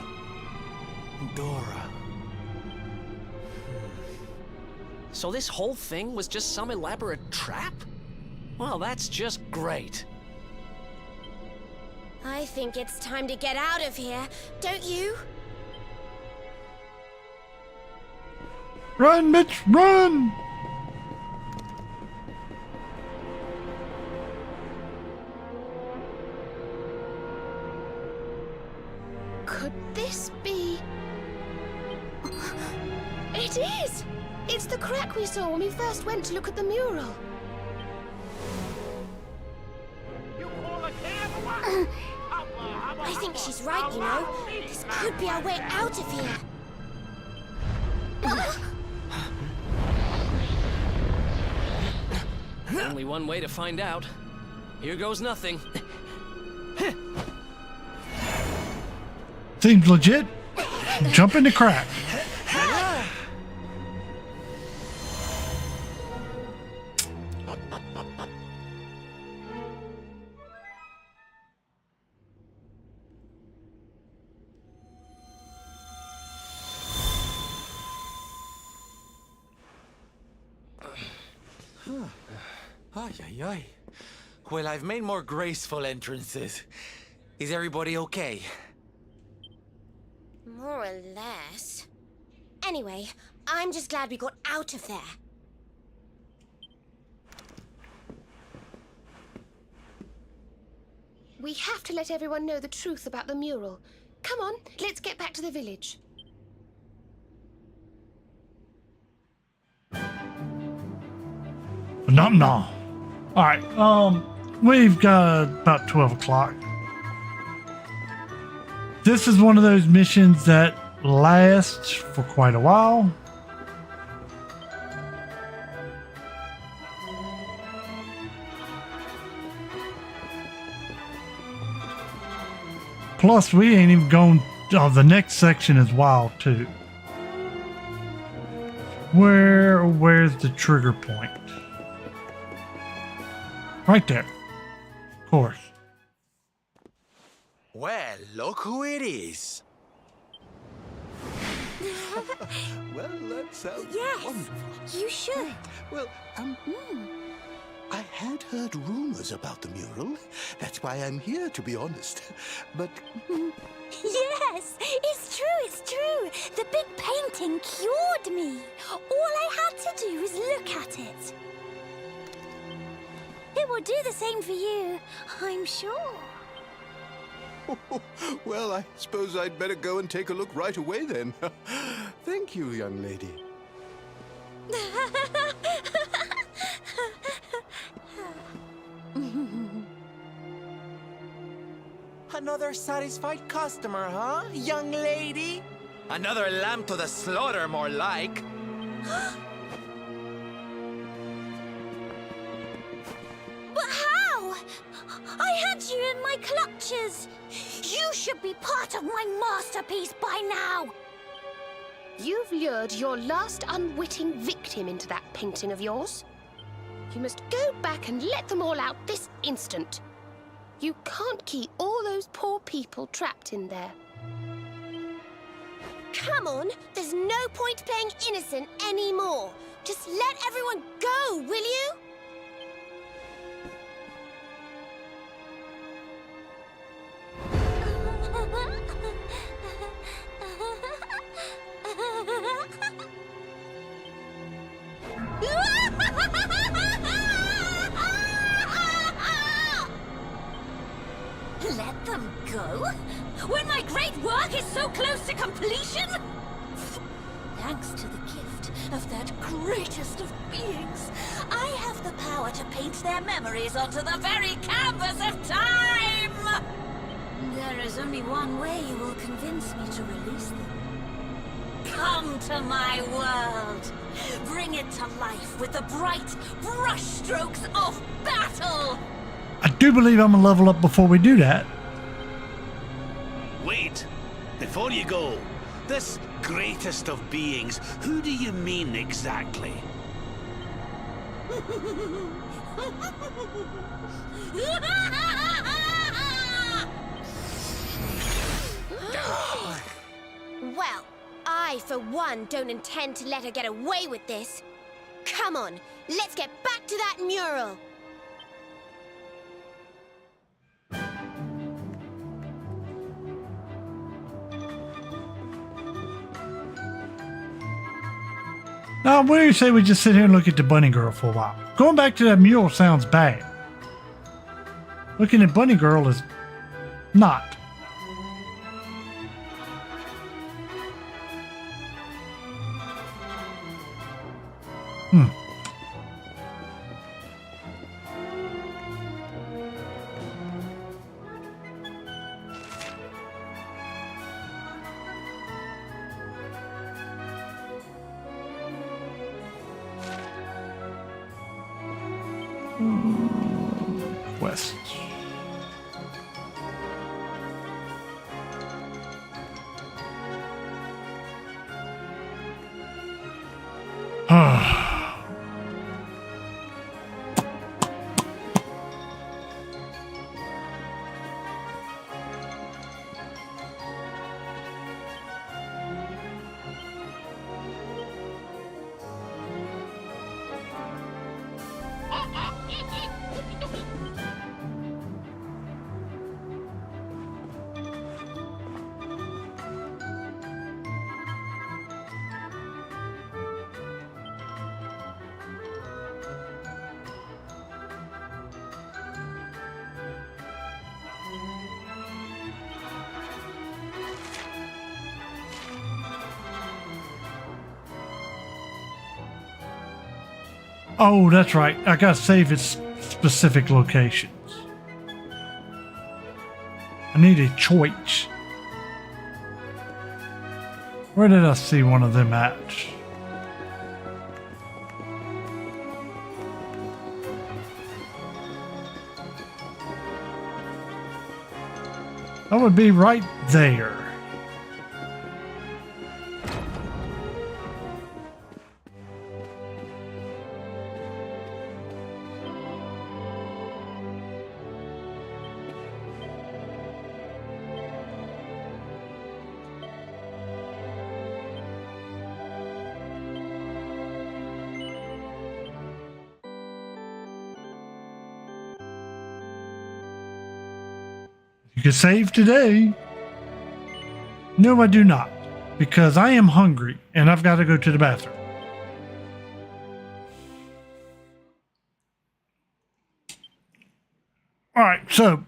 Dora. So this whole thing was just some elaborate trap? Well, that's just great. I think it's time to get out of here, don't you? Run, Mitch, run! Could this be... It is! It's the crack we saw when we first went to look at the mural. I think she's right, you know. This could be our way out of here. Only one way to find out. Here goes nothing. Seems legit. Jump in the crack. Ay, ay, ay. Well, I've made more graceful entrances. Is everybody okay? More or less. Anyway, I'm just glad we got out of there. We have to let everyone know the truth about the mural. Come on, let's get back to the village. No. Alright, we've got about 12 o'clock. This is one of those missions that lasts for quite a while. Plus, we ain't even gone. Oh, the next section is wild too. Where's the trigger point? Right there. Of course. Well, look who it is. Well, that sounds Yes, wonderful. you should. Well, I had heard rumors about the mural. That's why I'm here, to be honest. But Yes, it's true. The big painting cured me. All I had to do was look at it. It will do the same for you, I'm sure. well, I suppose I'd better go and take a look right away then. Thank you, young lady. Another satisfied customer, huh, young lady? Another lamb to the slaughter, more like. But how? I had you in my clutches. You should be part of my masterpiece by now. You've lured your last unwitting victim into that painting of yours. You must go back and let them all out this instant. You can't keep all those poor people trapped in there. Come on, there's no point playing innocent anymore. Just let everyone go, will you? Let them go? When my great work is so close to completion? Thanks to the gift of that greatest of beings, I have the power to paint their memories onto the very canvas of time! There is only one way you will convince me to release them. Come to my world! Bring it to life with the bright brushstrokes of battle! I do believe I'm gonna level up before we do that. Wait! Before you go, this greatest of beings, who do you mean exactly? Well, I, for one, don't intend to let her get away with this. Come on, let's get back to that mural. Now, what do you say we just sit here and look at the bunny girl for a while? Going back to that mural sounds bad. Looking at bunny girl is not. Quest. Oh, that's right. I gotta save its specific locations. I need a choice. Where did I see one of them at? That would be right there. You can save today. No, I do not, because I am hungry and I've got to go to the bathroom. All right, so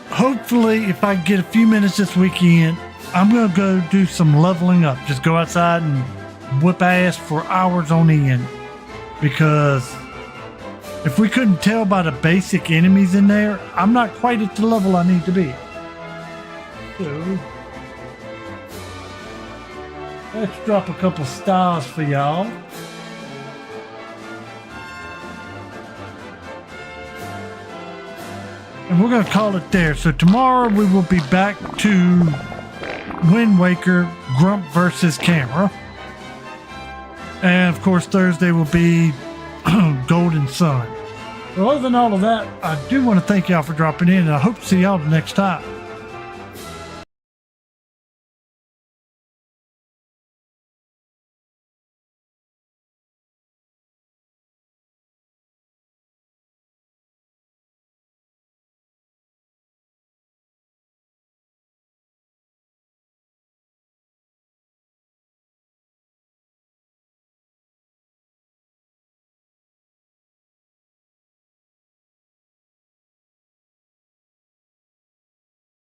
hopefully if I get a few minutes this weekend, I'm going to go do some leveling up. Just go outside and whip ass for hours on end. Because if we couldn't tell by the basic enemies in there, I'm not quite at the level I need to be. So, let's drop a couple stars for y'all. And we're going to call it there. So tomorrow we will be back to Wind Waker Grump versus Camera. And of course Thursday will be Golden Sun. Well, other than all of that, I do want to thank y'all for dropping in, and I hope to see y'all the next time.